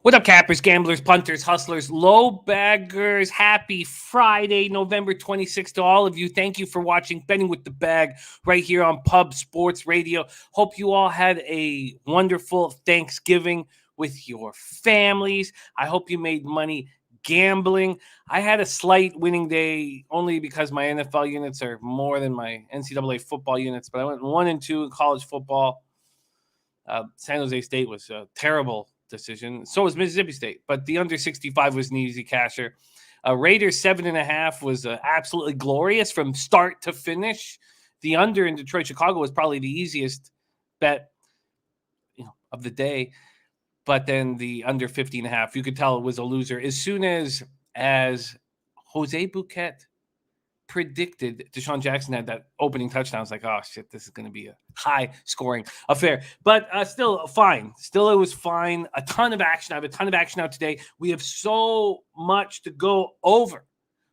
What up, cappers, gamblers, punters, hustlers, low baggers? Happy Friday, November 26th to all of you. Thank you for watching Betting with the Bag right here on Pub Sports Radio. Hope you all had a wonderful Thanksgiving with your families. I hope you made money gambling. I had a slight winning day only because my NFL units are more than my NCAA football units, but I went 1-2 in college football. San Jose State was a terrible decision. So was Mississippi State, but the under 65 was an easy casher. Raiders 7.5 was absolutely glorious from start to finish. The under in Detroit, Chicago was probably the easiest bet, of the day. But then the under 50.5, you could tell it was a loser as soon as Jose Bouquet predicted Deshaun Jackson had that opening touchdown. I was like, oh shit, this is going to be a high scoring affair, but still fine. Still, it was fine. A ton of action. I have a ton of action out today. We have so much to go over.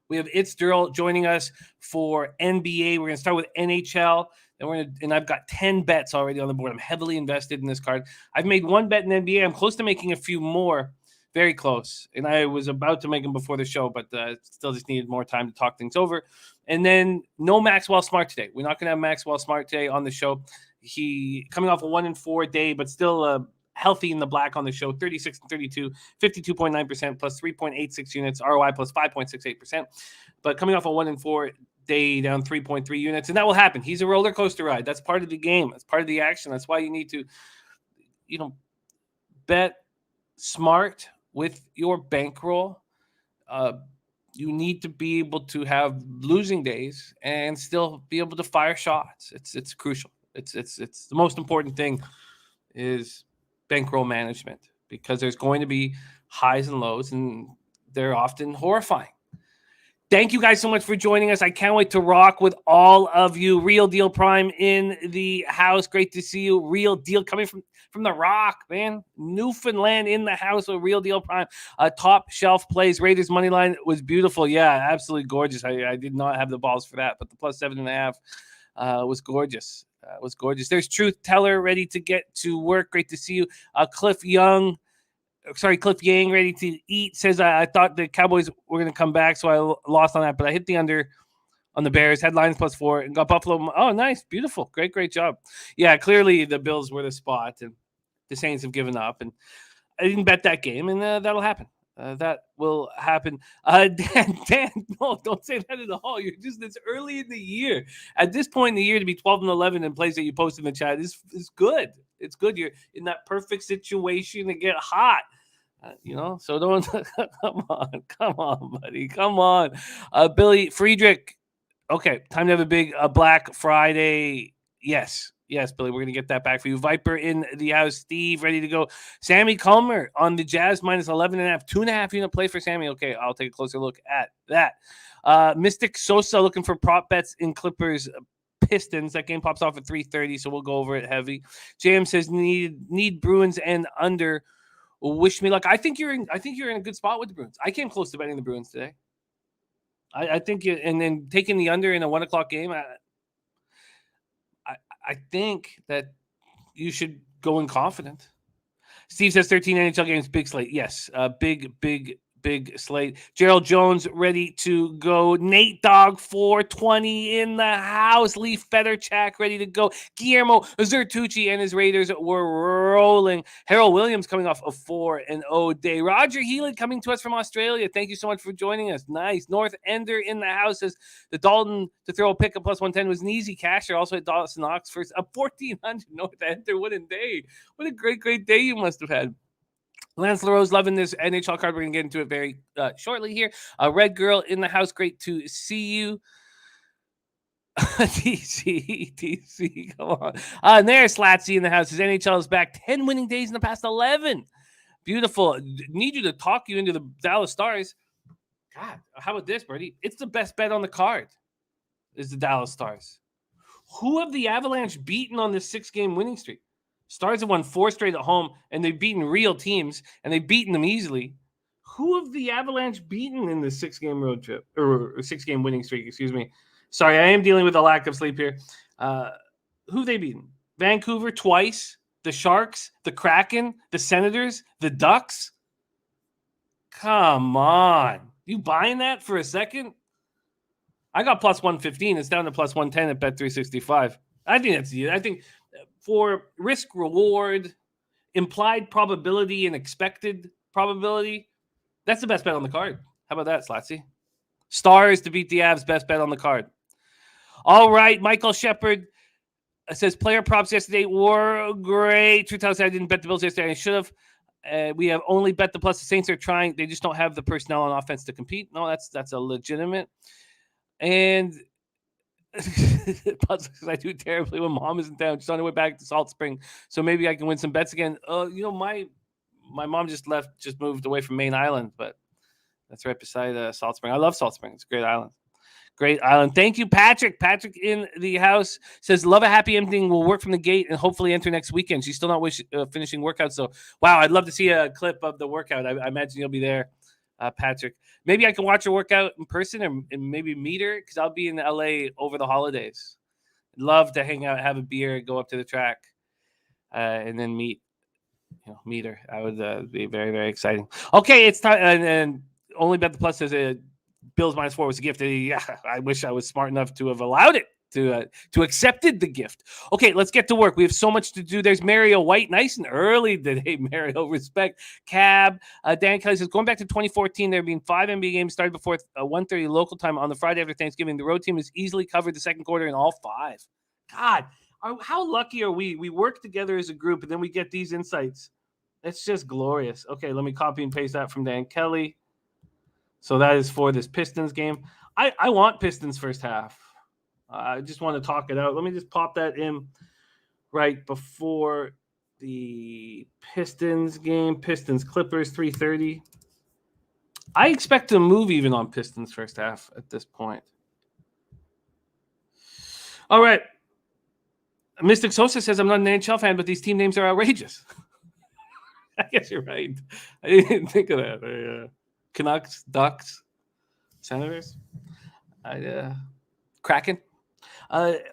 We have ITSDERL joining us for NBA. We're going to start with NHL. And I've got 10 bets already on the board. I'm heavily invested in this card. I've made one bet in NBA. I'm close to making a few more. Very close. And I was about to make them before the show, but still just needed more time to talk things over. And then no Maxwell Smart today. We're not going to have Maxwell Smart today on the show. He coming off a 1-4 day, but still healthy in the black on the show. 36-32, 52.9% plus 3.86 units, ROI plus 5.68%. But coming off a 1-4 day, down 3.3 units, and that will happen. He's a roller coaster ride. That's part of the game. That's part of the action. That's why you need to, bet smart with your bankroll. You need to be able to have losing days and still be able to fire shots. It's crucial. It's the most important thing is bankroll management, because there's going to be highs and lows, and they're often horrifying. Thank you guys so much for joining us. I can't wait to rock with all of you. Real Deal Prime in the house. Great to see you. Real Deal coming from the Rock, man. Newfoundland in the house with Real Deal Prime. Top shelf plays. Raiders money line was beautiful. Yeah, absolutely gorgeous. I did not have the balls for that, but the plus 7.5 was gorgeous. Was gorgeous. There's Truth Teller ready to get to work. Great to see you. Cliff Yang ready to eat says, I thought the Cowboys were going to come back, so I lost on that, but I hit the under on the Bears, headlines +4, and got Buffalo. Oh, nice. Beautiful. Great job. Yeah, clearly the Bills were the spot, and the Saints have given up, and I didn't bet that game, and that'll happen. That will happen. Dan, no, don't say that at all. It's early in the year. At this point in the year, to be 12-11 in plays that you post in the chat is good. It's good. You're in that perfect situation to get hot. So don't come on, buddy. Come on. Billy Friedrich. Okay, time to have a big Black Friday. Yes, Billy, we're going to get that back for you. Viper in the house. Steve, ready to go. Sammy Comer on the Jazz minus 11.5. 2.5 unit play for Sammy. Okay, I'll take a closer look at that. Mystic Sosa looking for prop bets in Clippers Pistons. That game pops off at 3:30, so we'll go over it heavy. JM says need Bruins and under. Wish me luck. I think you're in a good spot with the Bruins. I came close to betting the Bruins today. I think and then taking the under in a 1:00 game. I think that you should go in confident. Steve says 13 NHL games, big slate. Yes, big slate. Gerald Jones ready to go. Nate Dogg 420 in the house. Leaf Federchak ready to go. Guillermo Zertucci and his Raiders were rolling. Harold Williams coming off a 4-0 day. Roger Healy coming to us from Australia. Thank you so much for joining us. Nice. North Ender in the house says the Dalton to throw a pick at plus 110 was an easy casher. Also at Dawson Knox for a 1,400 North Ender. What a day. What a great day you must have had. Lance LaRose loving this NHL card. We're going to get into it very shortly here. Red Girl in the house. Great to see you. TC, come on. And there's Slatsy in the house. His NHL is back. 10 winning days in the past 11. Beautiful. Need you to talk you into the Dallas Stars. God, how about this, Brady? It's the best bet on the card is the Dallas Stars. Who have the Avalanche beaten on this 6-game winning streak? Stars have won 4 straight at home, and they've beaten real teams, and they've beaten them easily. Who have the Avalanche beaten in the 6-game road trip, or 6-game winning streak, excuse me? Sorry, I am dealing with a lack of sleep here. Who have they beaten? Vancouver twice, the Sharks, the Kraken, the Senators, the Ducks. Come on. You buying that for a second? I got plus 115. It's down to plus 110 at Bet365. I think that's it. I think for risk reward, implied probability and expected probability, that's the best bet on the card. How about that, Slatsy? Stars to beat the Avs, best bet on the card. All right, Michael Shepard says player props yesterday were great. 2000, I didn't bet the Bills yesterday. I should have. We have only bet the plus. The Saints are trying. They just don't have the personnel on offense to compete. No, that's a legitimate. And I do terribly when mom isn't down. She's on her way back to Salt Spring, so maybe I can win some bets again. My mom just moved away from Main Island, but that's right beside Salt Spring. I love Salt Spring. It's a great island. Great island. Thank you, Patrick. Patrick in the house says, love a happy ending. Will work from the gate and hopefully enter next weekend. She's still not finishing workout. So, wow, I'd love to see a clip of the workout. I imagine you'll be there, Patrick. Maybe I can watch her workout in person and maybe meet her because I'll be in LA over the holidays. I'd love to hang out, have a beer, go up to the track, and then meet her. That would be very, very exciting. Okay, it's time. And only bet the plus says Bills -4 was a gift. Yeah, I wish I was smart enough to have allowed it to accepted the gift. Okay, let's get to work. We have so much to do. There's Mario White, nice and early today. Mario, respect. Cab. Dan Kelly says, going back to 2014, there have been 5 NBA games started before 1:30 local time on the Friday after Thanksgiving. The road team has easily covered the second quarter in all 5. God, how lucky are we? We work together as a group, and then we get these insights. It's just glorious. Okay, let me copy and paste that from Dan Kelly. So that is for this Pistons game. I want Pistons first half. I just want to talk it out. Let me just pop that in right before the Pistons game. Pistons Clippers 3:30. I expect to move even on Pistons first half at this point. All right. Mystic Sosa says, I'm not an NHL fan, but these team names are outrageous. I guess you're right. I didn't think of that. Canucks, Ducks, Senators, Kraken.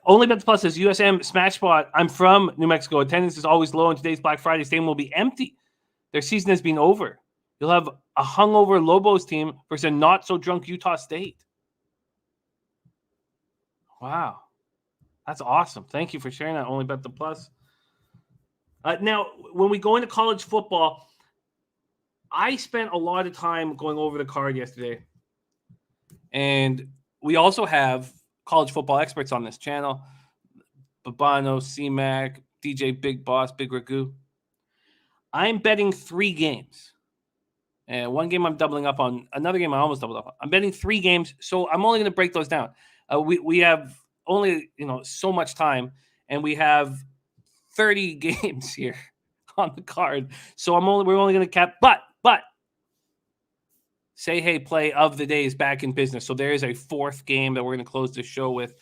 Only bet the plus says USM smash spot. I'm from New Mexico. Attendance is always low, and today's Black Friday stadium will be empty. Their season has been over. You'll have a hungover Lobos team versus a not so drunk Utah State. Wow, that's awesome. Thank you for sharing that. Only bet the plus. Now, when we go into college football, I spent a lot of time going over the card yesterday, and we also have college football experts on this channel, Babano, C-Mac, DJ Big Boss, Big Ragu. I'm betting 3 games, and one game I'm doubling up on, another game I almost doubled up on. I'm betting 3 games, so I'm only going to break those down. We have only so much time, and we have 30 games here on the card, so we're only going to cap, but Say Hey Play of the day is back in business. So there is a 4th game that we're going to close the show with.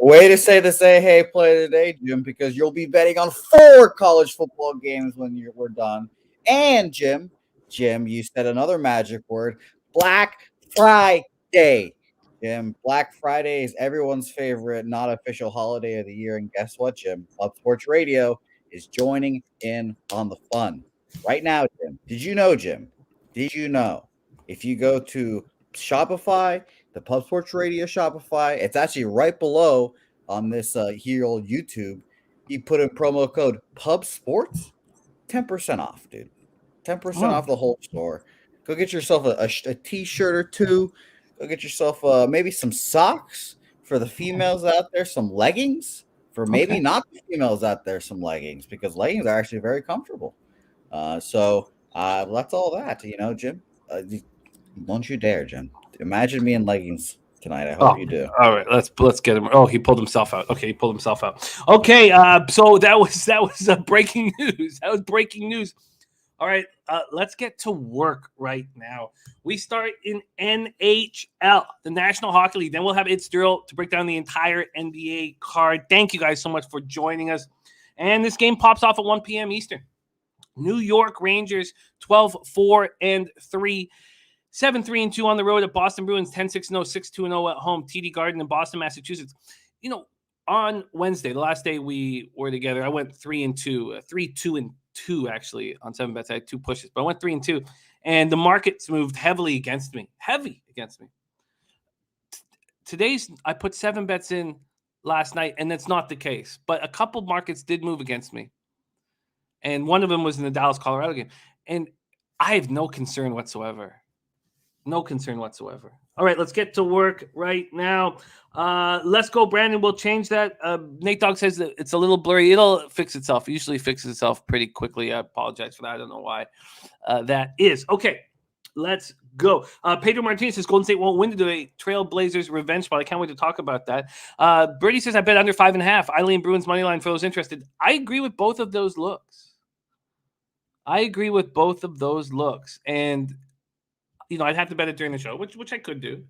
Way to say the Say Hey Play today, Jim, because you'll be betting on 4 college football games when we're done. And Jim, you said another magic word, Black Friday. Jim, Black Friday is everyone's favorite, not official holiday of the year. And guess what, Jim? Pub Sports Radio is joining in on the fun. Right now, Jim. Did you know, if you go to Shopify, the Pub Sports Radio Shopify, it's actually right below on this here on YouTube. You put in promo code Pub Sports, 10% off, dude. 10% off the whole store. Go get yourself a t-shirt or 2. Go get yourself maybe some socks for the females out there, some leggings for maybe not the females out there, some leggings, because leggings are actually very comfortable. So that's all that, Jim. Don't you dare, Jim. Imagine me in leggings tonight. I hope you do. All right, let's get him. Oh, he pulled himself out. Okay, he pulled himself out. Okay, so that was breaking news. That was breaking news. All right, let's get to work right now. We start in NHL, the National Hockey League. Then we'll have ITSDERL to break down the entire NBA card. Thank you guys so much for joining us. And this game pops off at 1 p.m. Eastern. New York Rangers 12-4-3, 7-3-2 on the road at Boston Bruins, 10-6-0, 6-2-0 at home, TD Garden in Boston, Massachusetts. on Wednesday, the last day we were together, I went 3-2, 3-2-2 actually on 7 bets. I had 2 pushes, but I went 3-2, and the markets moved heavy against me. I put 7 bets in last night, and that's not the case. But a couple markets did move against me, and one of them was in the Dallas-Colorado game, and I have no concern whatsoever. No concern whatsoever. All right, let's get to work right now. Let's go, Brandon. We'll change that. Nate Dogg says that it's a little blurry. It'll fix itself. It usually fixes itself pretty quickly. I apologize for that. I don't know why that is. Okay, let's go. Pedro Martinez says Golden State won't win today. Trailblazers revenge spot. I can't wait to talk about that. Birdie says I bet under 5.5. Eileen Bruins money line for those interested. I agree with both of those looks. And I'd have to bet it during the show, which I could do.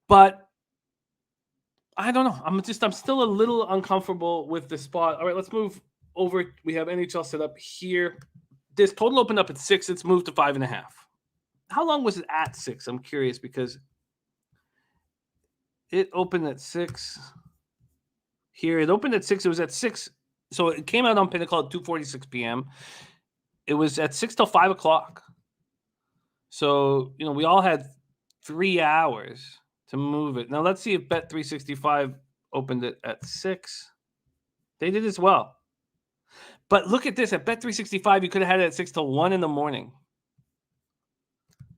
But I don't know. I'm still a little uncomfortable with the spot. All right, let's move over. We have NHL set up here. This total opened up at 6. It's moved to 5.5. How long was it at 6? I'm curious because it opened at 6. Here, it opened at 6. It was at 6. So it came out on Pinnacle at 2:46 p.m. It was at 6 till 5 o'clock. So, we all had 3 hours to move it. Now, let's see if Bet365 opened it at 6. They did as well. But look at this. At Bet365, you could have had it at 6 till 1 in the morning.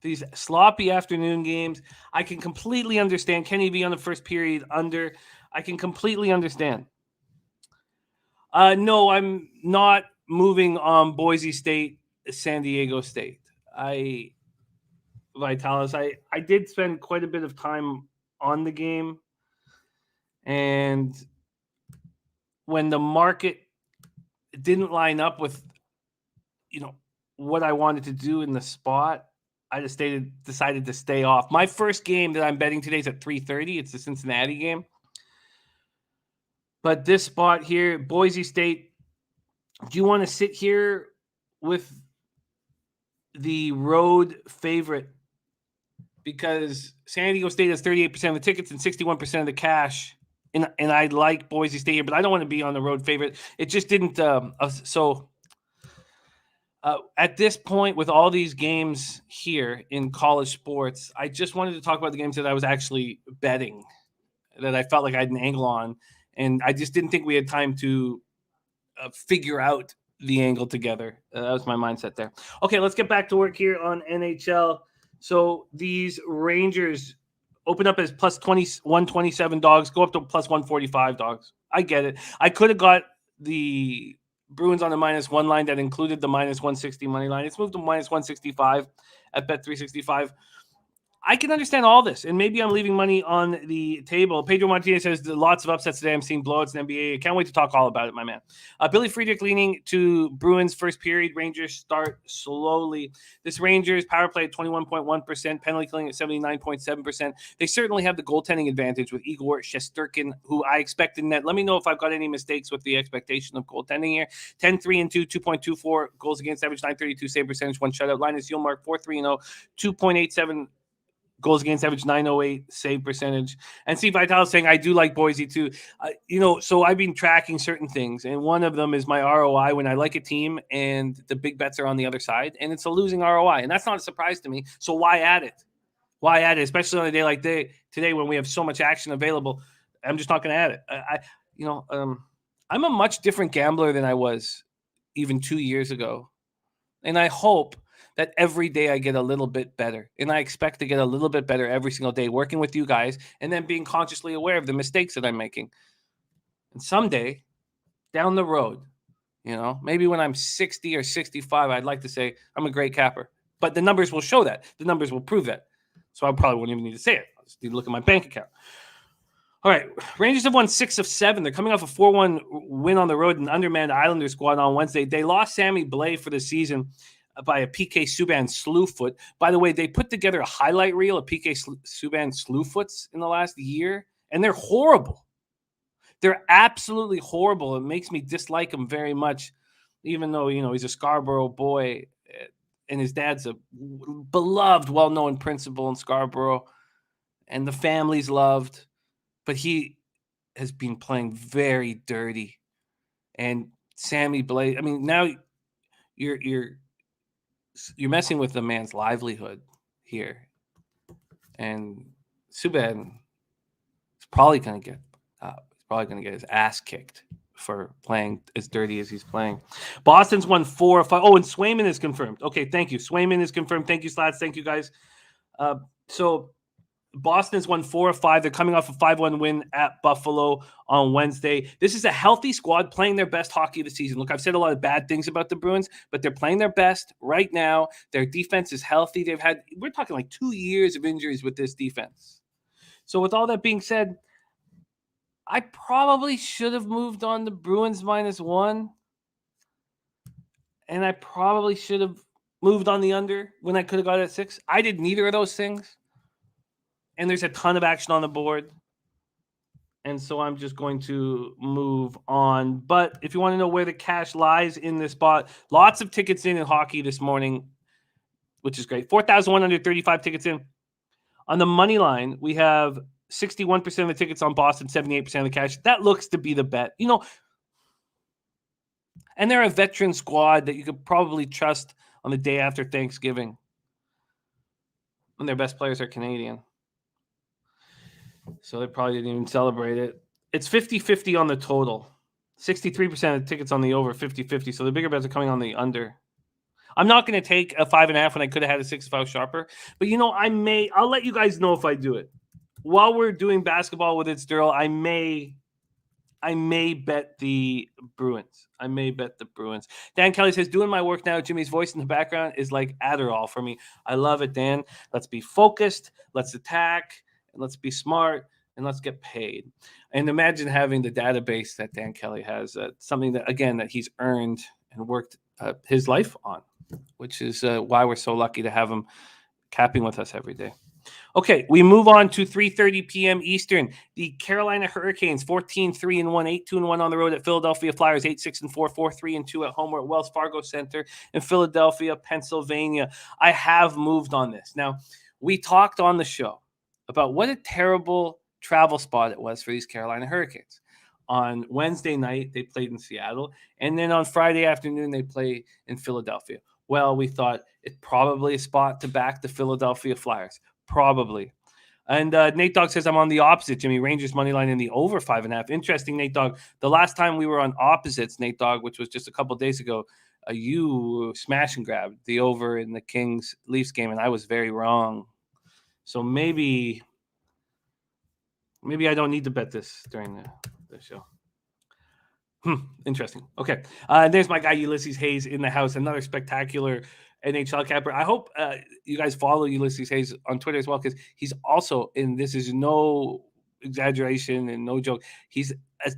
These sloppy afternoon games, I can completely understand. Kenny V on the first period under. I can completely understand. No, I'm not moving on Boise State, San Diego State. Vitalis, I did spend quite a bit of time on the game, and when the market didn't line up with what I wanted to do in the spot, I just decided to stay off. My first game that I'm betting today is at 3:30. It's the Cincinnati game. But this spot here, Boise State, do you want to sit here with the road favorite? Because San Diego State has 38% of the tickets and 61% of the cash. And I like Boise State here, but I don't want to be on the road favorite. It just didn't. At this point, with all these games here in college sports, I just wanted to talk about the games that I was actually betting, that I felt like I had an angle on. And I just didn't think we had time to figure out the angle together. That was my mindset there. Okay, let's get back to work here on NHL. So these Rangers open up as plus 127 dogs, go up to plus 145 dogs. I get it. I could have got the Bruins on the -1 line that included the -160 money line. It's moved to -165 at Bet365. I can understand all this, and maybe I'm leaving money on the table. Pedro Martinez says lots of upsets today. I'm seeing blowouts in the NBA. I can't wait to talk all about it, my man. Billy Friedrich leaning to Bruins first period. Rangers start slowly. This Rangers power play at 21.1%, penalty killing at 79.7%. They certainly have the goaltending advantage with Igor Shesterkin, who I expect in net. Let me know if I've got any mistakes with the expectation of goaltending here. 10-3-2, 2.24 goals against average, 932 save percentage, 1 shutout. Linus Ullmark, 4-3-0, 2.87 goals against average, 908 save percentage. And Steve Vital saying, I do like Boise too. So I've been tracking certain things, and one of them is my ROI when I like a team and the big bets are on the other side, and it's a losing ROI. And that's not a surprise to me. So why add it? Why add it? Especially on a day like today when we have so much action available. I'm just not going to add it. I'm a much different gambler than I was even 2 years ago. And I hope that every day I get a little bit better. And I expect to get a little bit better every single day, working with you guys and then being consciously aware of the mistakes that I'm making. And someday down the road, maybe when I'm 60 or 65, I'd like to say I'm a great capper. But the numbers will show that. The numbers will prove that. So I probably wouldn't even need to say it. I'll just need to look at my bank account. All right, Rangers have won 6 of 7. They're coming off a 4-1 win on the road, an undermanned Islanders squad on Wednesday. They lost Sammy Blais for the season by a PK Subban slew foot. By the way, they put together a highlight reel of PK Subban slew foots in the last year, and they're horrible. They're absolutely horrible. It makes me dislike him very much, even though, he's a Scarborough boy, and his dad's a beloved, well-known principal in Scarborough, and the family's loved. But he has been playing very dirty, and Sammy Blais. I mean, now you're messing with the man's livelihood here, and Subban is probably going to get his ass kicked for playing as dirty as he's playing. Boston's won 4 or 5. Oh, and Swayman is confirmed. Okay, thank you. Swayman is confirmed. Thank you, Slats. Thank you, guys. So Boston has won 4 or 5. They're coming off a 5-1 win at Buffalo on Wednesday. This is a healthy squad playing their best hockey of the season. Look, I've said a lot of bad things about the Bruins, but they're playing their best right now. Their defense is healthy. We're talking like 2 years of injuries with this defense. So with all that being said, I probably should have moved on the Bruins -1. And I probably should have moved on the under when I could have got it at 6. I did neither of those things. And there's a ton of action on the board. And so I'm just going to move on. But if you want to know where the cash lies in this spot, lots of tickets in hockey this morning, which is great. 4,135 tickets in. On the money line, we have 61% of the tickets on Boston, 78% of the cash. That looks to be the bet. And they're a veteran squad that you could probably trust on the day after Thanksgiving. And their best players are Canadian. So they probably didn't even celebrate it. It's 50-50 on the total. 63% of the tickets on the over, 50-50. So the bigger bets are coming on the under. I'm not going to take a 5.5 when I could have had a 6 if I was sharper. But, I'll let you guys know if I do it. While we're doing basketball with ITSDERL, I may bet the Bruins. Dan Kelly says, doing my work now, Jimmy's voice in the background is like Adderall for me. I love it, Dan. Let's be focused. Let's attack. And let's be smart. And let's get paid. And imagine having the database that Dan Kelly has. Something that he's earned and worked his life on, which is why we're so lucky to have him capping with us every day. Okay, we move on to 3:30 p.m. Eastern. The Carolina Hurricanes, 14-3-1, 8-2-1 on the road at Philadelphia Flyers, 8-6-4, 4-3-2 at home. We're at Wells Fargo Center in Philadelphia, Pennsylvania. I have moved on this. Now, we talked on the show about what a terrible travel spot it was for these Carolina Hurricanes. On Wednesday night, they played in Seattle, and then on Friday afternoon, they play in Philadelphia. Well, we thought it's probably a spot to back the Philadelphia Flyers. Probably. And Nate Dogg says, I'm on the opposite, Jimmy. Rangers money line in the over 5.5. Interesting, Nate Dogg. The last time we were on opposites, Nate Dogg, which was just a couple days ago, you smash and grabbed the over in the Kings-Leafs game, and I was very wrong. So maybe I don't need to bet this during the show. Interesting. Okay. There's my guy, Ulysses Hayes, in the house. Another spectacular NHL capper. I hope you guys follow Ulysses Hayes on Twitter as well, because he's also, and this is no exaggeration and no joke, he's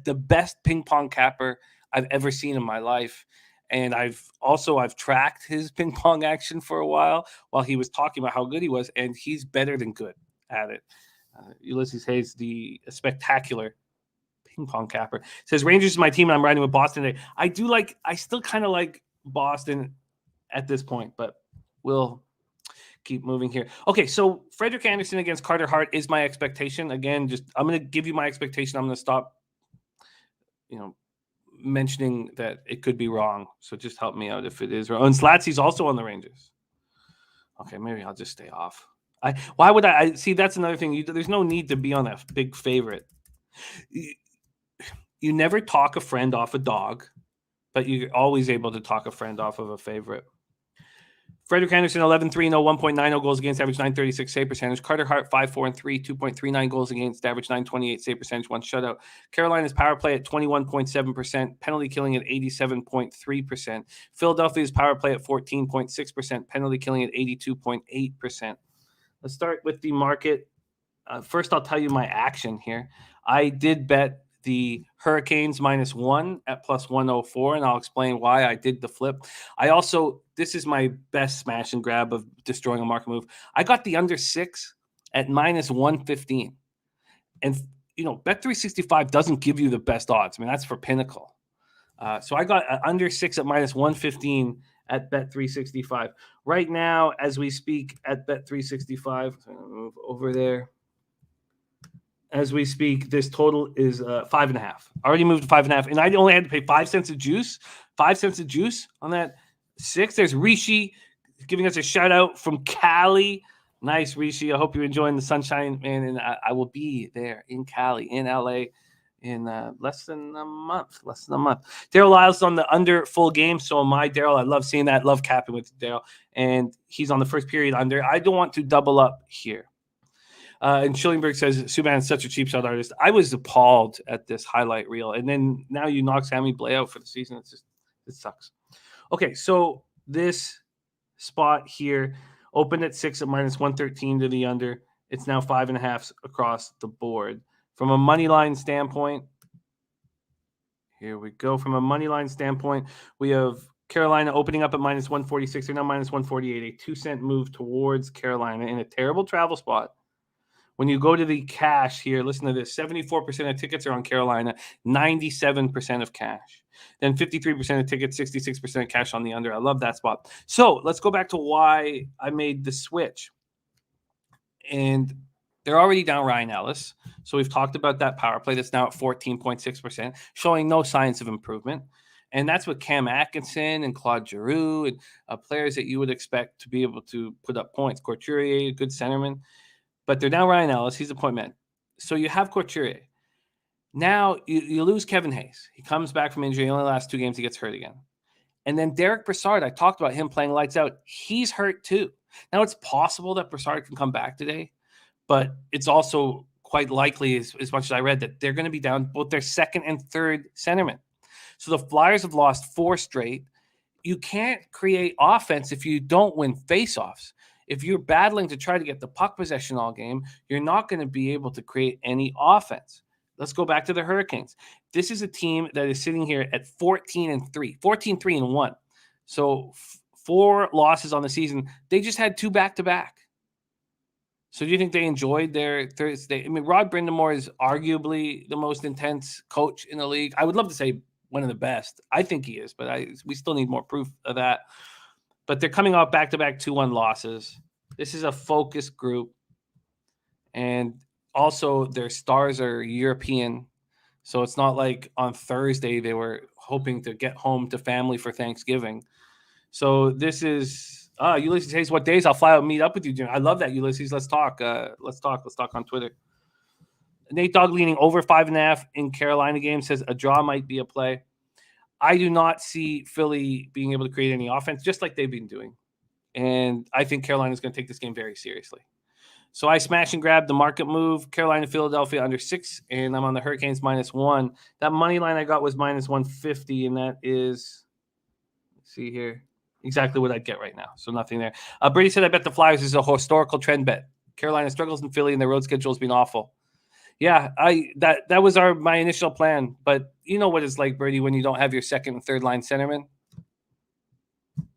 the best ping pong capper I've ever seen in my life. And I've tracked his ping pong action for a while he was talking about how good he was, and he's better than good at it. Ulysses Hayes, the spectacular ping pong capper, says Rangers is my team and I'm riding with Boston today. I still kind of like Boston at this point, but we'll keep moving here. Okay, so Frederik Andersen against Carter Hart is my expectation. Again, I'm going to give you my expectation. I'm going to stop, mentioning that it could be wrong. So just help me out if it is wrong. And Slatsy's also on the Rangers. Okay, maybe I'll just stay off. Why would I see? That's another thing. There's no need to be on a big favorite. You never talk a friend off a dog, but you're always able to talk a friend off of a favorite. Frederik Andersen, 11-3-0, 1.90 goals against, average 936 save percentage. Carter Hart, 5-4-3, 2.39 goals against, average 928 save percentage, 1 shutout. Carolina's power play at 21.7%, penalty killing at 87.3%. Philadelphia's power play at 14.6%, penalty killing at 82.8%. Let's start with the market. First, I'll tell you my action here. I did bet the Hurricanes -1 at +104, and I'll explain why I did the flip. This is my best smash and grab of destroying a market move. I got the under 6 at -115. And, Bet365 doesn't give you the best odds. I mean, that's for Pinnacle. So I got under 6 at -115 at Bet365. Right now, as we speak at Bet365, I'm going to move over there. as we speak, this total is 5.5. I already moved to 5.5, and I only had to pay 5 cents a juice. 5 cents a juice on that 6. There's Rishi giving us a shout out from Cali. Nice, Rishi. I hope you're enjoying the sunshine, man. And I will be there in Cali, in LA, in less than a month. Daryl Lyles on the under full game. So am I, Daryl. I love seeing that. Love capping with Daryl. And he's on the first period under. I don't want to double up here. And Schillingberg says, Subban is such a cheap shot artist. I was appalled at this highlight reel. And then now you knock Sammy Blais out for the season. It sucks. Okay, so this spot here opened at 6 at minus 113 to the under. It's now 5.5 across the board. From a money line standpoint, here we go. From a money line standpoint, we have Carolina opening up at minus 146. They're now minus 148. A 2-cent move towards Carolina in a terrible travel spot. When you go to the cash here, listen to this. 74% of tickets are on Carolina, 97% of cash. Then 53% of tickets, 66% of cash on the under. I love that spot. So let's go back to why I made the switch. And they're already down Ryan Ellis. So we've talked about that power play that's now at 14.6%, showing no signs of improvement. And that's with Cam Atkinson and Claude Giroux and players that you would expect to be able to put up points. Couturier, good centerman. But they're down Ryan Ellis. He's a point man. So you have Couturier. Now you lose Kevin Hayes. He comes back from injury. Only last 2 games he gets hurt again. And then Derek Brassard, I talked about him playing lights out. He's hurt too. Now it's possible that Brassard can come back today, but it's also quite likely, as much as I read, that they're going to be down both their second and third centermen. So the Flyers have lost 4 straight. You can't create offense if you don't win faceoffs. If you're battling to try to get the puck possession all game, you're not going to be able to create any offense. Let's go back to the Hurricanes. This is a team that is sitting here at 14-3, 14-3-1. So 4 losses on the season. They just had 2 back-to-back. So do you think they enjoyed their Thursday? I mean, Rod Brindamore is arguably the most intense coach in the league. I would love to say one of the best. I think he is, but we still need more proof of that. But they're coming off back-to-back 2-1 losses. This is a focused group. And also their stars are European. So it's not like on Thursday they were hoping to get home to family for Thanksgiving. So this is Ulysses Hayes. What days? I'll fly out and meet up with you, Jim. I love that, Ulysses. Let's talk. Let's talk on Twitter. Nate Dogg leaning over 5.5 in Carolina game says a draw might be a play. I do not see Philly being able to create any offense, just like they've been doing. And I think Carolina is going to take this game very seriously. So I smash and grab the market move, Carolina, Philadelphia under 6, and I'm on the Hurricanes -1. That money line I got was -150, and that is, let's see here, exactly what I'd get right now. So nothing there. Brady said, I bet the Flyers is a historical trend bet. Carolina struggles in Philly, and their road schedule has been awful. Yeah, that was my initial plan, but you know what it's like, Brady, when you don't have your second and third line centerman.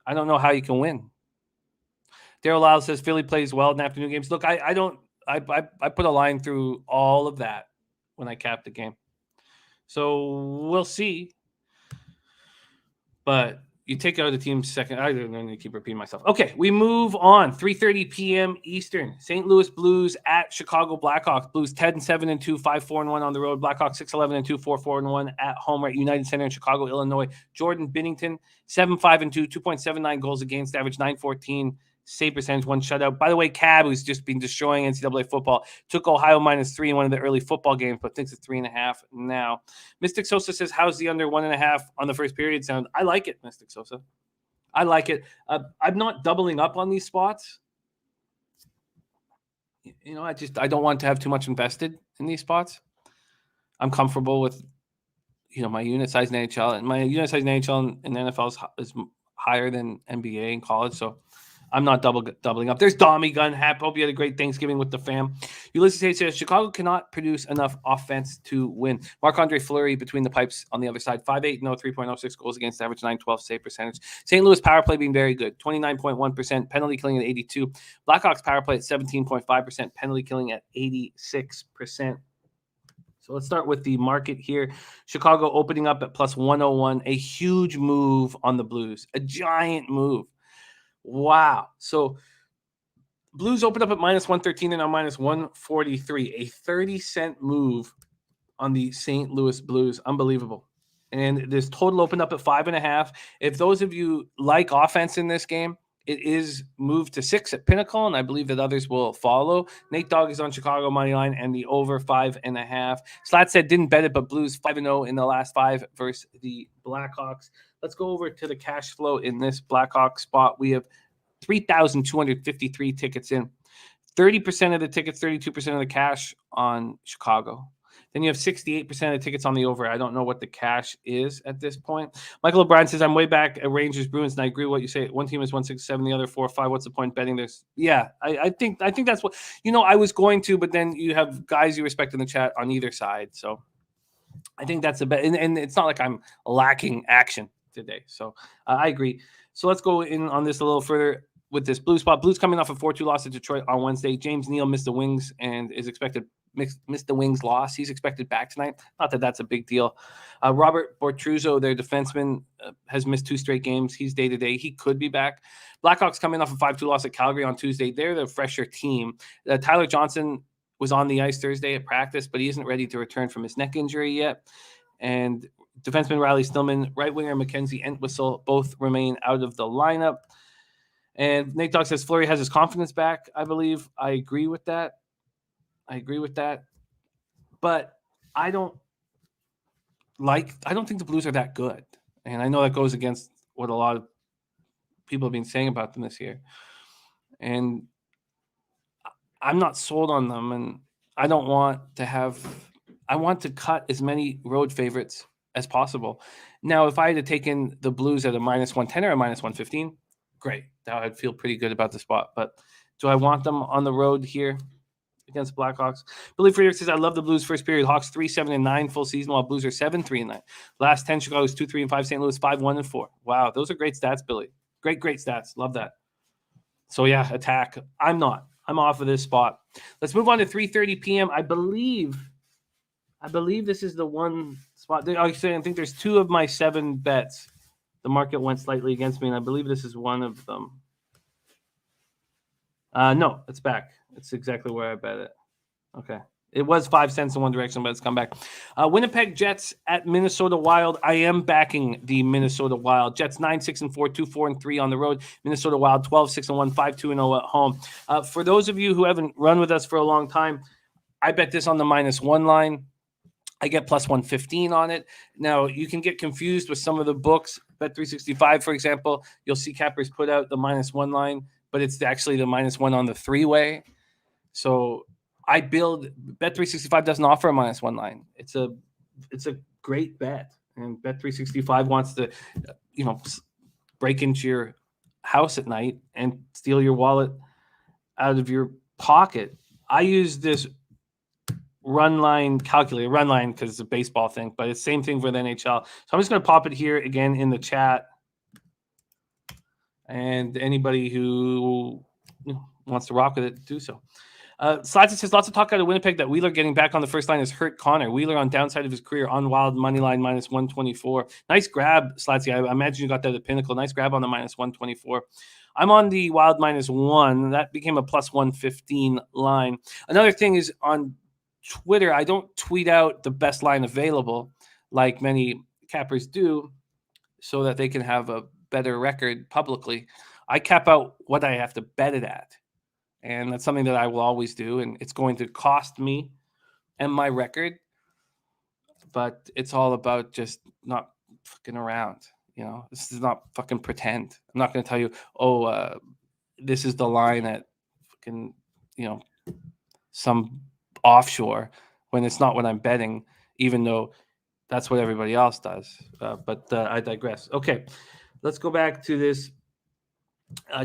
I don't know how you can win. Daryl Lyles says Philly plays well in afternoon games. Look, I put a line through all of that when I capped the game. So we'll see. But you take out the team's second. I don't need to keep repeating myself. Okay, we move on. 3:30 p.m. Eastern. St. Louis Blues at Chicago Blackhawks. Blues 10-7-2, 5-4-1 on the road. Blackhawks 6-11-2, 4-4-1 at home at United Center in Chicago, Illinois. Jordan Binnington 7-5-2, 2.79 goals against, average 914. Save percentage, 1 shutout. By the way, Cab, who's just been destroying NCAA football, took Ohio -3 in one of the early football games, but thinks it's 3.5 now. Mystic Sosa says, how's the under 1.5 on the first period sound? I like it, Mystic Sosa. I like it. I'm not doubling up on these spots. You know, I don't want to have too much invested in these spots. I'm comfortable with, my unit size in NHL. And my unit size in NHL and NFL is higher than NBA in college, so I'm not doubling up. There's Dommy Gun. Hope you had a great Thanksgiving with the fam. Ulysses Hayes says Chicago cannot produce enough offense to win. Marc-Andre Fleury between the pipes on the other side. 5-8-0, 3.06 goals against, average 912 save percentage. St. Louis power play being very good. 29.1%. Penalty killing at 82. Blackhawks power play at 17.5%. Penalty killing at 86%. So let's start with the market here. Chicago opening up at +101. A huge move on the Blues. A giant move. Wow. So Blues opened up at minus 113 and now minus 143. A 30-cent move on the St. Louis Blues. Unbelievable. And this total opened up at 5.5. If those of you like offense in this game, it is moved to 6 at Pinnacle, and I believe that others will follow. Nate Dogg is on Chicago money line and the over 5.5. Slat said didn't bet it, but Blues 5-0 in the last 5 versus the Blackhawks. Let's go over to the cash flow in this Blackhawks spot. We have 3,253 tickets in. 30% of the tickets, 32% of the cash on Chicago. Then you have 68% of the tickets on the over. I don't know what the cash is at this point. Michael O'Brien says, I'm way back at Rangers Bruins, and I agree with what you say. One team is 167, the other 4-5. What's the point betting this? Yeah, I think that's what, I was going to, but then you have guys you respect in the chat on either side. So I think that's a bet. And it's not like I'm lacking action today. So I agree. So let's go in on this a little further with this blue spot. Blues coming off a 4-2 loss to Detroit on Wednesday. James Neal missed the Wings and is expected missed the Wings loss. He's expected back tonight. Not that that's a big deal. Robert Bortuzzo, their defenseman, has missed 2 straight games. He's day-to-day. He could be back. Blackhawks coming off a 5-2 loss at Calgary on Tuesday. They're the fresher team. Tyler Johnson was on the ice Thursday at practice, but he isn't ready to return from his neck injury yet. And defenseman Riley Stillman, right winger Mackenzie Entwistle, both remain out of the lineup. And Nate Dogg says Fleury has his confidence back, I believe. I agree with that. But I don't think the Blues are that good. And I know that goes against what a lot of people have been saying about them this year. And I'm not sold on them. And I want to cut as many road favorites as possible. Now, if I had to take in the Blues at a minus 110 or a minus 115, great. Now I'd feel pretty good about the spot. But do I want them on the road here against Blackhawks? Billy Friedrich says, I love the Blues first period. Hawks 3-7-9 full season, while Blues are 7-3-9. Last 10, Chicago's 2-3-5, St. Louis 5-1-4. Wow, those are great stats, Billy. Great stats. Love that. So yeah, attack. I'm not. I'm off of this spot. Let's move on to 3:30 p.m. I believe this is the one spot. I think there's 2 of my 7 bets. The market went slightly against me, and I believe this is one of them. No, it's back. It's exactly where I bet it. Okay. It was 5 cents in one direction, but it's come back. Winnipeg Jets at Minnesota Wild. I am backing the Minnesota Wild. Jets 9-6-4, 2-4-3 on the road. Minnesota Wild 12-6-1, 5-2-0 at home. For those of you who haven't run with us for a long time, I bet this on the -1 line. I get plus 115 on it. Now, you can get confused with some of the books. Bet365, for example, you'll see cappers put out the -1 line, but it's actually the -1 on the 3-way. So I build Bet365 doesn't offer a -1 line. It's a great bet, and Bet365 wants to, break into your house at night and steal your wallet out of your pocket. I use this run line calculator, because it's a baseball thing, but it's the same thing for the NHL. So I'm just going to pop it here again in the chat. And anybody who wants to rock with it, do so. Slats says lots of talk out of Winnipeg that Wheeler getting back on the first line has hurt Connor. Wheeler on downside of his career on Wild money line -124. Nice grab, Slatsy. I imagine you got that at Pinnacle. Nice grab on the -124. I'm on the Wild -1. That became a plus 115 line. Another thing is on Twitter, I don't tweet out the best line available like many cappers do so that they can have a better record publicly. I cap out what I have to bet it at. And that's something that I will always do. And it's going to cost me and my record. But it's all about just not fucking around. This is not fucking pretend. I'm not going to tell you, this is the line at fucking, some offshore when it's not what I'm betting, even though that's what everybody else does. But I digress. Okay, let's go back to this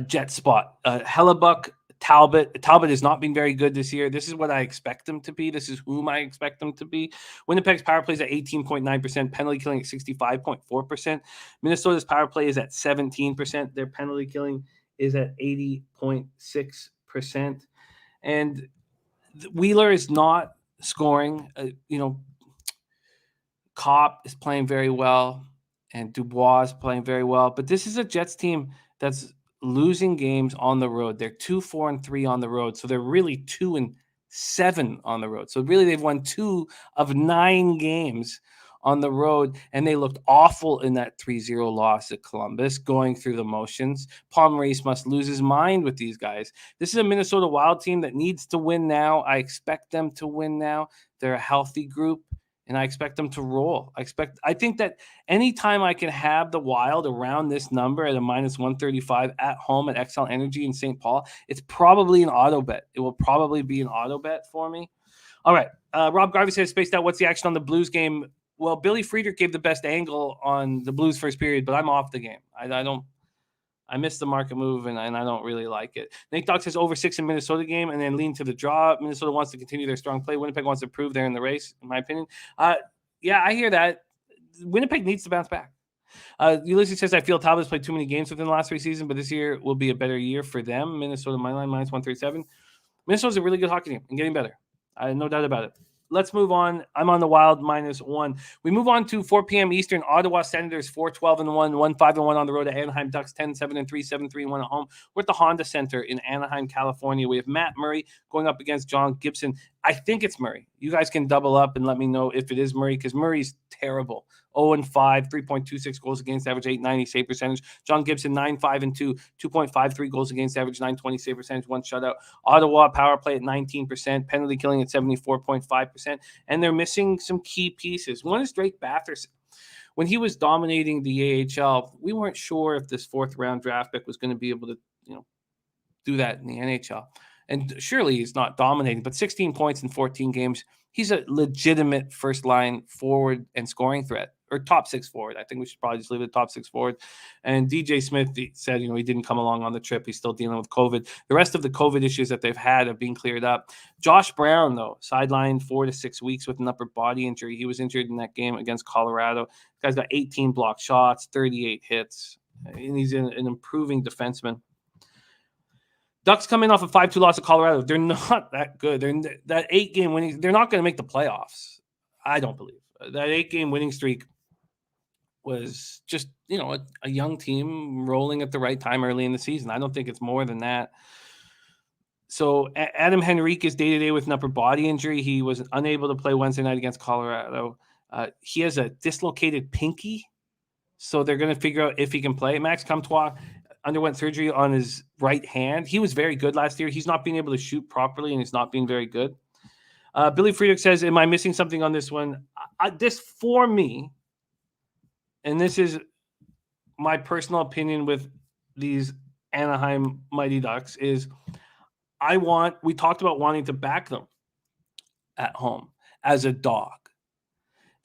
Jet spot. Hellebuck, Talbot. Talbot has not been very good this year. This is what I expect them to be. This is whom I expect them to be. Winnipeg's power play is at 18.9%, penalty killing at 65.4%. Minnesota's power play is at 17%. Their penalty killing is at 80.6%. And Wheeler is not scoring. Kopp is playing very well, and Dubois is playing very well. But this is a Jets team that's losing games on the road. They're 2-4-3 on the road. So they're really 2-7 on the road. So really they've won 2 of 9 games on the road, and they looked awful in that 3-0 loss at Columbus, going through the motions. Paul Maurice must lose his mind with these guys. This is a Minnesota Wild team that needs to win now. I expect them to win now. They're a healthy group, and I expect them to roll. I think that anytime I can have the Wild around this number at a -135 at home at XL Energy in St. Paul, it's probably an auto bet. It will probably be an auto bet for me. All right. Rob Garvey says, spaced out, what's the action on the Blues game? Well, Billy Friedrich gave the best angle on the Blues first period, but I'm off the game. I missed the market move, and I don't really like it. Nate Dogg says over 6 in Minnesota game and then lean to the draw. Minnesota wants to continue their strong play. Winnipeg wants to prove they're in the race, in my opinion. Yeah, I hear that. Winnipeg needs to bounce back. Ulysses says, I feel Talbot's played too many games within the last 3 seasons, but this year will be a better year for them. Minnesota, my line, -137. Minnesota's a really good hockey team and getting better. No doubt about it. Let's move on. I'm on the Wild -1. We move on to 4 p.m. Eastern. Ottawa Senators 4-12-1, 1-5-1 on the road to Anaheim Ducks 10-7-3, 7-3-1 at home. We're at the Honda Center in Anaheim, California. We have Matt Murray going up against John Gibson. I think it's Murray. You guys can double up and let me know if it is Murray, because Murray's terrible. 0-5, 3.26 goals against average, 890 save percentage. John Gibson 9-5-2, 2.53 goals against average, 920 save percentage, 1 shutout. Ottawa power play at 19%, penalty killing at 74.5%, and they're missing some key pieces. One is Drake Batherson. When he was dominating the AHL, we weren't sure if this 4th round draft pick was going to be able to, do that in the NHL. And surely he's not dominating, but 16 points in 14 games. He's a legitimate first-line forward and scoring threat, or top 6 forward. I think we should probably just leave it top 6 forward. And DJ Smith said, he didn't come along on the trip. He's still dealing with COVID. The rest of the COVID issues that they've had are being cleared up. Josh Brown, though, sidelined 4 to 6 weeks with an upper body injury. He was injured in that game against Colorado. The guy's got 18 blocked shots, 38 hits, and he's an improving defenseman. Ducks coming off a 5-2 loss to Colorado. They're not that good. They're that 8-game winning. They're not going to make the playoffs. I don't believe that 8-game winning streak was just, a young team rolling at the right time early in the season. I don't think it's more than that. So Adam Henrique is day-to-day with an upper body injury. He was unable to play Wednesday night against Colorado. He has a dislocated pinky, so they're going to figure out if he can play. Max Comtois underwent surgery on his right hand. He was very good last year. He's not being able to shoot properly, and he's not being very good. Billy Friedrich says, am I missing something on this one? This, for me, and this is my personal opinion with these Anaheim Mighty Ducks, is we talked about wanting to back them at home as a dog.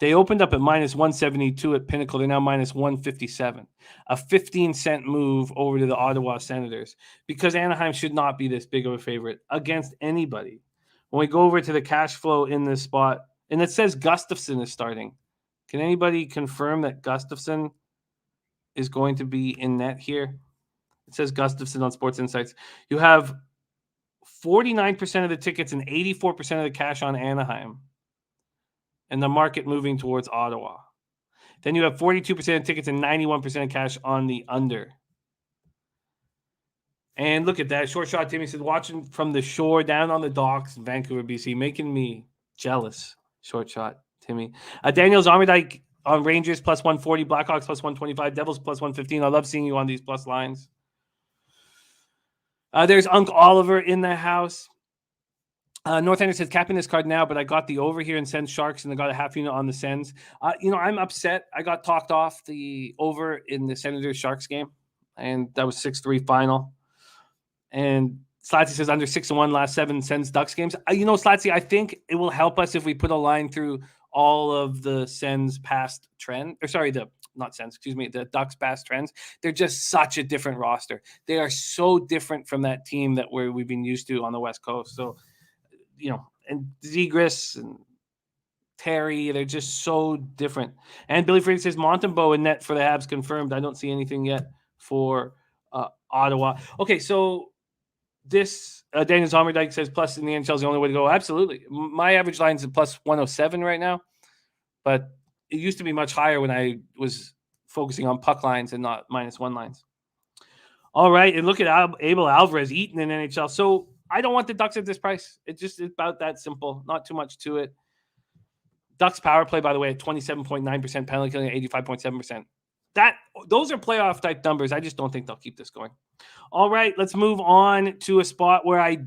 They opened up at -172 at Pinnacle. They're now -157. A 15-cent move over to the Ottawa Senators, because Anaheim should not be this big of a favorite against anybody. When we go over to the cash flow in this spot, and it says Gustafsson is starting. Can anybody confirm that Gustafsson is going to be in net here? It says Gustafsson on Sports Insights. You have 49% of the tickets and 84% of the cash on Anaheim, and the market moving towards Ottawa. Then you have 42% of tickets and 91% of cash on the under. And look at that. Short shot, Timmy said, watching from the shore down on the docks in Vancouver, BC, making me jealous. Short shot, Timmy. Daniel Zarmerdike on Rangers +140, Blackhawks +125, Devils +115. I love seeing you on these plus lines. There's Unc Oliver in the house. Northander says, capping this card now, but I got the over here in Sens Sharks, and I got a half unit on the Sens. I'm upset. I got talked off the over in the Senators Sharks game, and that was 6-3 final. And Slatsy says under 6-1 last 7 Sens Ducks games. Slatsy, I think it will help us if we put a line through all of the Sens past trend, or sorry, the Ducks past trends. They're just such a different roster. They are so different from that team that we've been used to on the West Coast. So, and Zegras and Terry, they're just so different. And Billy Friedrich says Montembeault in net for the Habs confirmed. I don't see anything yet for Ottawa. Okay, so this Daniel Zommerdijk says plus in the NHL is the only way to go. Absolutely. My average line is at +107 right now, but it used to be much higher when I was focusing on puck lines and not -1 lines. All right, and look at Abel Alvarez eating in NHL. So I don't want the Ducks at this price. It's about that simple. Not too much to it. Ducks power play, by the way, at 27.9%, penalty killing at 85.7%. Those are playoff type numbers. I just don't think they'll keep this going. All right, let's move on to a spot where I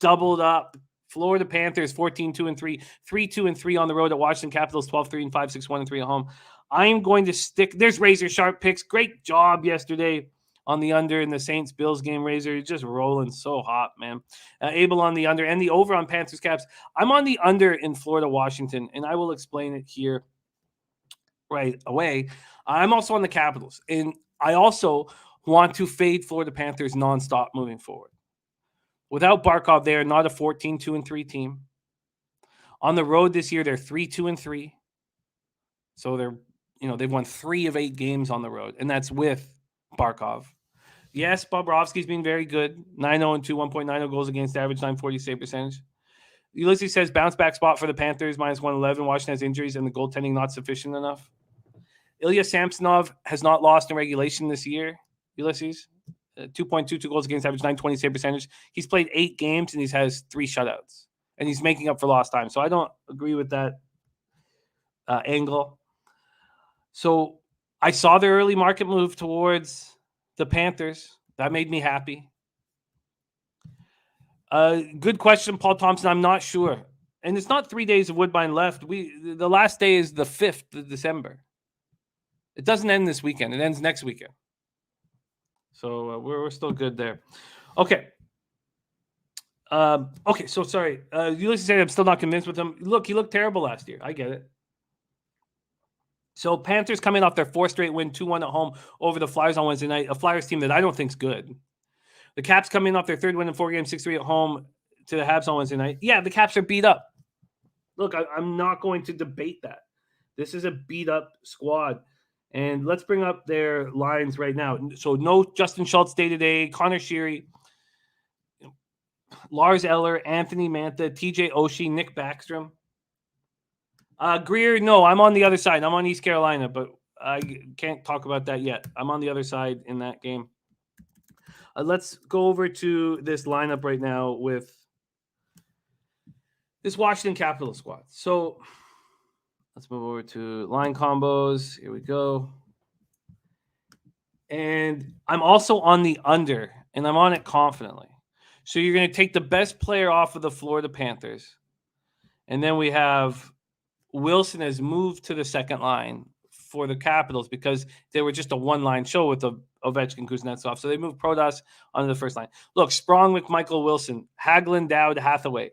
doubled up. Florida Panthers 14-2-3, 3-2-3 on the road at Washington Capitals 12-3-5, 6-1-3 at home. I am going to stick. There's razor sharp picks. Great job yesterday on the under in the Saints Bills game. Razor just rolling so hot, man. Abel on the under and the over on Panthers Caps. I'm on the under in Florida Washington, and I will explain it here right away. I'm also on the Capitals, and I also want to fade Florida Panthers nonstop moving forward. Without Barkov, they are not a 14-2-3 team. On the road this year, they're 3-2-3. So they've won 3 of 8 games on the road, and that's with Barkov. Yes, Bobrovsky's been very good. 9-0-2, 1.90 goals against average, 940 save percentage. Ulysses says bounce back spot for the Panthers, minus 111. Washington has injuries and the goaltending not sufficient enough. Ilya Samsonov has not lost in regulation this year, Ulysses. 2.22 goals against average, 920 save percentage. He's played 8 games and he has 3 shutouts. And he's making up for lost time. So I don't agree with that angle. So I saw the early market move towards the Panthers. That made me happy. Good question, Paul Thompson. I'm not sure. And it's not 3 days of Woodbine left. The last day is the 5th of December. It doesn't end this weekend. It ends next weekend. So we're still good there. Okay. So sorry. Ulysses said I'm still not convinced with him. Look, he looked terrible last year. I get it. So Panthers coming off their 4th straight win, 2-1 at home over the Flyers on Wednesday night, a Flyers team that I don't think is good. The Caps coming off their 3rd win in 4 games, 6-3 at home to the Habs on Wednesday night. Yeah, the Caps are beat up. Look, I'm not going to debate that. This is a beat-up squad. And let's bring up their lines right now. So no Justin Schultz day-to-day, Connor Sheary, Lars Eller, Anthony Mantha, TJ Oshie, Nick Backstrom. Greer, no, I'm on the other side. I'm on East Carolina, but I can't talk about that yet. I'm on the other side in that game. Let's go over to this lineup right now with this Washington Capitals squad. So let's move over to line combos. Here we go. And I'm also on the under, and I'm on it confidently. So you're going to take the best player off of the Florida Panthers. And then we have Wilson has moved to the second line for the Capitals because they were just a one-line show with the Ovechkin, Kuznetsov. So they moved Prodas onto the first line. Look, Sprong with Michael Wilson, Hagelin, Dowd, Hathaway,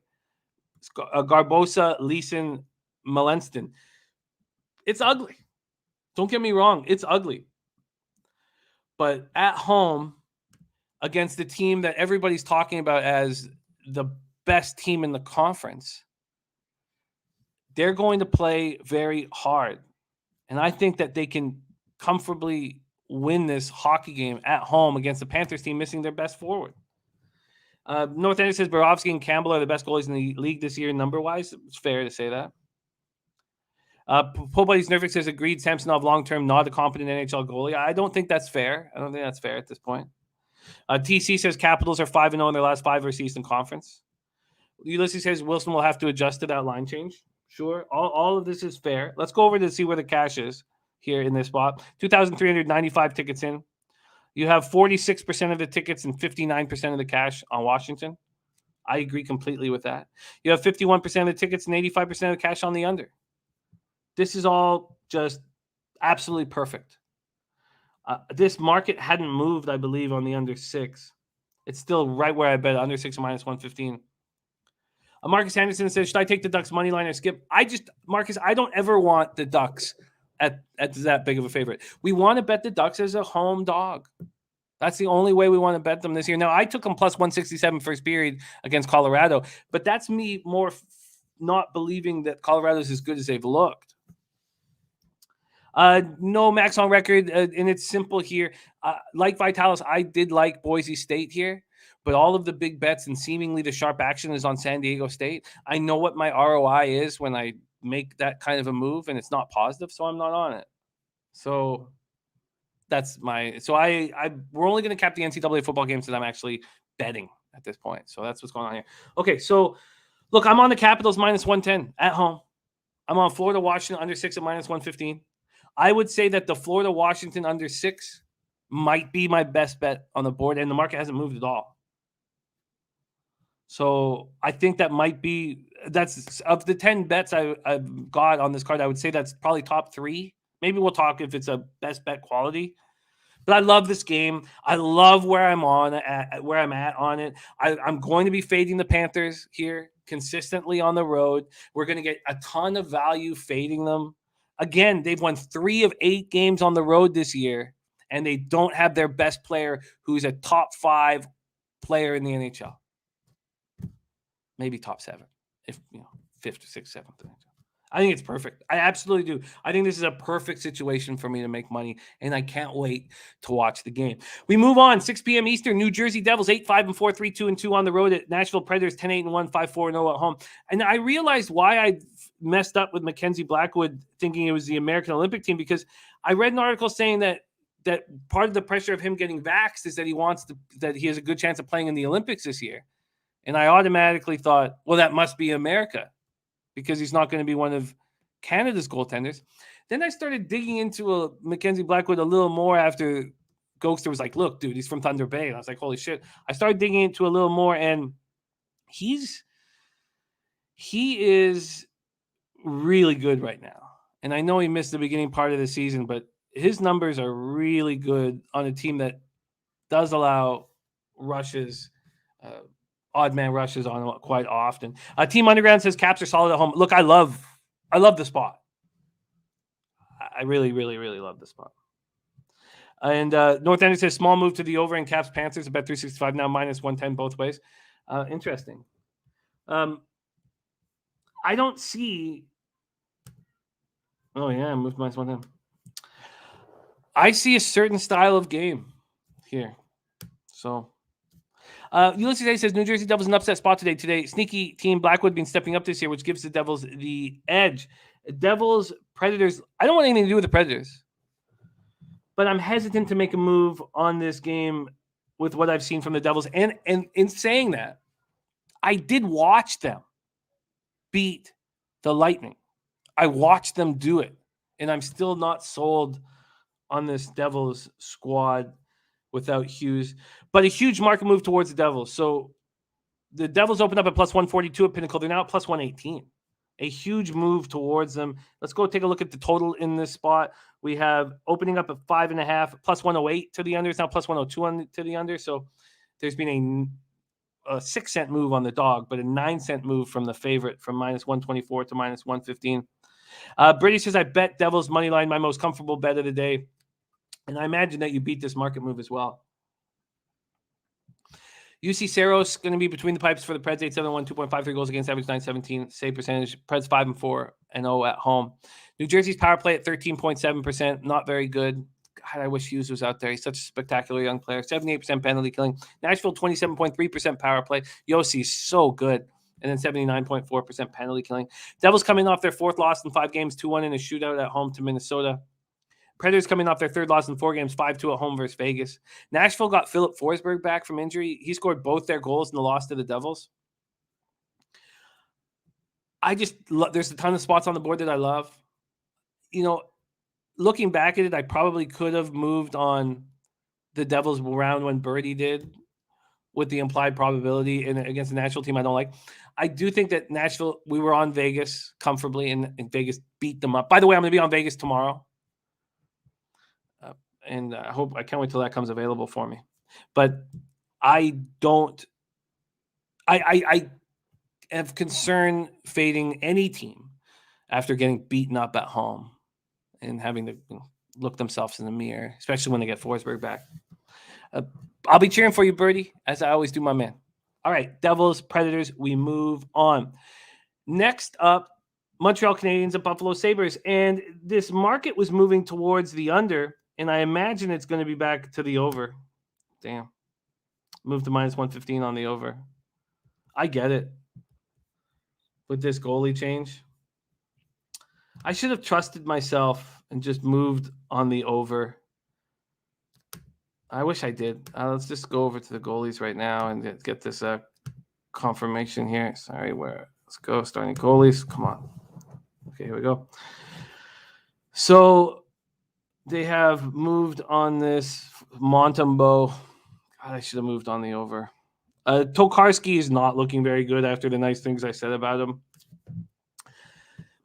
Garbosa, Leeson, Malenston. It's ugly. Don't get me wrong. It's ugly. But at home against the team that everybody's talking about as the best team in the conference, they're going to play very hard. And I think that they can comfortably win this hockey game at home against the Panthers team missing their best forward. North End says Borowski and Campbell are the best goalies in the league this year number-wise. It's fair to say that. Poe Buddy's Nervix says agreed Samsonov long-term not a competent NHL goalie. I don't think that's fair. I don't think that's fair at this point. TC says Capitals are 5-0 in their last 5 versus Eastern Conference. Ulysses says Wilson will have to adjust to that line change. Sure. All of this is fair. Let's go over to see where the cash is here in this spot. 2,395 tickets in. You have 46% of the tickets and 59% of the cash on Washington. I agree completely with that. You have 51% of the tickets and 85% of the cash on the under. This is all just absolutely perfect. This market hadn't moved, I believe, on the under 6. It's still right where I bet under 6 minus 115. Marcus Anderson says, should I take the Ducks money line or skip? Marcus, I don't ever want the Ducks at that big of a favorite. We want to bet the Ducks as a home dog. That's the only way we want to bet them this year. Now, I took them plus 167 first period against Colorado, but that's me more not believing that Colorado's as good as they've looked. No max on record, and it's simple here. Like Vitalis, I did like Boise State here, but all of the big bets and seemingly the sharp action is on San Diego State. I know what my ROI is when I make that kind of a move, and it's not positive, so I'm not on it. So That's my. So we're only going to cap the NCAA football games that I'm actually betting at this point. So that's what's going on here. Okay, so look, I'm on the Capitals minus 110 at home. I'm on Florida Washington under 6 at minus 115. I would say that the Florida Washington under 6 might be my best bet on the board, and the market hasn't moved at all. So I think that might be, that's of the 10 bets I've got on this card, I would say that's probably top 3. Maybe we'll talk if it's a best bet quality. But I love this game. I love where I'm at on it. I'm going to be fading the Panthers here consistently on the road. We're going to get a ton of value fading them. Again, they've won 3 of 8 games on the road this year, and they don't have their best player who's a top 5 player in the NHL. Maybe top 7, if 5th or 6th, 7th. I think it's perfect. I absolutely do. I think this is a perfect situation for me to make money, and I can't wait to watch the game. We move on. 6 p.m. Eastern. New Jersey Devils 8-5-4, 3-2-2 on the road at Nashville Predators 10-8-1, 5-4-0 at home. And I realized why I messed up with Mackenzie Blackwood thinking it was the American Olympic team, because I read an article saying that part of the pressure of him getting vaxxed is that that he has a good chance of playing in the Olympics this year. And I automatically thought, well, that must be America, because he's not going to be one of Canada's goaltenders. Then I started digging into Mackenzie Blackwood a little more after Ghoster was like, look, dude, he's from Thunder Bay. And I was like, holy shit. I started digging into a little more, and he is really good right now. And I know he missed the beginning part of the season, but his numbers are really good on a team that does allow rushes, odd man rushes on quite often. Team Underground says Caps are solid at home. Look, I love the spot. I really, really, really love the spot. And North Ender says small move to the over in Caps Panthers, about 365 now, minus 110 both ways. Interesting. I don't see. Oh yeah, I moved minus 110. I see a certain style of game here. So. Ulysses today says New Jersey Devils an upset spot today. Sneaky team Blackwood been stepping up this year, which gives the Devils the edge. Devils, Predators. I don't want anything to do with the Predators, but I'm hesitant to make a move on this game with what I've seen from the Devils. And in saying that, I did watch them beat the Lightning. I watched them do it, and I'm still not sold on this Devils squad without Hughes, but a huge market move towards the Devils. So the Devils opened up at plus 142 at Pinnacle. They're now at plus 118. A huge move towards them. Let's go take a look at the total in this spot. We have opening up at 5.5, plus 108 to the under. It's now plus 102 to the under. So there's been a 6-cent move on the dog, but a 9-cent move from the favorite from minus 124 to minus 115. Brady says, I bet Devils money line, my most comfortable bet of the day. And I imagine that you beat this market move as well. UC Saros going to be between the pipes for the Preds, 8-7-1, 2.53 goals against, average 9-17, save percentage. Preds 5-4 and 0 at home. New Jersey's power play at 13.7%, not very good. God, I wish Hughes was out there. He's such a spectacular young player. 78% penalty killing. Nashville 27.3% power play. Yossi's so good. And then 79.4% penalty killing. Devils coming off their 4th loss in 5 games, 2-1 in a shootout at home to Minnesota. Predators coming off their 3rd loss in 4 games, 5-2 at home versus Vegas. Nashville got Philip Forsberg back from injury. He scored both their goals in the loss to the Devils. There's a ton of spots on the board that I love. Looking back at it, I probably could have moved on the Devils around when Birdie did with the implied probability against the Nashville team I don't like. I do think that Nashville, we were on Vegas comfortably, and Vegas beat them up. By the way, I'm going to be on Vegas tomorrow. And I can't wait till that comes available for me. But I have concern fading any team after getting beaten up at home and having to look themselves in the mirror, especially when they get Forsberg back. I'll be cheering for you, Birdie, as I always do, my man. All right, Devils, Predators, we move on. Next up, Montreal Canadiens and Buffalo Sabres. And this market was moving towards the under, and I imagine it's going to be back to the over. Damn. Move to minus 115 on the over. I get it. With this goalie change. I should have trusted myself and just moved on the over. I wish I did. Let's just go over to the goalies right now and get this confirmation here. Sorry, let's go. Starting goalies. Come on. Okay, here we go. So they have moved on this Montembeault. God, I should have moved on the over. Tokarski is not looking very good after the nice things I said about him.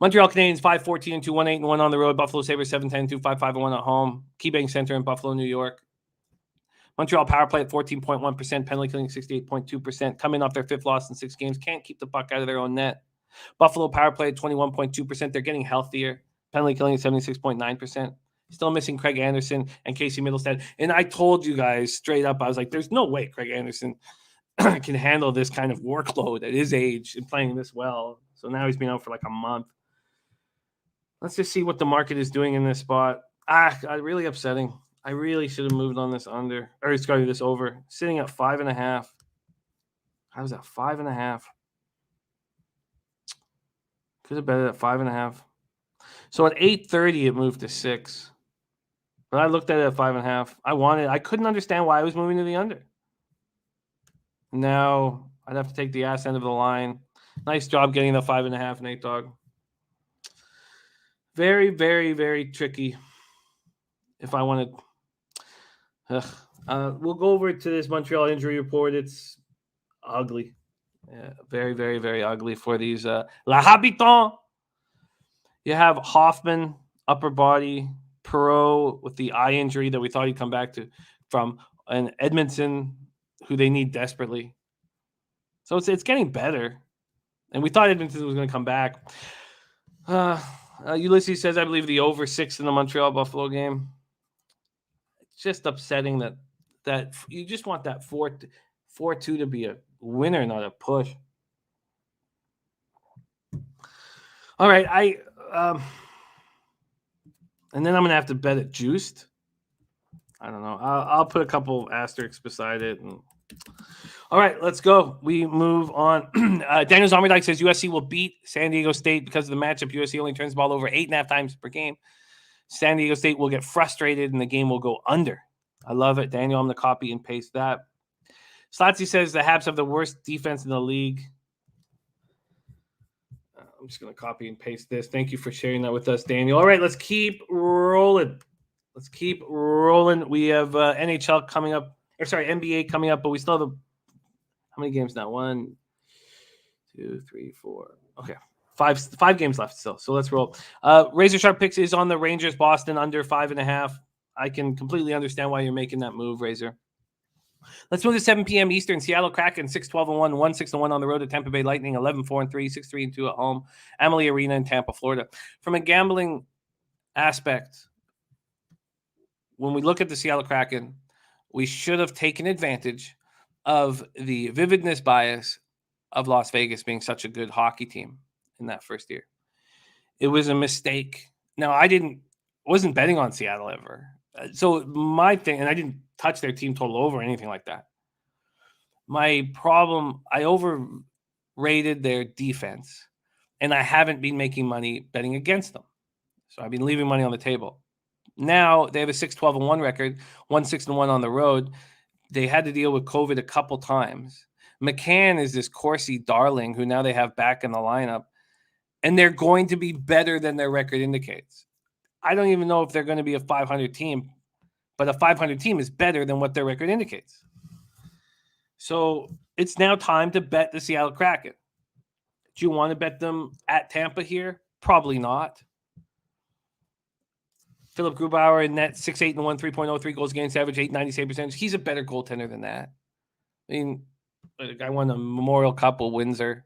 Montreal Canadiens 5-14-2, 1-8-1 on the road. Buffalo Sabres 7-10-2, 5-5-1 at home. KeyBank Center in Buffalo, New York. Montreal power play at 14.1%, penalty killing 68.2%, coming off their 5th loss in 6 games, can't keep the puck out of their own net. Buffalo power play at 21.2%, they're getting healthier, penalty killing at 76.9%. Still missing Craig Anderson and Casey Middlestead. And I told you guys straight up, I was like, there's no way Craig Anderson can handle this kind of workload at his age and playing this well. So now he's been out for like a month. Let's just see what the market is doing in this spot. Really upsetting. I really should have moved on this under, or started this over. Sitting at 5.5. How was that? 5.5. Could have bet it at 5.5. So at 8:30, it moved to 6. But I looked at it at 5.5. I couldn't understand why I was moving to the under. Now I'd have to take the ass end of the line. Nice job getting the 5.5, Nate Dogg. Very, very, very tricky. If I wanted, we'll go over to this Montreal injury report. It's ugly. Yeah, very, very, very ugly for these. La Habitant. You have Hoffman, upper body, Perreault with the eye injury that we thought he'd come back from, and Edmondson, who they need desperately. So it's getting better. And we thought Edmondson was going to come back. Ulysses says, I believe the over 6 in the Montreal-Buffalo game. It's just upsetting that you just want that 4-2 to be a winner, not a push. All right, and then I'm going to have to bet it juiced. I don't know. I'll put a couple asterisks beside it. All right, let's go. We move on. Daniel Zomberdijk says USC will beat San Diego State because of the matchup. USC only turns the ball over 8.5 times per game. San Diego State will get frustrated and the game will go under. I love it, Daniel. I'm going to copy and paste that. Slatsy says the Habs have the worst defense in the league. I'm just going to copy and paste this. Thank you for sharing that with us, Daniel. All right, let's keep rolling. We have NHL coming up. Or sorry, NBA coming up, but we still have how many games now? 1, 2, 3, 4. Okay. Five games left still. So let's roll. Razor Sharp Picks is on the Rangers Boston under 5.5. I can completely understand why you're making that move, Razor. Let's move to 7 p.m. Eastern. Seattle Kraken 6-12-1, 1-6-1 on the road at Tampa Bay Lightning, 11-4-3, 6-3-2 at home. Amalie Arena in Tampa, Florida. From a gambling aspect, when we look at the Seattle Kraken, we should have taken advantage of the vividness bias of Las Vegas being such a good hockey team in that first year. It was a mistake. Now, I wasn't betting on Seattle ever. So my thing, and I didn't touch their team total over or anything like that. My problem, I overrated their defense, and I haven't been making money betting against them. So I've been leaving money on the table. Now they have a 6-12-1 record, 1-6-1 on the road. They had to deal with COVID a couple times. McCann is this Corsi darling who now they have back in the lineup, and they're going to be better than their record indicates. I don't even know if they're going to be a 500 team, but a 500 team is better than what their record indicates. So it's now time to bet the Seattle Kraken. Do you want to bet them at Tampa here? Probably not. Philip Grubauer in net 6-8-1, 3.03 goals against average, 890 save percentage. He's a better goaltender than that. I mean, the guy won a Memorial Cup with Windsor,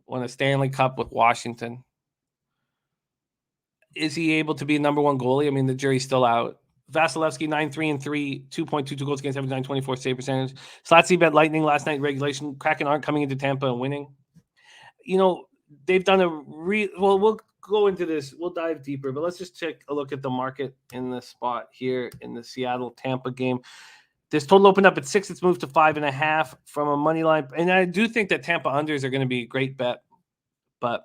won a Stanley Cup with Washington. Is he able to be a number one goalie? I mean, the jury's still out. Vasilevsky, 9-3-3, 2.22 goals against average, 924 save percentage. Slatsy bet Lightning last night in regulation. Kraken aren't coming into Tampa and winning. You know, they've done well, we'll go into this. We'll dive deeper, but let's just take a look at the market in the spot here in the Seattle-Tampa game. This total opened up at 6. It's moved to 5.5 from a money line. And I do think that Tampa unders are going to be a great bet. But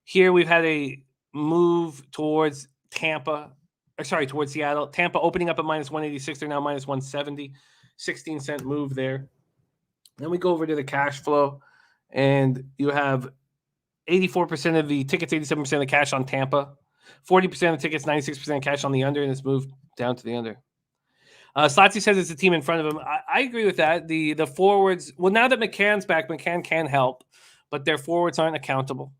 here we've had a move towards Tampa. towards Seattle. Tampa opening up at minus 186. They're now minus 170. 16-cent move there. Then we go over to the cash flow, and you have 84% of the tickets, 87% of the cash on Tampa, 40% of the tickets, 96% cash on the under, and it's moved down to the under. Slotsy says it's a team in front of him. I agree with that. The forwards, well, now that McCann's back, McCann can help, but their forwards aren't accountable.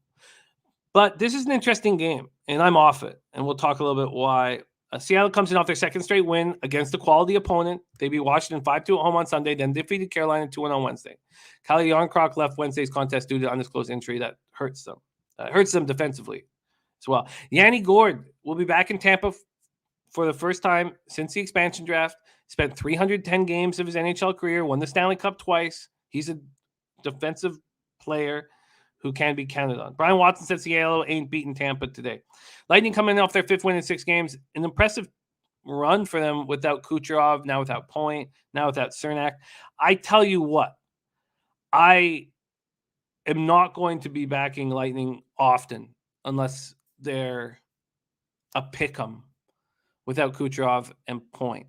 But this is an interesting game, and I'm off it, and we'll talk a little bit why. Seattle comes in off their second straight win against a quality opponent. They beat Washington 5-2 at home on Sunday, then defeated Carolina 2-1 on Wednesday. Kyle Yarncroc left Wednesday's contest due to undisclosed injury that hurts them. Hurts them defensively as well. Yanni Gourde will be back in Tampa for the first time since the expansion draft. Spent 310 games of his NHL career, won the Stanley Cup twice. He's a defensive player who can be counted on. Brian Watson said Seattle ain't beating Tampa today. Lightning coming off their 5th win in 6 games. An impressive run for them without Kucherov, now without Point, now without Cernak. I tell you what, I am not going to be backing Lightning often unless they're a pick'em without Kucherov and Point.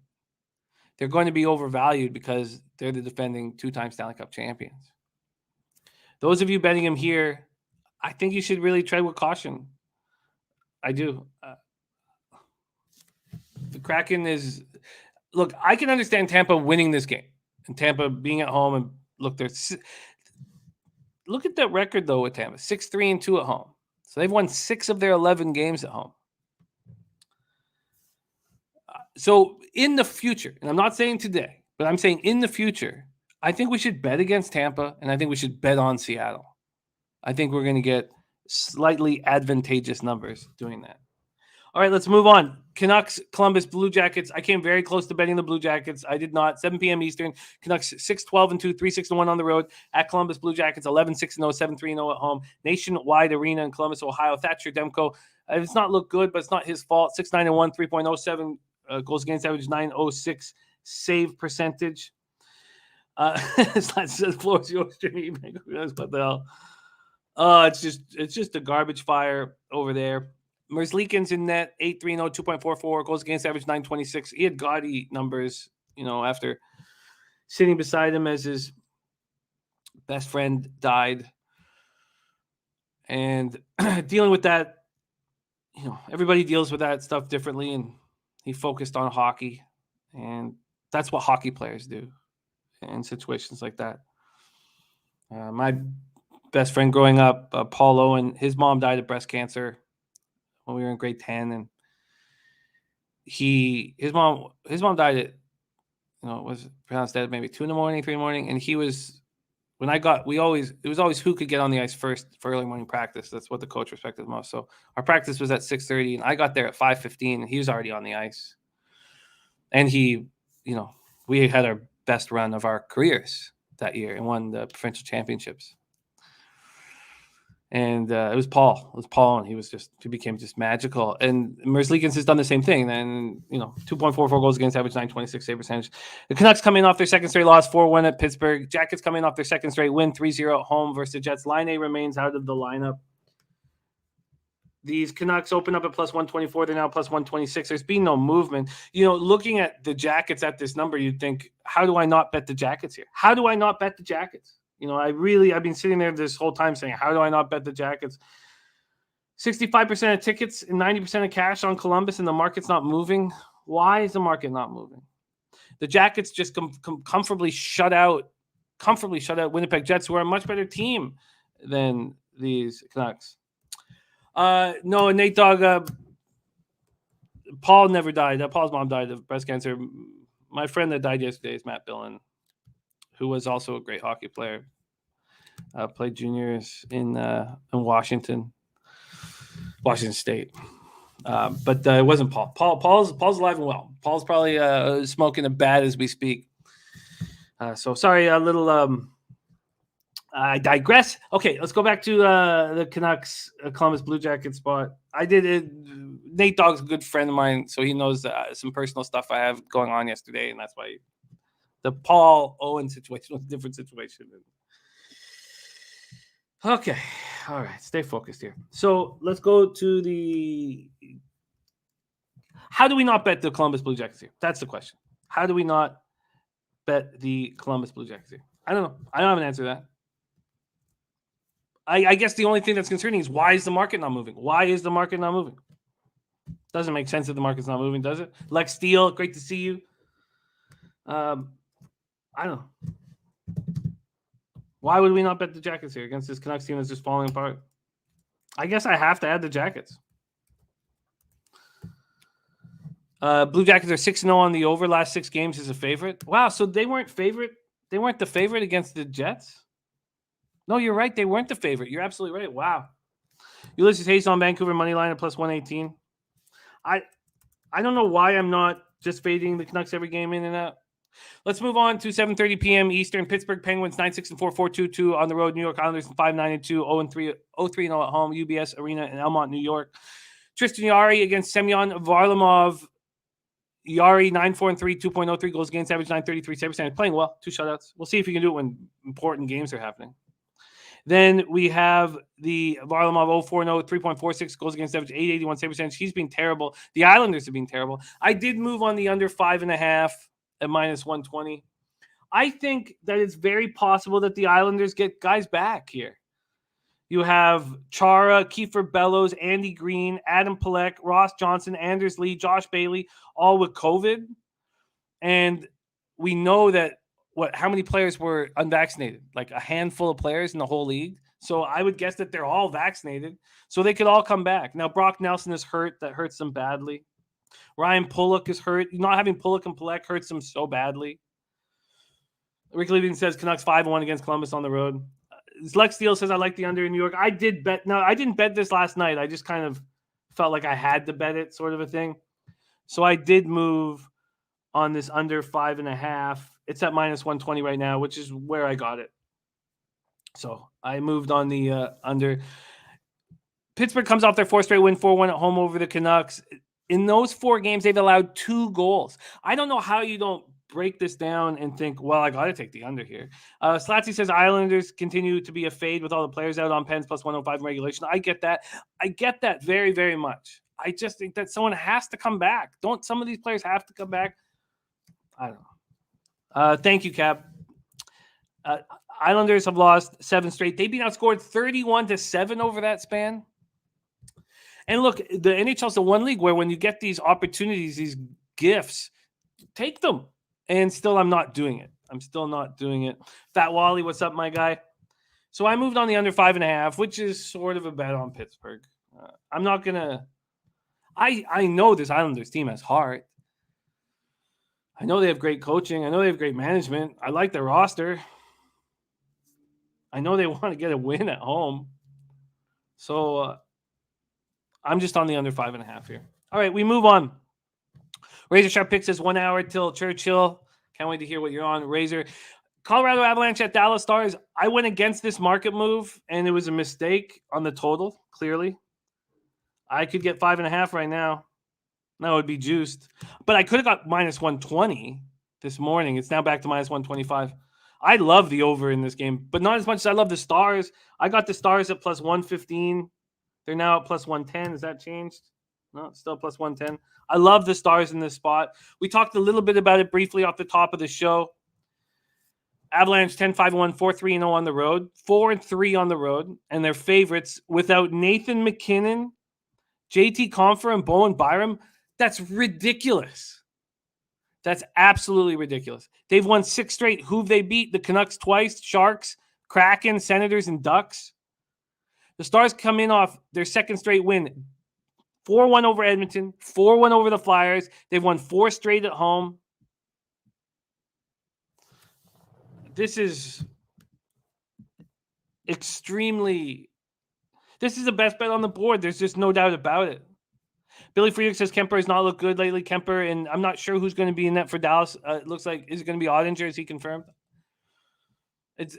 They're going to be overvalued because they're the defending 2-time Stanley Cup champions. Those of you betting him here, I think you should really tread with caution. I do. The Kraken is... Look, I can understand Tampa winning this game and Tampa being at home and look at that record, though, with Tampa. 6-3-2 at home. So they've won 6 of their 11 games at home. So in the future, and I'm not saying today, but I'm saying in the future, I think we should bet against Tampa, and I think we should bet on Seattle. I think we're going to get slightly advantageous numbers doing that. All right, let's move on. Canucks, Columbus, Blue Jackets. I came very close to betting the Blue Jackets. I did not. 7 p.m. Eastern. Canucks 6-12-2, 3-6-1 on the road. At Columbus, Blue Jackets 11-6-0, 7-3-0 at home. Nationwide arena in Columbus, Ohio. Thatcher Demko. It's not looked good, but it's not his fault. 6-9-1, 3.07 goals against average, 9.06 save percentage. It's not says floors yours, Jimmy. What the hell? It's just a garbage fire over there. Merzlikins in net, 8-3-0, 2.44 goals against average, 9.26. He had gaudy numbers, after sitting beside him as his best friend died, and dealing with that. Everybody deals with that stuff differently, and he focused on hockey, and that's what hockey players do in situations like that. My best friend growing up, Paul Owen, his mom died of breast cancer when we were in grade 10, and his mom died at, it was pronounced dead at maybe 2 a.m, 3 a.m, and he was, it was always who could get on the ice first for early morning practice. That's what the coach respected the most. So our practice was at 6:30, and I got there at 5:15, and he was already on the ice. And he, we had our best run of our careers that year and won the provincial championships. And it was Paul. And he became just magical. And Merzlikins has done the same thing. And 2.44 goals against average, 9.26 save percentage. The Canucks coming off their second straight loss, 4-1 at Pittsburgh. Jackets coming off their second straight win, 3-0 at home versus the Jets. Line A remains out of the lineup. These Canucks open up at plus 124. They're now plus 126. There's been no movement. Looking at the Jackets at this number, you'd think, how do I not bet the Jackets here? How do I not bet the Jackets? I've been sitting there this whole time saying, how do I not bet the Jackets? 65% of tickets and 90% of cash on Columbus, and the market's not moving. Why is the market not moving? The Jackets just comfortably shut out Winnipeg Jets, who are a much better team than these Canucks. No, Nate Dogg, Paul never died. Paul's mom died of breast cancer. My friend that died yesterday is Matt Billen, who was also a great hockey player. Played juniors in Washington State. But it wasn't Paul. Paul's alive and well. Paul's probably smoking a bat as we speak. So sorry, a little... I digress. Okay, let's go back to the Canucks Columbus Blue Jackets spot. I did it. Nate Dogg's a good friend of mine, so he knows some personal stuff I have going on yesterday, and that's why the Paul Owen situation was a different situation. Okay, all right, stay focused here. So let's go to the How do we not bet the Columbus Blue Jackets here? That's the question. How do we not bet the Columbus Blue Jackets here? I don't know. I don't have an answer to that. I guess the only thing that's concerning is why is the market not moving? Why is the market not moving? Doesn't make sense that the market's not moving, does it? Lex Steele, great to see you. I don't know. Why would we not bet the Jackets here against this Canucks team that's just falling apart? I guess I have to add the Jackets. Blue Jackets are 6-0 on the over. Last 6 games as a favorite. Wow, so they weren't favorite. They weren't the favorite against the Jets? No, you're right. They weren't the favorite. You're absolutely right. Wow. Ulysses Hayes on Vancouver money line at plus 118. I don't know why I'm not just fading the Canucks every game in and out. Let's move on to 7:30 p.m. Eastern. Pittsburgh Penguins 9-6-4, 4-2-2 on the road. New York Islanders 5-9-2, 0-3, 0-3-0 at home. UBS Arena in Elmont, New York. Tristan Jarry against Semyon Varlamov. Jarry 9-4-3, 2.03 goals against, average 9.33 save percentage. Playing well, 2 shutouts. We'll see if he can do it when important games are happening. Then we have the Varlamov 0-4-0, 3.46 goals against, average 8.81 save percentage. He's been terrible. The Islanders have been terrible. I did move on the under 5.5 at minus 120. I think that it's very possible that the Islanders get guys back here. You have Chara, Kiefer Bellows, Andy Green, Adam Pelech, Ross Johnson, Anders Lee, Josh Bailey, all with COVID. And we know that how many players were unvaccinated? Like a handful of players in the whole league. So I would guess that they're all vaccinated. So they could all come back. Now, Brock Nelson is hurt. That hurts them badly. Ryan Pulock is hurt. Not having Pulock and Pelech hurts them so badly. Rick Levine says Canucks 5-1 against Columbus on the road. Lex Steele says I like the under in New York. I did bet. No, I didn't bet this last night. I just kind of felt like I had to bet it, sort of a thing. So I did move on this under 5.5. It's at minus 120 right now, which is where I got it. So I moved on the under. Pittsburgh comes off their 4th straight win, 4-1 at home over the Canucks. In those 4 games, they've allowed 2 goals. I don't know how you don't break this down and think, well, I got to take the under here. Slatsy says Islanders continue to be a fade with all the players out on Pens plus 105 in regulation. I get that. I get that very, very much. I just think that someone has to come back. Don't some of these players have to come back? I don't know. Thank you, Cap. Islanders have lost 7 straight. They've been outscored 31-7 over that span. And look, the NHL is the one league where when you get these opportunities, these gifts, take them. And still, I'm not doing it. I'm still not doing it. Fat Wally, what's up, my guy? So I moved on the under 5.5, which is sort of a bet on Pittsburgh. I'm not going to – I know this Islanders team has heart. I know they have great coaching. I know they have great management. I like their roster. I know they want to get a win at home. So I'm just on the under 5.5 here. All right, we move on. Razor Sharp Pick says 1 hour till Churchill. Can't wait to hear what you're on. Razor. Colorado Avalanche at Dallas Stars. I went against this market move, and it was a mistake on the total, clearly. I could get 5.5 right now. That would be juiced. But I could have got minus 120 this morning. It's now back to minus 125. I love the over in this game, but not as much as I love the Stars. I got the Stars at plus 115. They're now at plus 110. Has that changed? No, it's still plus 110. I love the Stars in this spot. We talked a little bit about it briefly off the top of the show. Avalanche 10-5-1, 4-3-0 on the road, 4-3 on the road, and their favorites without Nathan McKinnon, JT Compher, and Bowen Byram. That's ridiculous. That's absolutely ridiculous. They've won 6 straight. Who've they beat? The Canucks twice, Sharks, Kraken, Senators, and Ducks. The Stars come in off their 2nd straight win. 4-1 over Edmonton, 4-1 over the Flyers. They've won 4 straight at home. This is extremely... This is the best bet on the board. There's just no doubt about it. Billy Friedrich says Kemper has not looked good lately. Kemper, and I'm not sure who's going to be in net for Dallas. It looks like, is it going to be Ottinger? Is he confirmed? It's,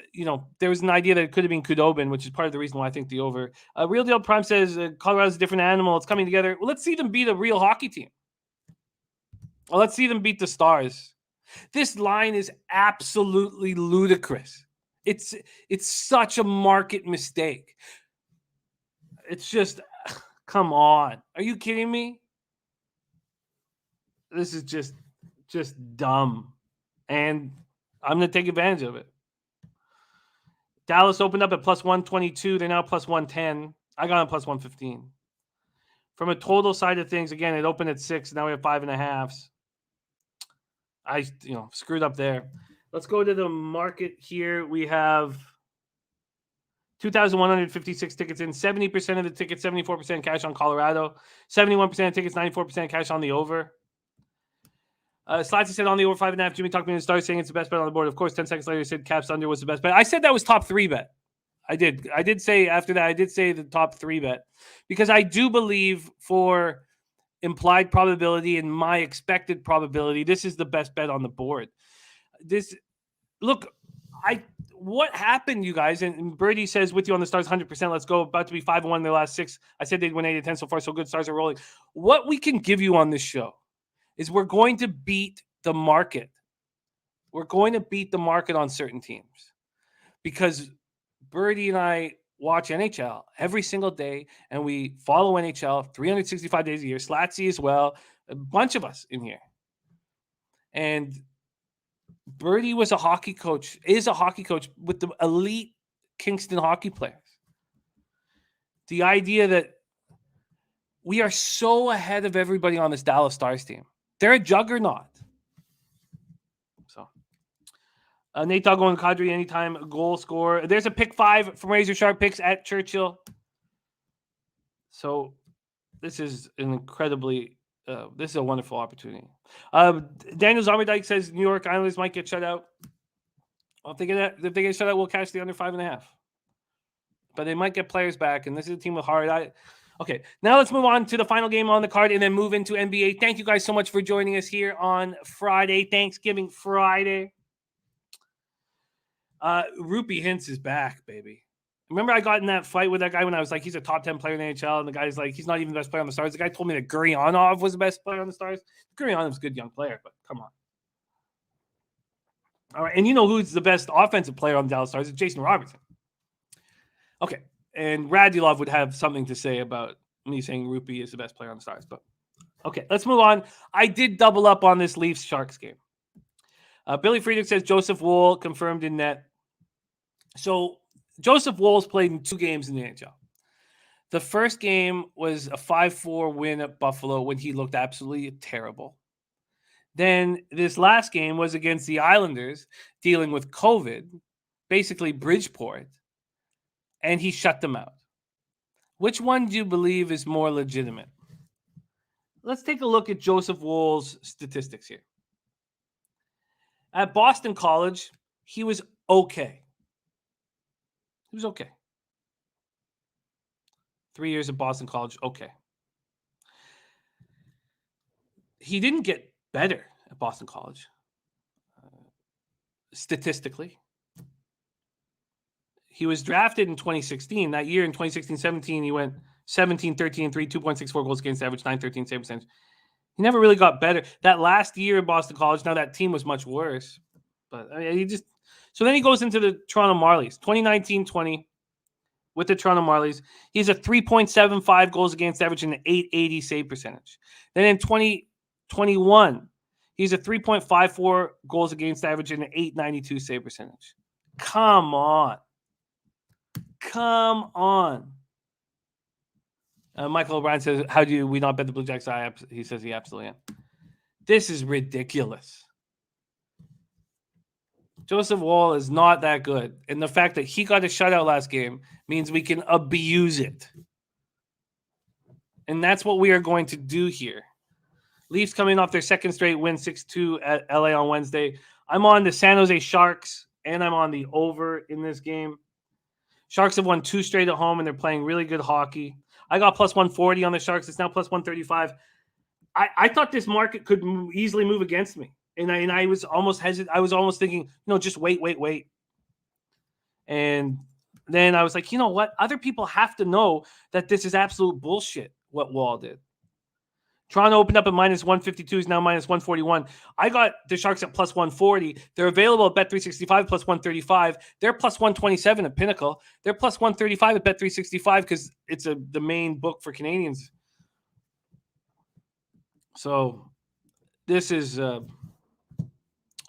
there was an idea that it could have been Khudobin, which is part of the reason why I think the over. Real Deal Prime says Colorado's a different animal. It's coming together. Well, let's see them beat a real hockey team. Well, let's see them beat the Stars. This line is absolutely ludicrous. It's such a market mistake. It's just, come on. Are you kidding me? This is just dumb. And I'm going to take advantage of it. Dallas opened up at plus 122. They're now plus 110. I got them plus 115. From a total side of things, again, it opened at 6. Now we have 5.5s. I screwed up there. Let's go to the market here. We have 2,156 tickets in. 70% of the tickets, 74% cash on Colorado. 71% of tickets, 94% cash on the over. Slatsy said on the over 5.5. Jimmy talked me into start saying it's the best bet on the board. Of course, 10 seconds later, he said Caps under was the best bet. I said that was top 3 bet. I did say after that, I did say the top 3 bet. Because I do believe for implied probability and my expected probability, this is the best bet on the board. What happened, you guys? And Birdie says, with you on the Stars, 100%. Let's go. About to be 5-1 in their last 6. I said they'd win 8-10 so far, so good. Stars are rolling. What we can give you on this show is we're going to beat the market. We're going to beat the market on certain teams because Birdie and I watch NHL every single day, and we follow NHL 365 days a year. Slatsy as well, a bunch of us in here. And Birdie is a hockey coach with the elite Kingston hockey players. The idea that we are so ahead of everybody on this Dallas Stars team. They're a juggernaut. So, Nate Dogg going Kadri anytime goal scorer. There's a pick 5 from Razor Sharp Picks at Churchill. So, this is an incredibly, this is a wonderful opportunity. Daniel Zomberdike says New York Islanders might get shut out. Well, if they get shut out, we'll catch the under 5.5. But they might get players back, and this is a team with heart. Okay, now let's move on to the final game on the card and then move into NBA. Thank you guys so much for joining us here on Friday, Thanksgiving Friday. Rupee Hintz is back, baby. Remember I got in that fight with that guy when I was like, he's a top 10 player in the NHL, and the guy's like, he's not even the best player on the Stars. The guy told me that Gurianov was the best player on the Stars. Guryanov's a good young player, but come on. All right, and you know who's the best offensive player on the Dallas Stars? It's Jason Robertson. Okay. And Radulov would have something to say about me saying Rupee is the best player on the Stars. But okay, let's move on. I did double up on this Leafs-Sharks game. Billy Friedrich says Joseph Woll confirmed in net. So Joseph Woll's played in 2 games in the NHL. The first game was a 5-4 win at Buffalo when he looked absolutely terrible. Then this last game was against the Islanders dealing with COVID, basically Bridgeport. And he shut them out. Which one do you believe is more legitimate? Let's take a look at Joseph Woll's statistics here. At Boston College, he was okay. He was okay. 3 years at Boston College, okay. He didn't get better at Boston College. Statistically. He was drafted in 2016. That year in 2016-17, he went 17, 13, and 3, 2.64 goals against average, 913 save percentage. He never really got better. That last year in Boston College, now that team was much worse. But I mean, so then he goes into the Toronto Marlies. 2019-20 with the Toronto Marlies. He's a 3.75 goals against average and an 880 save percentage. Then in 2021, he's a 3.54 goals against average and an 892 save percentage. Come on. Michael O'Brien says, how do we not bet the Blue Jackets? He says he absolutely am. This is ridiculous. Joseph Woll is not that good. And the fact that he got a shutout last game means we can abuse it. And that's what we are going to do here. Leafs coming off their second straight win, 6-2 at LA on Wednesday. I'm on the San Jose Sharks, and I'm on the over in this game. Sharks have won 2 straight at home, and they're playing really good hockey. I got plus 140 on the Sharks. It's now plus 135. I thought this market could easily move against me. And I was almost hesitant. I was almost thinking, just wait. And then I was like, you know what? Other people have to know that this is absolute bullshit, what Woll did. Toronto opened up at minus 152, is now minus 141. I got the Sharks at plus 140. They're available at Bet365 plus 135. They're plus 127 at Pinnacle. They're plus 135 at Bet365 because it's the main book for Canadiens. So this is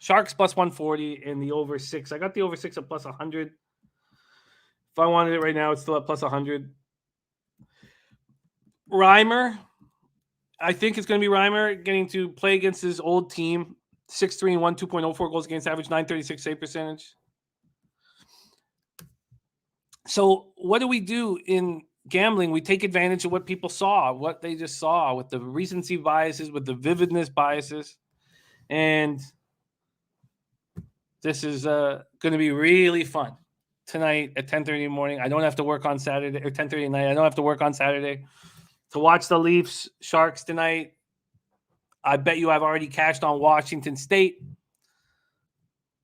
Sharks plus 140 and the over 6. I got the over 6 at plus 100. If I wanted it right now, it's still at plus 100. Reimer, I think it's going to be Reimer getting to play against his old team. 6-3-1, 2.04 goals against average, 936 save percentage. So what do we do in gambling? We take advantage of what people saw, what they just saw, with the recency biases, with the vividness biases. And this is going to be really fun tonight at 10:30 in the morning. I don't have to work on Saturday, or 10:30 at night. I don't have to work on Saturday to watch the Leafs Sharks tonight. I bet you I've already cashed on Washington State.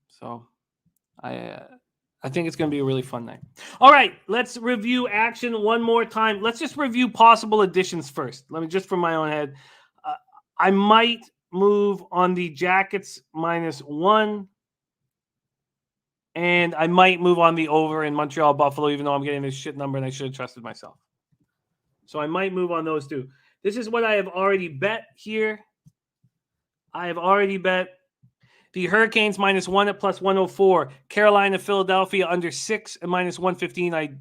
So I think it's going to be a really fun night. All right, let's review action one more time. Let's just review possible additions first. Let me just from my own head. I might move on the Jackets -1. And I might move on the over in Montreal Buffalo, even though I'm getting this shit number and I should have trusted myself. So I might move on those two. This is what I have already bet here. I have already bet the Hurricanes -1 at plus 104. Carolina, Philadelphia under 6 at -115. I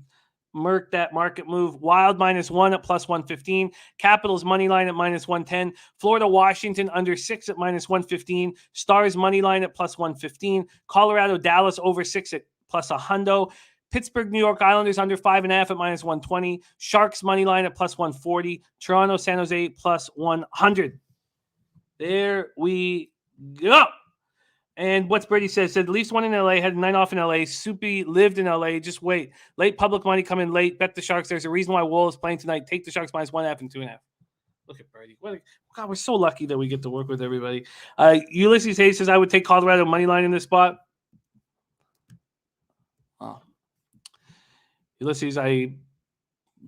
murked that market move. Wild -1 at plus 115. Capitals money line at -110. Florida, Washington under 6 at -115. Stars money line at plus 115. Colorado, Dallas over 6 at plus a hundo. Pittsburgh, New York Islanders under 5.5 at -120. Sharks money line at plus 140. Toronto, San Jose plus 100. There we go. And what's Brady said the Leafs won in LA, had a night off in LA. Soupy lived in LA. Just wait. Late public money coming late. Bet the Sharks. There's a reason why Wool is playing tonight. Take the Sharks -1.5 and 2.5. Look at Brady. God, we're so lucky that we get to work with everybody. Ulysses Hayes says I would take Colorado money line in this spot. Oh. Ulysses, I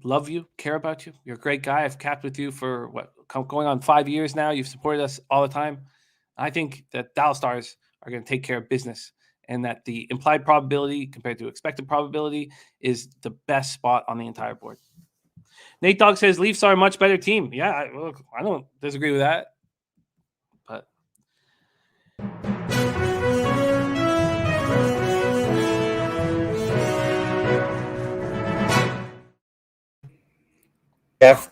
love you, care about you. You're a great guy. I've capped with you for going on 5 years now. You've supported us all the time. I think that Dallas Stars are going to take care of business, and that the implied probability compared to expected probability is the best spot on the entire board. Nate Dogg says Leafs are a much better team. Yeah, I don't disagree with that. But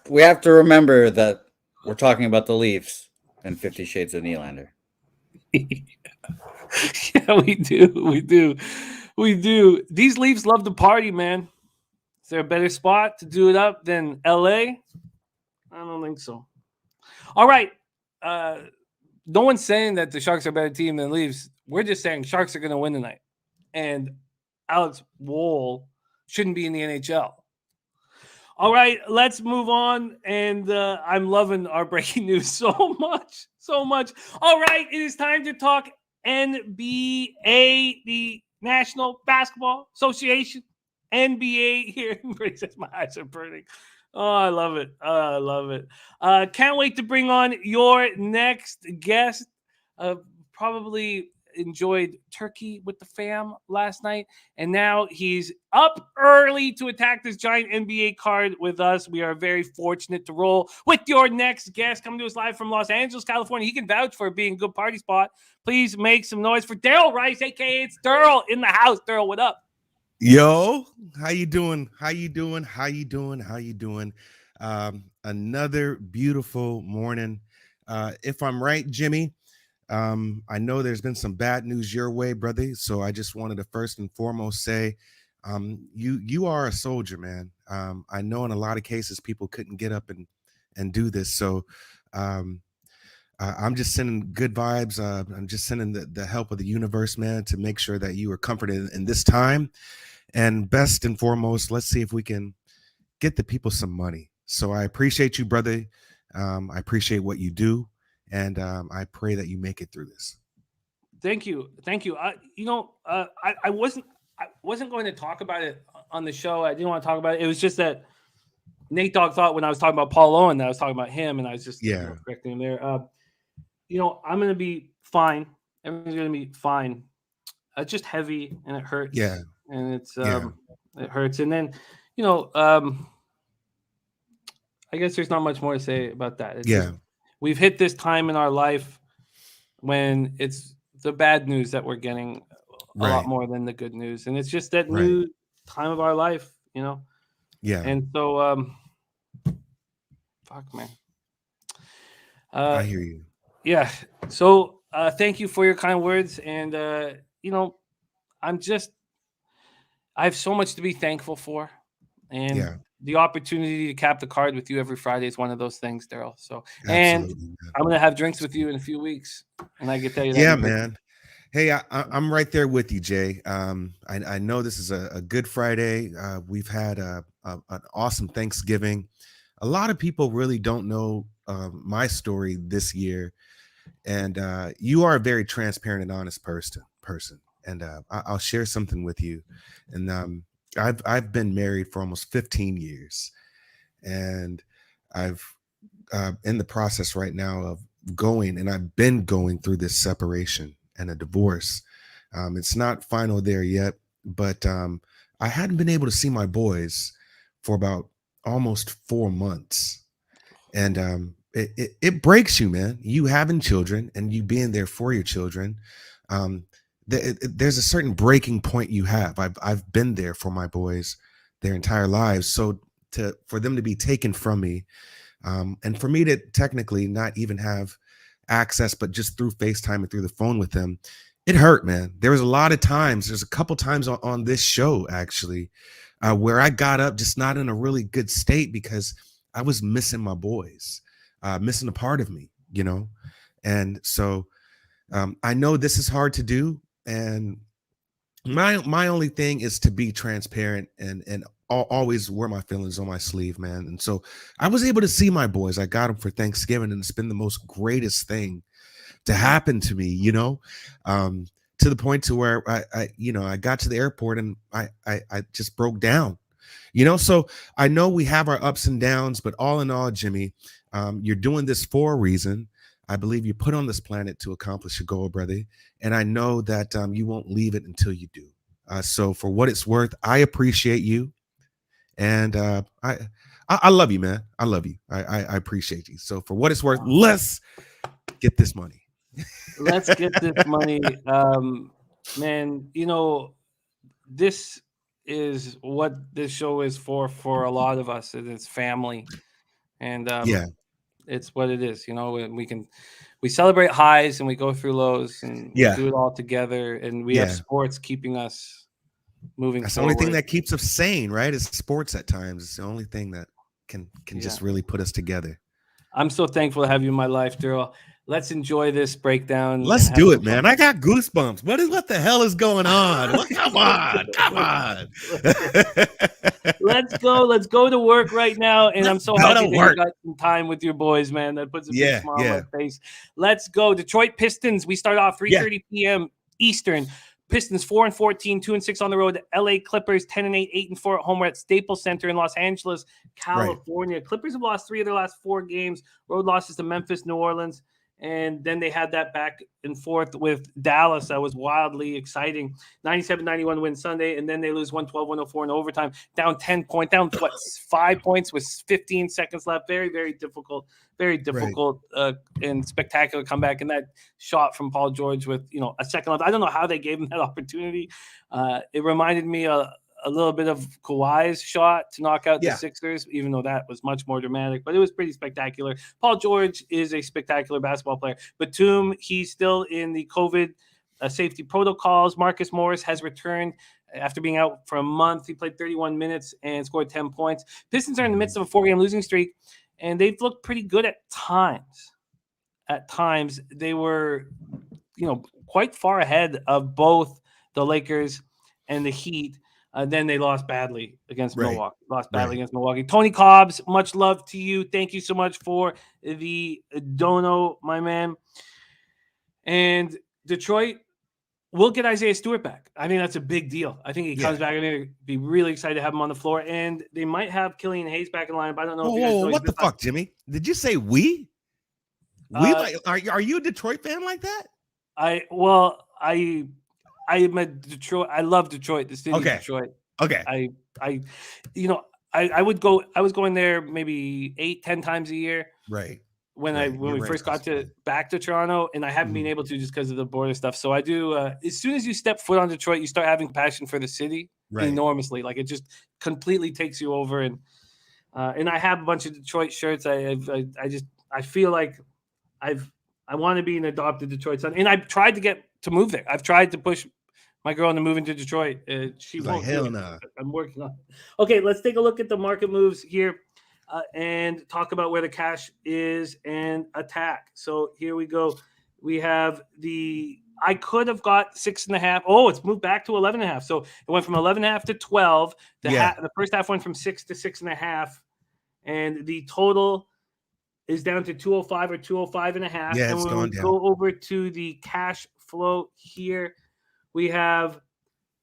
we have to remember that we're talking about the Leafs and 50 Shades of Nylander. Yeah, we do. These Leafs love to party, man. Is there a better spot to do it up than LA? I don't think so. All right. No one's saying that the Sharks are a better team than Leafs. We're just saying Sharks are going to win tonight. And Alex Wool shouldn't be in the NHL. All right, let's move on. And I'm loving our breaking news so much. All right, it is time to talk NBA, the National Basketball Association. NBA here. My eyes are burning. Oh, I love it. Can't wait to bring on your next guest. Probably enjoyed turkey with the fam last night, and now he's up early to attack this giant NBA card with us. We are very fortunate to roll with your next guest, coming to us live from Los Angeles, California. He can vouch for being a good party spot. Please make some noise for Daryl Rice, aka ITSDERL, in the house. Daryl, what up? Yo, how you doing? Another beautiful morning. If I'm right, Jimmy, I know there's been some bad news your way, brother. So I just wanted to first and foremost say, you are a soldier, man. I know in a lot of cases people couldn't get up and do this. So I'm just sending good vibes. I'm just sending the help of the universe, man, to make sure that you are comforted in this time. And best and foremost, let's see if we can get the people some money. So I appreciate you, brother. I appreciate what you do. And I pray that you make it through this. Thank you. I wasn't going to talk about it on the show. I didn't want to talk about it. It was just that Nate Dogg thought when I was talking about Paul Owen that I was talking about him, and I was just correcting him there. I'm going to be fine. Everything's going to be fine. It's just heavy and it hurts. Yeah. And it's it hurts. And then, I guess there's not much more to say about that. It's just, we've hit this time in our life when it's the bad news that we're getting a lot more than the good news. And it's just that new time of our life, you know? Yeah. And so, fuck, man. I hear you. Yeah. So thank you for your kind words. And, you know, I have so much to be thankful for. And the opportunity to cap the card with you every Friday is one of those things, Daryl. So, and I'm going to have drinks with you in a few weeks. And I can tell you that. Yeah, man. Hey, I'm right there with you, Jay. I know this is a Good Friday. We've had an awesome Thanksgiving. A lot of people really don't know my story this year, and you are a very transparent and honest person. And I'll share something with you. And I've been married for almost 15 years, and I've in the process right now of I've been going through this separation and a divorce. It's not final there yet, but I hadn't been able to see my boys for about almost 4 months. And it breaks you, man. You having children and you being there for your children. There's a certain breaking point you have. I've been there for my boys their entire lives. So for them to be taken from me, and for me to technically not even have access, but just through FaceTime and through the phone with them, it hurt, man. There's a couple times on this show actually, where I got up just not in a really good state because I was missing my boys, missing a part of me, you know? And so I know this is hard to do. And my only thing is to be transparent and always wear my feelings on my sleeve, man. And so I was able to see my boys. I got them for Thanksgiving, and it's been the most greatest thing to happen to me, you know, to the point to where I got to the airport and I just broke down, you know. So I know we have our ups and downs, but all in all, Jimmy, you're doing this for a reason. I believe you put on this planet to accomplish your goal, brother. And I know that you won't leave it until you do. So for what it's worth, I appreciate you. And I love you, man. I love you. I appreciate you. So for what it's worth, let's get this money. Let's get this money. Man, you know, this is what this show is for a lot of us. It's family. And it's what it is. You know, we celebrate highs and we go through lows, and we do it all together. And we have sports keeping us moving That's forward. the only thing that keeps us sane, right? Is sports at times. It's the only thing that can just really put us together. I'm so thankful to have you in my life, Daryl. Let's enjoy this breakdown. Let's do it, man. I got goosebumps. What the hell is going on? Come on. Let's go to work right now. And I'm so happy that you got some time with your boys, man. That puts a big smile on my face. Let's go. Detroit Pistons. We start off 3:30 p.m. Eastern. Pistons 4-14, 2-6 on the road. LA Clippers 10-8, 8-4 at home. We're at Staples Center in Los Angeles, California. Clippers have lost 3 of their last 4 games. Road losses to Memphis, New Orleans. And then they had that back and forth with Dallas. That was wildly exciting. 97-91 win Sunday, and then they lose 112-104 in overtime. Down 10 points, down 5 points with 15 seconds left. Very, very difficult, and spectacular comeback. And that shot from Paul George with a second left. I don't know how they gave him that opportunity. It reminded me a little bit of Kawhi's shot to knock out the Sixers, even though that was much more dramatic, but it was pretty spectacular. Paul George is a spectacular basketball player. Batum, he's still in the COVID safety protocols. Marcus Morris has returned after being out for a month. He played 31 minutes and scored 10 points. Pistons are in the midst of a 4-game losing streak, and they've looked pretty good at times. At times, they were, quite far ahead of both the Lakers and the Heat. Then they lost badly against Milwaukee. Against Milwaukee. Tony Cobbs, much love to you. Thank you so much for the dono, my man. And Detroit will get Isaiah Stewart back. I think that's a big deal. I think he comes back. I'm going to be really excited to have him on the floor. And they might have Killian Hayes back in line. But I don't know. Whoa, what the fuck, Jimmy? Did you say we? Are you a Detroit fan like that? I'm a Detroit. I love Detroit, the city of Detroit. Okay. I would go. I was going there maybe 8-10 times a year. Right. when Right, we you're first right, got back to Toronto, and I haven't been able to just because of the border stuff. So I do. As soon as you step foot on Detroit, you start having passion for the city Right. enormously. Like it just completely takes you over. And I have a bunch of Detroit shirts. I feel like I want to be an adopted Detroit son, and I've tried to get to move there. I've tried to push my girl into moving to Detroit. She She's won't. like, hell do it. no. I'm working on it. Okay, let's take a look at the market moves here and talk about where the cash is and attack. So here we go. We have I could have got 6.5. Oh, it's moved back to 11.5. So it went from 11.5 to 12. The first half went from 6 to 6.5, and the total is down to 205 or 205.5. Yeah, and it's when gone we down. go over to the cash flow here, we have,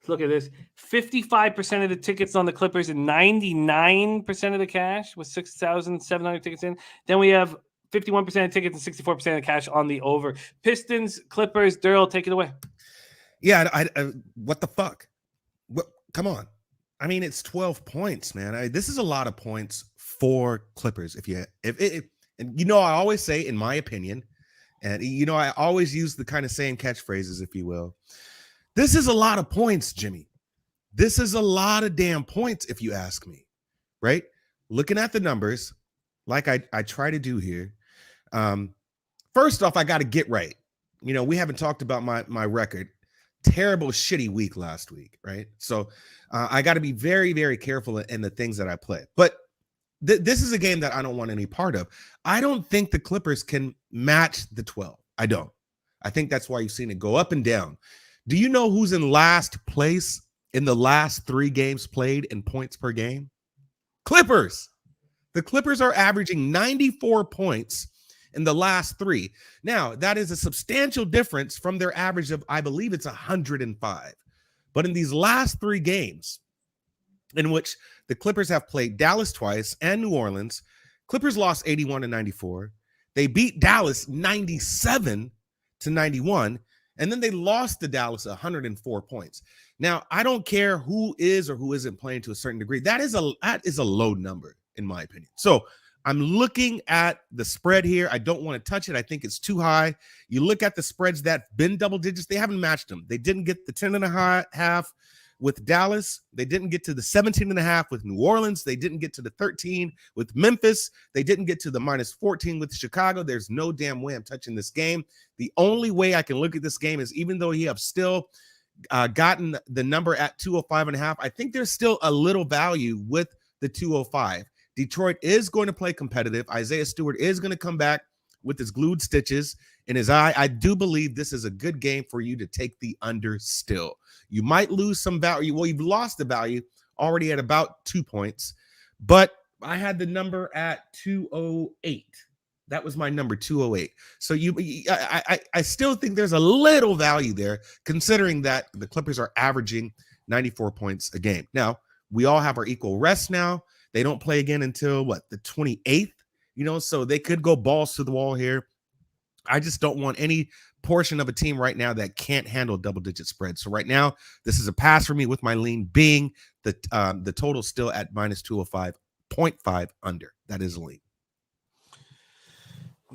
look at this, 55% of the tickets on the Clippers and 99% of the cash with 6,700 tickets in. Then we have 51% of tickets and 64% of the cash on the over. Pistons, Clippers, Daryl, take it away. Yeah, I what the fuck? What? Come on. I mean, it's 12 points, man. This is a lot of points for Clippers. And you know, I always say, in my opinion, and you know, I always use the kind of same catchphrases, if you will. This is a lot of points, Jimmy. This is a lot of damn points, if you ask me, right? Looking at the numbers, like I try to do here. First off, I got to get right. You know, we haven't talked about my record. Terrible, shitty week last week, right? So I got to be very, very careful in the things that I play. But this is a game that I don't want any part of. I don't think the Clippers can match the 12. I don't. I think that's why you've seen it go up and down. Do you know who's in last place in the last 3 games played in points per game? Clippers. The Clippers are averaging 94 points in the last 3. Now, that is a substantial difference from their average of, I believe it's 105. But in these last 3 games, in which the Clippers have played Dallas twice and New Orleans, Clippers lost 81-94. They beat Dallas 97-91. And then they lost to Dallas 104 points. Now, I don't care who is or who isn't playing to a certain degree. That is a low number, in my opinion. So I'm looking at the spread here. I don't want to touch it. I think it's too high. You look at the spreads that have been double digits. They haven't matched them. They didn't get the 10.5 with Dallas. They didn't get to the 17.5 with New Orleans. They didn't get to the 13 with Memphis. They didn't get to the -14 with Chicago. There's no damn way I'm touching this game. The only way I can look at this game is, even though you have still gotten the number at 205.5, I think there's still a little value with the 205. Detroit is going to play competitive. Isaiah Stewart is going to come back with his glued stitches in his eye. I do believe this is a good game for you to take the under still. You might lose some value. Well, you've lost the value already at about 2 points, but I had the number at 208. That was my number, 208. So I still think there's a little value there, considering that the Clippers are averaging 94 points a game. Now, we all have our equal rest now. They don't play again until the 28th, you know, so they could go balls to the wall here. I just don't want any portion of a team right now that can't handle double-digit spreads. So right now, this is a pass for me, with my lean being the total still at -205.5 under. That is a lean.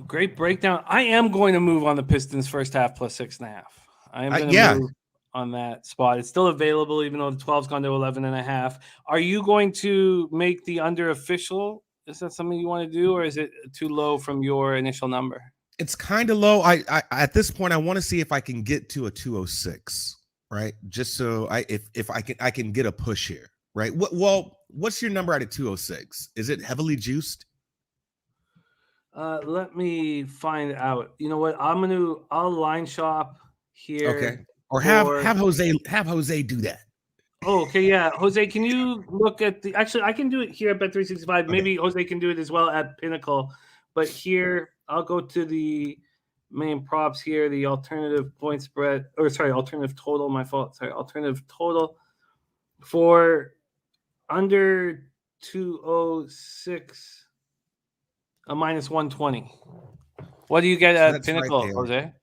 Great breakdown. I am going to move on the Pistons first half plus 6.5. I am going to move on that spot. It's still available, even though the 12's gone to 11.5. Are you going to make the under official? Is that something you want to do, or is it too low from your initial number? It's kind of low. I at this point, I want to see if I can get to a 206, right? Just so if I can get a push here, right? What's your number at a 206? Is it heavily juiced? Let me find out. You know what? I'll line shop here. Okay. Or have Jose do that. Oh, okay, yeah. Jose, can you look at actually, I can do it here at Bet365. Okay. Maybe Jose can do it as well at Pinnacle. But here, I'll go to the main props here, the alternative point spread, alternative total, my fault. Sorry, alternative total for under 206, a -120. What do you get at Pinnacle, right, Jose?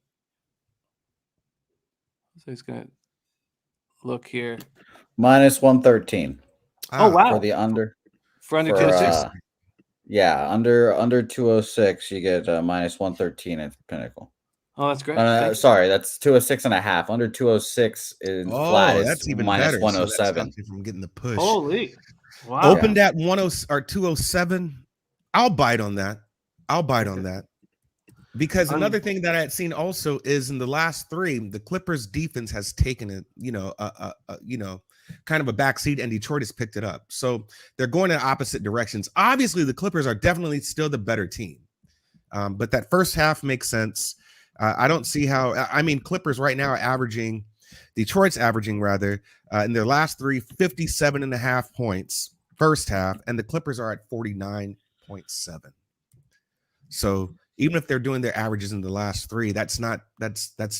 So he's going to look here. -113. Oh, wow. For the under. For under 206. Yeah, under 206, you get minus 113 at Pinnacle. Oh, that's great. Sorry, that's 206.5. Under 206 in flat is that's even minus better. 107. So that stops you from getting the push. Holy, wow! Opened at 207. I'll bite on that. Because another thing that I had seen also is in the last 3, the Clippers defense has taken it, kind of a backseat, and Detroit has picked it up. So they're going in opposite directions. Obviously, the Clippers are definitely still the better team. But that first half makes sense. I don't see how, Clippers right now are Detroit's averaging in their last 3, 57.5 points first half, and the Clippers are at 49.7. So even if they're doing their averages in the last 3, that's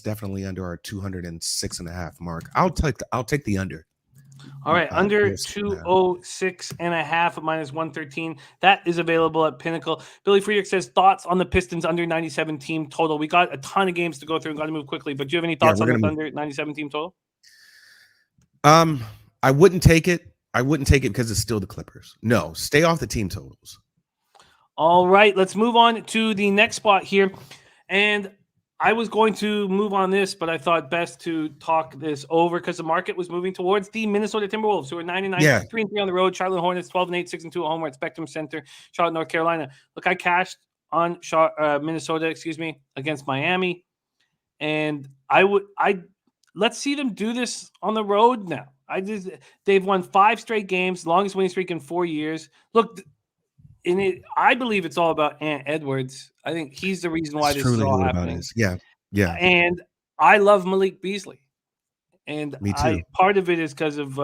definitely under our 206.5 mark. I'll take the under. All right, under 206.5 minus 113. That is available at Pinnacle. Billy Friedrich says thoughts on the Pistons under 97 team total. We got a ton of games to go through and got to move quickly. But do you have any thoughts on the under 97 team total? I wouldn't take it. Because it's still the Clippers. No, stay off the team totals. All right, let's move on to the next spot here. And I was going to move on this, but I thought best to talk this over because the market was moving towards the Minnesota Timberwolves, who are 3-3 on the road. Charlotte Hornets 12-8, 6-2 at home. We're at Spectrum Center, Charlotte, North Carolina. Look, I cashed on Minnesota, against Miami, and let's see them do this on the road now. They've won 5 straight games, longest winning streak in 4 years. Look. I believe it's all about Ant Edwards. I think he's the reason why this is all happening. Yeah. And I love Malik Beasley. And me too. Part of it is because of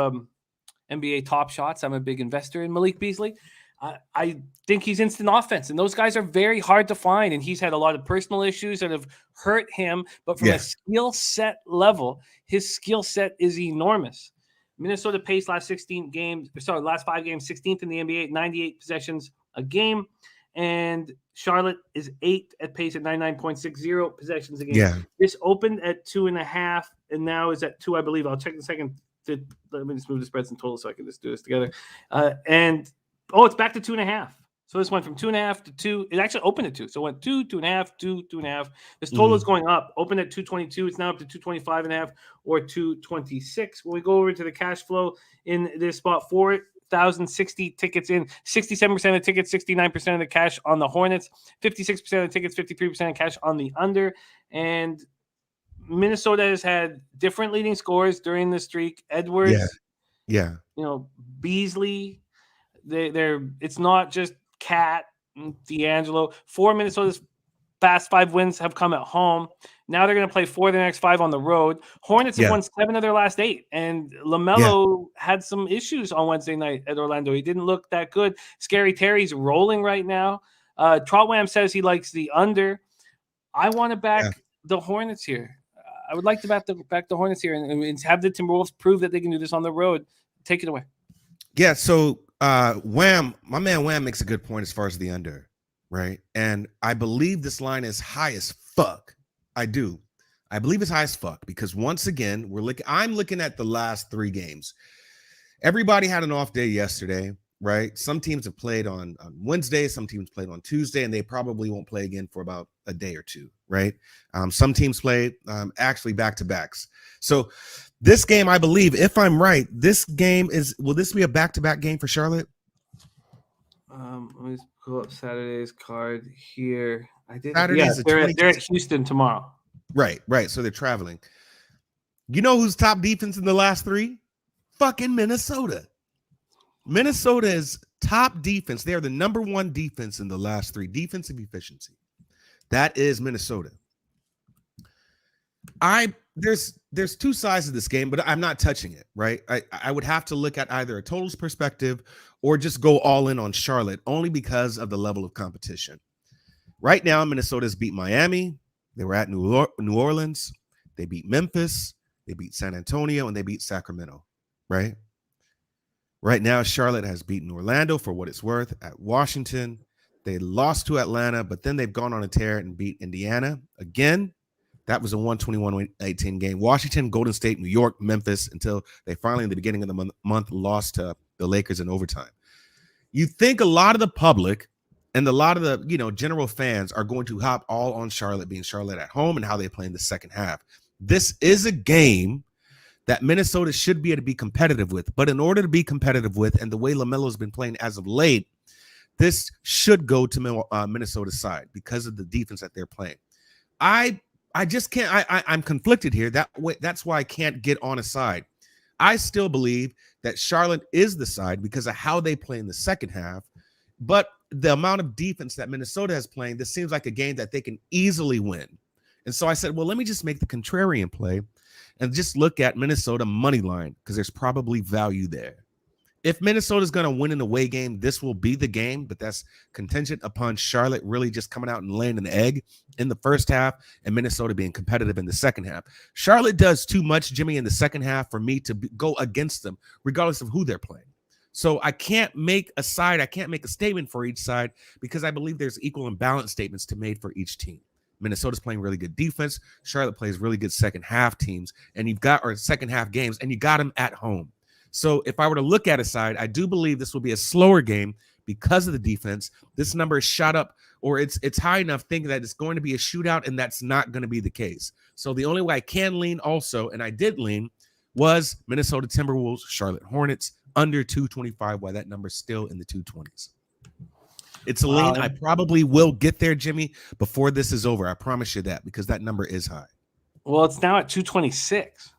NBA Top Shots. I'm a big investor in Malik Beasley. I think he's instant offense, and those guys are very hard to find. And he's had a lot of personal issues that have hurt him. But from a skill set level, his skill set is enormous. Minnesota paced last 5 games, 16th in the NBA, 98 possessions a game, and Charlotte is 8th at pace at 99.60 possessions a game. Yeah. This opened at 2.5 and now is at 2, I believe. I'll check in a second. Let me just move the spreads and total so I can just do this together. It's back to 2.5. So this went from 2.5 to 2. It actually opened at 2. So it went 2, 2.5, 2, 2.5. This total is going up. Opened at 222. It's now up to 225.5 or 226. When we go over to the cash flow in this spot, 4,060 tickets in, 67% of the tickets, 69% of the cash on the Hornets, 56% of the tickets, 53% of cash on the under. And Minnesota has had different leading scorers during the streak. Edwards, Beasley. It's not just Cat and D'Angelo. 4 Minnesota's past 5 wins have come at home. Now they're going to play 4 of the next 5 on the road. Hornets have won 7 of their last 8. And LaMelo had some issues on Wednesday night at Orlando. He didn't look that good. Scary Terry's rolling right now. Trotwam says he likes the under. I want to back the Hornets here. I would like to back the Hornets here and have the Timberwolves prove that they can do this on the road. Take it away. Yeah, so my man Wham makes a good point as far as the under, right? And I believe this line is high as fuck. I do. I believe it's high as fuck because once again, I'm looking at the last 3 games. Everybody had an off day yesterday, right? Some teams have played on Wednesday, some teams played on Tuesday, and they probably won't play again for about a day or 2, right? Some teams played actually back-to-backs. So this game, I believe, if I'm right, will this be a back-to-back game for Charlotte? Let me pull up Saturday's card here. They're at Houston tomorrow. Right. So they're traveling. You know who's top defense in the last 3? Fucking Minnesota. Minnesota is top defense. They are the number 1 defense in the last 3. Defensive efficiency. That is Minnesota. There's 2 sides of this game, but I'm not touching it, right? I would have to look at either a totals perspective or just go all in on Charlotte only because of the level of competition. Right now, Minnesota's beat Miami. They were at New Orleans. They beat Memphis. They beat San Antonio, and they beat Sacramento, right? Right now, Charlotte has beaten Orlando for what it's worth at Washington. They lost to Atlanta, but then they've gone on a tear and beat Indiana again. That was a 121-18 game. Washington, Golden State, New York, Memphis, until they finally, in the beginning of the month, lost to the Lakers in overtime. You think a lot of the public And a lot of the, general fans are going to hop all on Charlotte, being Charlotte at home and how they play in the second half. This is a game that Minnesota should be able to be competitive with. But in order to be competitive with, and the way LaMelo's been playing as of late, this should go to Minnesota's side because of the defense that they're playing. I just can't. I'm conflicted here. That's why I can't get on a side. I still believe that Charlotte is the side because of how they play in the second half. But the amount of defense that Minnesota has playing, this seems like a game that they can easily win. And so I said, well, let me just make the contrarian play and just look at Minnesota money line because there's probably value there. If Minnesota's going to win an away game, this will be the game, but that's contingent upon Charlotte really just coming out and laying an egg in the first half and Minnesota being competitive in the second half. Charlotte does too much, Jimmy, in the second half for me to go against them, regardless of who they're playing. So I can't make a side. I can't make a statement for each side because I believe there's equal and balanced statements to made for each team. Minnesota's playing really good defense. Charlotte plays really good second half teams, and second half games, and you got them at home. So if I were to look at a side, I do believe this will be a slower game because of the defense. This number is shot up, or it's high enough thinking that it's going to be a shootout, and that's not going to be the case. So the only way I can lean also, and I did lean, was Minnesota Timberwolves, Charlotte Hornets, under 225, while that number's still in the 220s. It's a lean. I probably will get there, Jimmy, before this is over. I promise you that, because that number is high. Well, it's now at 226.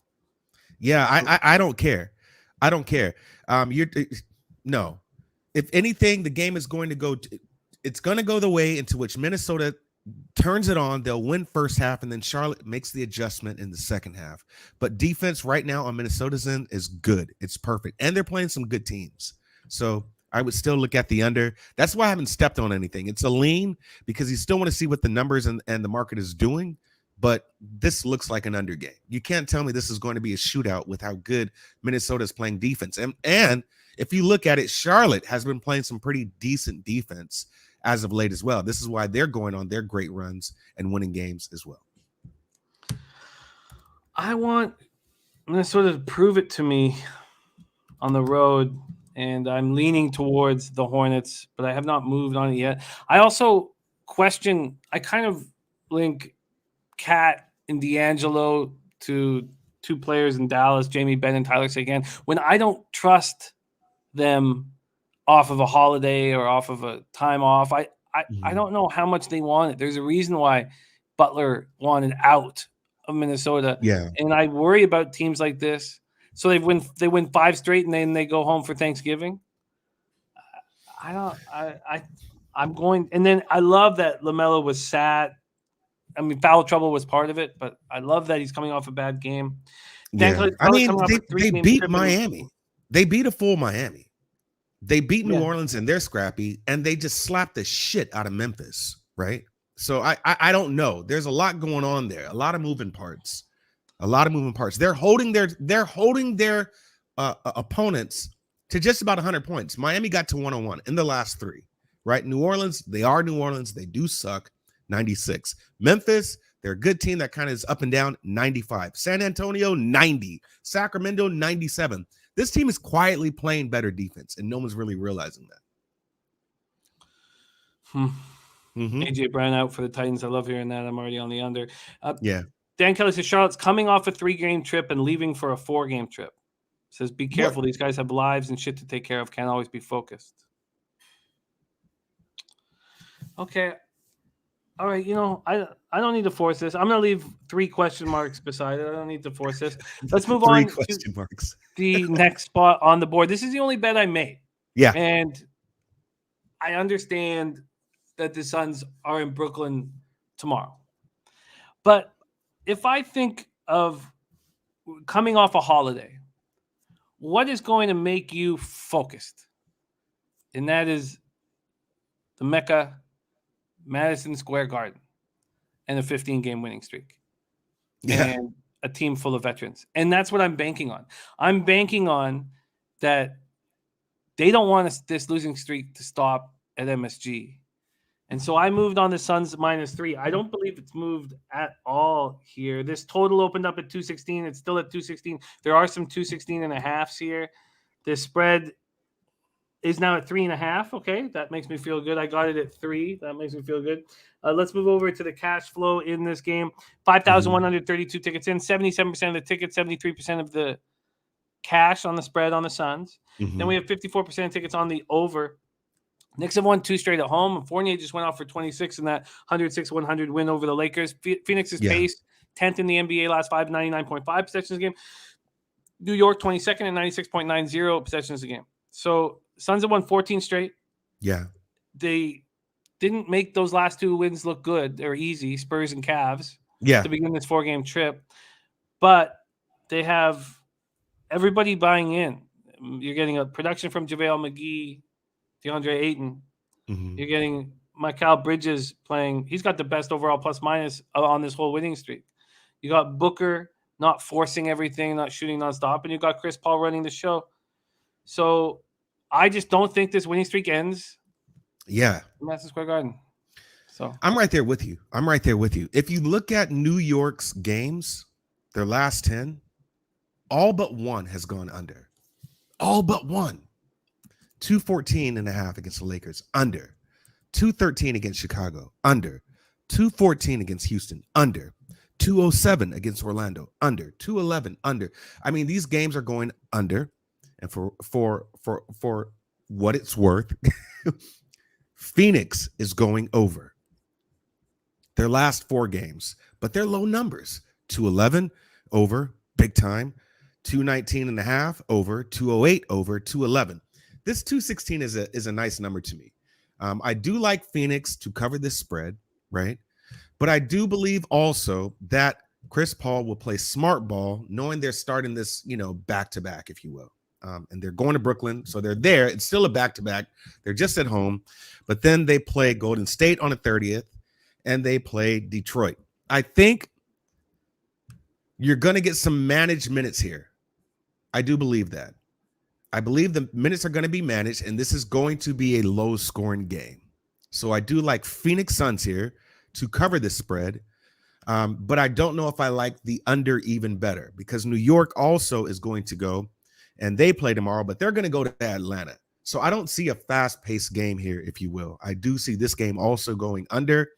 Yeah, I don't care. I don't care. No. If anything, the game is going to go. It's going to go the way into which Minnesota turns it on. They'll win first half, and then Charlotte makes the adjustment in the second half. But defense right now on Minnesota's end is good. It's perfect, and they're playing some good teams. So I would still look at the under. That's why I haven't stepped on anything. It's a lean because you still want to see what the numbers and the market is doing. But this looks like an under game. You can't tell me this is going to be a shootout with how good Minnesota is playing defense. And if you look at it, Charlotte has been playing some pretty decent defense as of late as well. This is why they're going on their great runs and winning games as well. I want Minnesota to prove it to me on the road, and I'm leaning towards the Hornets, but I have not moved on it yet. I also question, I kind of link Cat and D'Angelo to two players in Dallas, Jamie Benn and Tyler Seguin, when I don't trust them off of a holiday or off of a time off. I don't know how much they want it. There's a reason why Butler wanted out of Minnesota. Yeah. And I worry about teams like this. So they win 5 straight and then they go home for Thanksgiving. I'm going, and then I love that LaMelo was sad. I mean, foul trouble was part of it, but I love that he's coming off a bad game. Yeah. I mean, they beat Miami. They beat a full Miami. They beat New Orleans and they're scrappy, and they just slapped the shit out of Memphis, right? So I don't know. There's a lot going on there. A lot of moving parts. They're holding their opponents to just about 100 points. Miami got to 101 in the last 3, right? New Orleans, they are New Orleans. They do suck. 96. Memphis, they're a good team that kind of is up and down. 95. San Antonio, 90. Sacramento, 97. This team is quietly playing better defense, and no one's really realizing that. AJ Brown out for the Titans. I love hearing that. I'm already on the under. Yeah. Dan Kelly says Charlotte's coming off a 3-game trip and leaving for a 4-game trip. Says be careful. These guys have lives and shit to take care of. Can't always be focused. Okay. All right, I don't need to force this. I'm going to leave 3 question marks beside it. I don't need to force this. Let's move on to the next spot on the board. This is the only bet I made. Yeah. And I understand that the Suns are in Brooklyn tomorrow. But if I think of coming off a holiday, what is going to make you focused? And that is the Mecca, Madison Square Garden, and a 15-game winning streak, and a team full of veterans. And that's what I'm banking on. I'm banking on that they don't want this losing streak to stop at MSG. And so I moved on the Suns -3. I don't believe it's moved at all here. This total opened up at 216. It's still at 216. There are some 216 and a halves here. This spread is now at 3.5. Okay, that makes me feel good. I got it at 3. That makes me feel good. Let's move over to the cash flow in this game. 5,132 tickets in, 77% of the tickets, 73% of the cash on the spread on the Suns. Then we have 54% of tickets on the over. Knicks have won 2 straight at home. Fournier just went off for 26 in that 106-100 win over the Lakers. Phoenix's pace, 10th in the NBA last 5, 99.5 possessions a game. New York, 22nd and 96.90 possessions a game. So Suns have won 14 straight. Yeah. They didn't make those last 2 wins look good. They're easy, Spurs and Cavs, to begin this 4-game trip. But they have everybody buying in. You're getting a production from JaVale McGee, DeAndre Ayton. You're getting Mikal Bridges playing. He's got the best overall plus-minus on this whole winning streak. You got Booker not forcing everything, not shooting nonstop, and you got Chris Paul running the show. So I just don't think this winning streak ends. Yeah. In Madison Square Garden. So I'm right there with you. If you look at New York's games, their last 10, all but one has gone under. All but one. 214.5 against the Lakers, under. 213 against Chicago, under. 214 against Houston, under. 207 against Orlando, under. 211, under. I mean, these games are going under. And for what it's worth, Phoenix is going over their last 4 games, but they're low numbers. 211 over, big time. 219.5 over, 208 over, 211. This 216 is a nice number to me. I do like Phoenix to cover this spread, right? But I do believe also that Chris Paul will play smart ball, knowing they're starting this, back-to-back, if you will. And they're going to Brooklyn, so they're there. It's still a back-to-back. They're just at home. But then they play Golden State on the 30th, and they play Detroit. I think you're going to get some managed minutes here. I do believe that. I believe the minutes are going to be managed, and this is going to be a low-scoring game. So I do like Phoenix Suns here to cover this spread, but I don't know if I like the under even better because New York also is going to go, and they play tomorrow, but they're going to go to Atlanta. So I don't see a fast-paced game here, if you will. I do see this game also going under.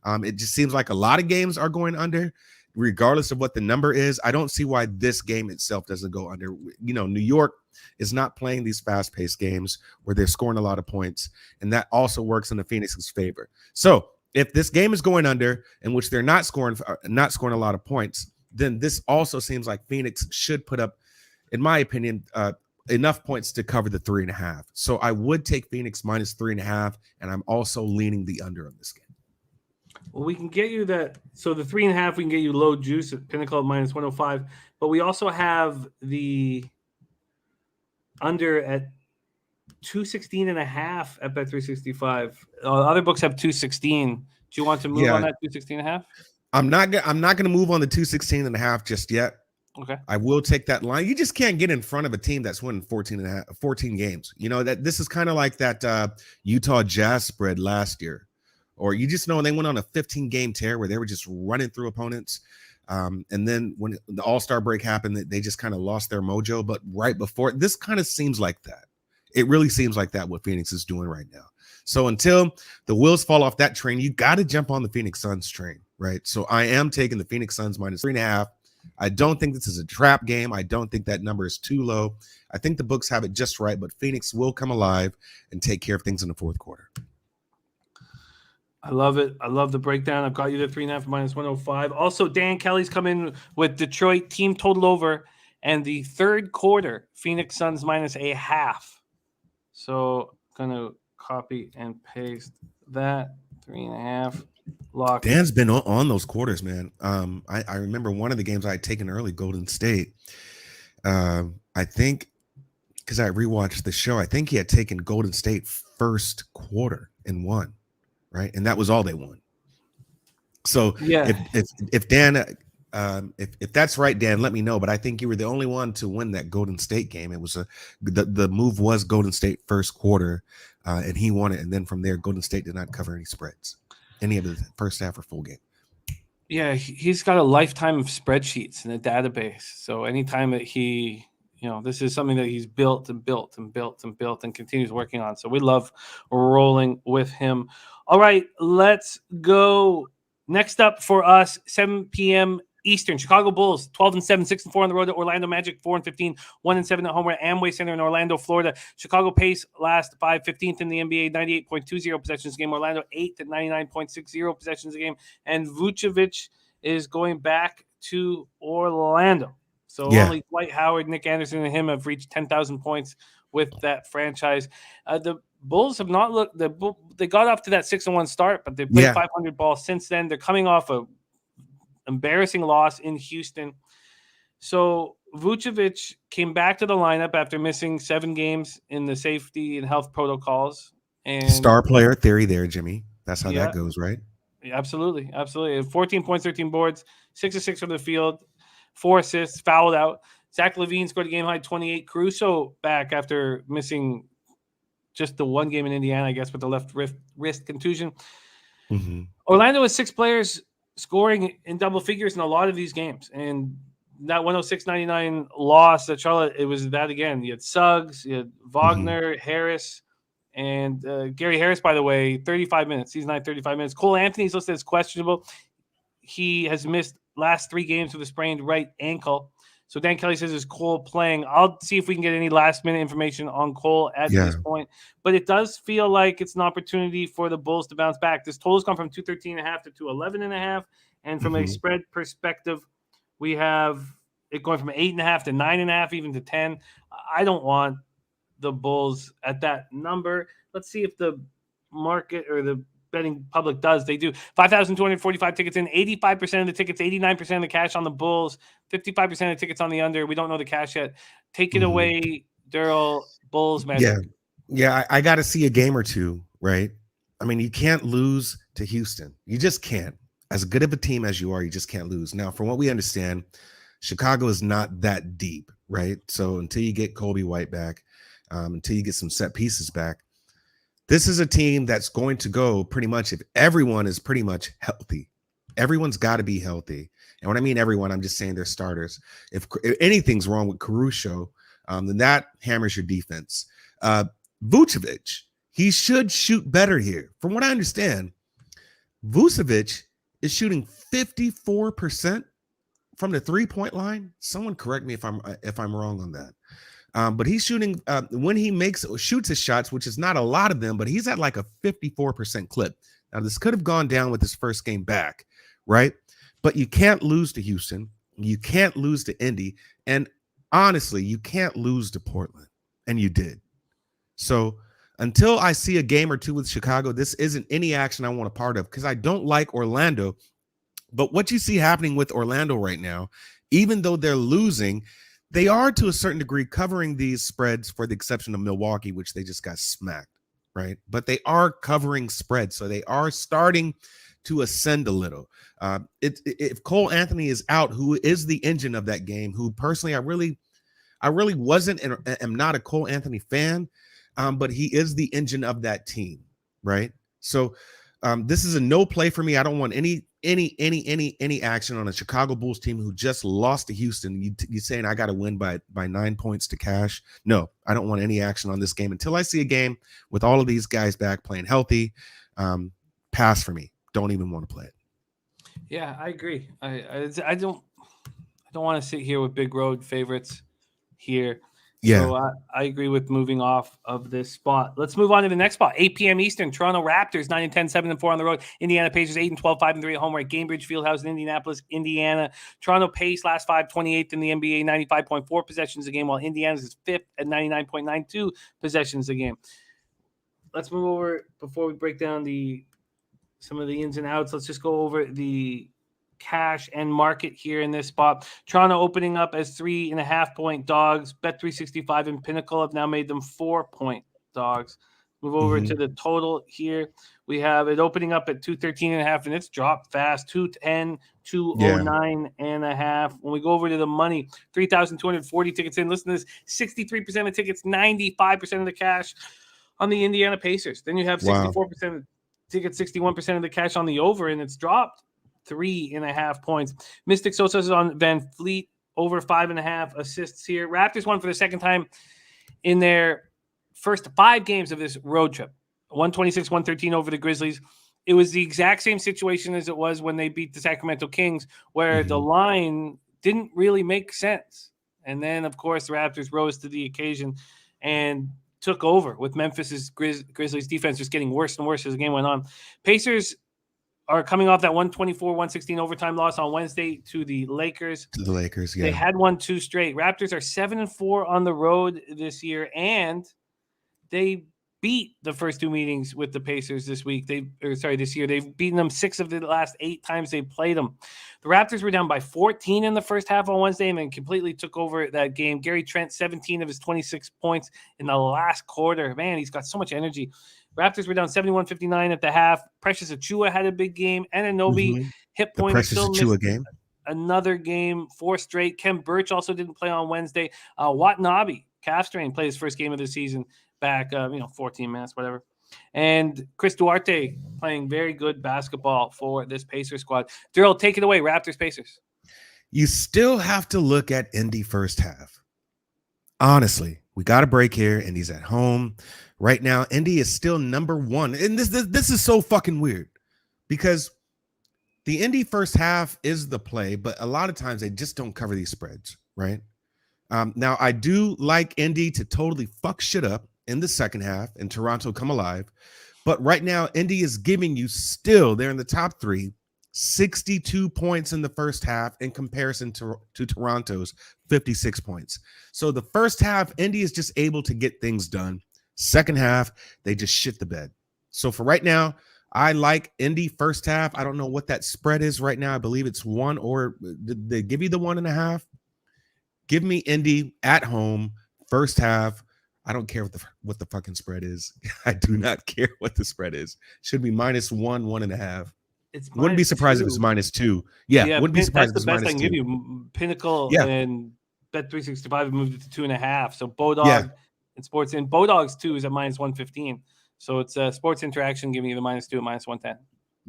It just seems like a lot of games are going under. Regardless of what the number is, I don't see why this game itself doesn't go under. New York is not playing these fast-paced games where they're scoring a lot of points, and that also works in the Phoenix's favor. So if this game is going under, in which they're not scoring a lot of points, then this also seems like Phoenix should put up, in my opinion, enough points to cover the 3.5. So I would take Phoenix minus 3.5, and I'm also leaning the under on this game. Well, we can get you that. So the 3.5, we can get you low juice at Pinnacle minus 105. But we also have the under at 216.5 at Bet365. Other books have 216. Do you want to move on that 216.5? I'm not going to move on the 216.5 just yet. Okay. I will take that line. You just can't get in front of a team that's winning 14 games. That this is kind of like that Utah Jazz spread last year. Or you just know they went on a 15-game tear where they were just running through opponents. And then when the All-Star break happened, they just kind of lost their mojo. But right before, this kind of seems like that. It really seems like that what Phoenix is doing right now. So until the wheels fall off that train, you got to jump on the Phoenix Suns train, right? So I am taking the Phoenix Suns minus 3.5. I don't think this is a trap game. I don't think that number is too low. I think the books have it just right, but Phoenix will come alive and take care of things in the fourth quarter. I love it. I love the breakdown. I've got you to 3.5 minus 105. Also, Dan Kelly's come in with Detroit team total over and the third quarter Phoenix Suns minus 0.5. So I'm going to copy and paste that 3.5 lock. Dan's been on those quarters, man. I remember one of the games I had taken early, Golden State. I think because I rewatched the show, I think he had taken Golden State first quarter and won. Right, and that was all they won. So yeah, if Dan, if that's right, Dan, let me know. But I think you were the only one to win that Golden State game. It was the move was Golden State first quarter, and he won it. And then from there, Golden State did not cover any spreads, any of the first half or full game. Yeah, he's got a lifetime of spreadsheets in a database. So anytime that he this is something that he's built and built and built and built and continues working on. So we love rolling with him. All right, let's go. Next up for us, 7 p.m. Eastern, Chicago Bulls, 12-7, 6-4 on the road to Orlando Magic, 4-15, 1-7 at home at Amway Center in Orlando, Florida. Chicago pace last 15th in the NBA, 98.20 possessions a game. Orlando 8th at 99.60 possessions a game. And Vucevic is going back to Orlando. So only Dwight Howard, Nick Anderson, and him have reached 10,000 points with that franchise. The Bulls have not looked. They got off to that 6-1 start, but they played 500 ball since then. They're coming off a embarrassing loss in Houston. So Vucevic came back to the lineup after missing 7 games in the safety and health protocols. And star player theory there, Jimmy. That's how that goes, right? Absolutely. 14 points, 13 boards, 6 of 6 from the field, 4 assists, fouled out. Zach LaVine scored a game-high 28. Caruso back after missing just the 1 game in Indiana, I guess, with the left wrist contusion. Mm-hmm. Orlando has 6 players scoring in double figures in a lot of these games. And that 106-99 loss at Charlotte, it was that again. You had Suggs, you had Wagner, Harris, and Gary Harris, by the way, 35 minutes. Season 9, 35 minutes. Cole Anthony's listed as questionable. He has missed last 3 games with a sprained right ankle. So Dan Kelly says, is Cole playing? I'll see if we can get any last-minute information on Cole at this point. But it does feel like it's an opportunity for the Bulls to bounce back. This total's gone from 213.5 to 211.5. And from a spread perspective, we have it going from 8.5 to 9.5, even to 10. I don't want the Bulls at that number. Let's see if the market or the betting public does. They do. 5,245 tickets in, 85% of the tickets, 89% of the cash on the Bulls, 55% of the tickets on the under. We don't know the cash yet. Take it away, Daryl. Bulls, Magic. Yeah, I got to see a game or two, right? I mean, you can't lose to Houston. You just can't. As good of a team as you are, you just can't lose. Now, from what we understand, Chicago is not that deep, right? So until you get Kobe White back, until you get some set pieces back, this is a team that's going to go pretty much if everyone is pretty much healthy. Everyone's got to be healthy. And when I mean everyone, I'm just saying their starters. If anything's wrong with Caruso, then that hammers your defense. Vucevic, he should shoot better here. From what I understand, Vucevic is shooting 54% from the 3-point line. Someone correct me if I'm wrong on that. But he's shooting when he shoots his shots, which is not a lot of them, but he's at like a 54% clip. Now, this could have gone down with his first game back, right? But you can't lose to Houston. You can't lose to Indy. And honestly, you can't lose to Portland. And you did. So until I see a game or two with Chicago, this isn't any action I want a part of because I don't like Orlando. But what you see happening with Orlando right now, even though they're losing, they are to a certain degree covering these spreads for the exception of Milwaukee, which they just got smacked, right? But they are covering spreads. So they are starting to ascend a little. If Cole Anthony is out, who is the engine of that game, who personally I really wasn't and am not a Cole Anthony fan, but he is the engine of that team, right? So this is a no play for me. I don't want any action on a Chicago Bulls team who just lost to Houston. You saying I got to win by 9 points to cash? No, I don't want any action on this game until I see a game with all of these guys back playing healthy. Pass for me. Don't even want to play it. Yeah, I agree. I don't want to sit here with big road favorites here. Yeah. So I agree with moving off of this spot. Let's move on to the next spot. 8 p.m. Eastern, Toronto Raptors, 9-10, 7-4 on the road. Indiana Pacers, 8-12, 5-3 at home. We're at Gainbridge Fieldhouse in Indianapolis, Indiana. Toronto pace last 5, 28th in the NBA, 95.4 possessions a game, while Indiana's is 5th at 99.92 possessions a game. Let's move over, before we break down some of the ins and outs, let's just go over the cash and market here in this spot. Toronto opening up as 3.5-point dogs. Bet365 and Pinnacle have now made them 4-point dogs. Move over to the total here. We have it opening up at 213.5, and it's dropped fast. 210, 209.5. When we go over to the money, 3,240 tickets in. Listen to this: 63% of tickets, 95% of the cash on the Indiana Pacers. Then you have 64% of tickets, 61% of the cash on the over, and it's dropped 3.5 points. Mystic Sosa is on Van Fleet over 5.5 assists here. Raptors won for the second time in their first 5 games of this road trip. 126-113 over the Grizzlies. It was the exact same situation as it was when they beat the Sacramento Kings, where the line didn't really make sense. And then, of course, the Raptors rose to the occasion and took over, with Memphis's Grizzlies defense just getting worse and worse as the game went on. Pacers are coming off that 124-116 overtime loss on Wednesday to the Lakers. They had won 2 straight. Raptors are 7-4 on the road this year, and they beat the first 2 meetings with the Pacers this year. They've beaten them 6 of the last 8 times they played them. The Raptors were down by 14 in the first half on Wednesday and then completely took over that game. Gary Trent, 17 of his 26 points in the last quarter. Man, he's got so much energy. Raptors were down 71-59 at the half. Precious Achiuwa had a big game. Anunoby hit point. Precious Achiuwa game. Another game, 4 straight. Kem Birch also didn't play on Wednesday. Watanabe, calf strain, played his first game of the season back, 14 minutes, whatever. And Chris Duarte playing very good basketball for this Pacers squad. Daryl, take it away, Raptors Pacers. You still have to look at Indy first half. Honestly, we got a break here. Indy's at home. Right now, Indy is still number 1. And this is so fucking weird because the Indy first half is the play, but a lot of times they just don't cover these spreads, right? Now, I do like Indy to totally fuck shit up in the second half and Toronto come alive. But right now, Indy is giving you still, they're in the top 3, 62 points in the first half in comparison to Toronto's 56 points. So the first half, Indy is just able to get things done. Second half, they just shit the bed. So for right now, I like Indy first half. I don't know what that spread is right now. I believe it's 1, or did they give you the 1.5? Give me Indy at home, first half. I don't care what the fucking spread is. I do not care what the spread is. Should be -1, 1.5. Wouldn't be surprised if it's -2. Yeah, wouldn't be surprised if it's -2. That's the best I can give you. Pinnacle and Bet365 have moved it to 2.5. So Bodog and Sports in Bodog's 2 is at -115. So it's Sports Interaction giving you the -2 at -110.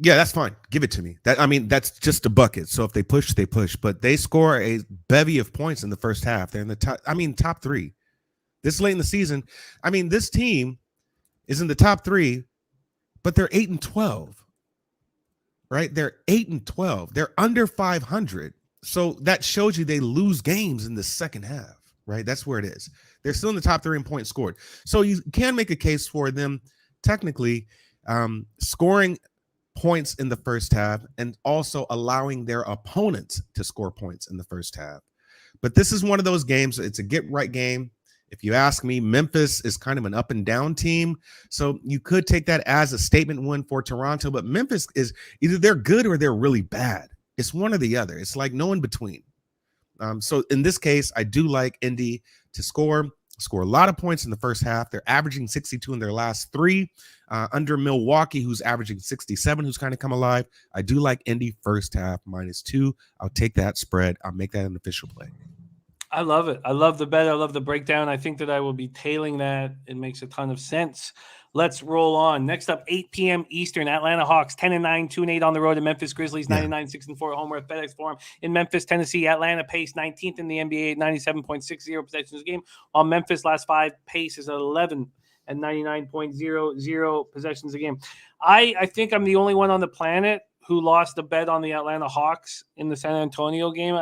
Yeah, that's fine. Give it to me. That's just a bucket. So if they push, they push. But they score a bevy of points in the first half. They're in the top 3. This late in the season, this team is in the top 3, but they're 8-12. Right? They're 8-12. They're under 500. So that shows you they lose games in the second half, right? That's where it is. They're still in the top 3 in points scored. So you can make a case for them technically scoring points in the first half and also allowing their opponents to score points in the first half. But this is one of those games. It's a get right game. If you ask me, Memphis is kind of an up and down team. So you could take that as a statement win for Toronto, but Memphis is either they're good or they're really bad. It's one or the other. It's like no in between. So in this case, I do like Indy to score a lot of points in the first half. They're averaging 62 in their last 3 under Milwaukee, who's averaging 67, who's kind of come alive. I do like Indy first half -2. I'll take that spread. I'll make that an official play. I love it. I love the bet. I love the breakdown. I think that I will be tailing that. It makes a ton of sense. Let's roll on. Next up, 8 p.m. Eastern, Atlanta Hawks, 10-9, 2-8 on the road. And Memphis Grizzlies, 99-6-4 at home at FedEx Forum in Memphis, Tennessee. Atlanta pace 19th in the NBA at 97.60 possessions a game, while Memphis last 5 pace is 11 at 99.00 possessions a game. I think I'm the only one on the planet who lost a bet on the Atlanta Hawks in the San Antonio game.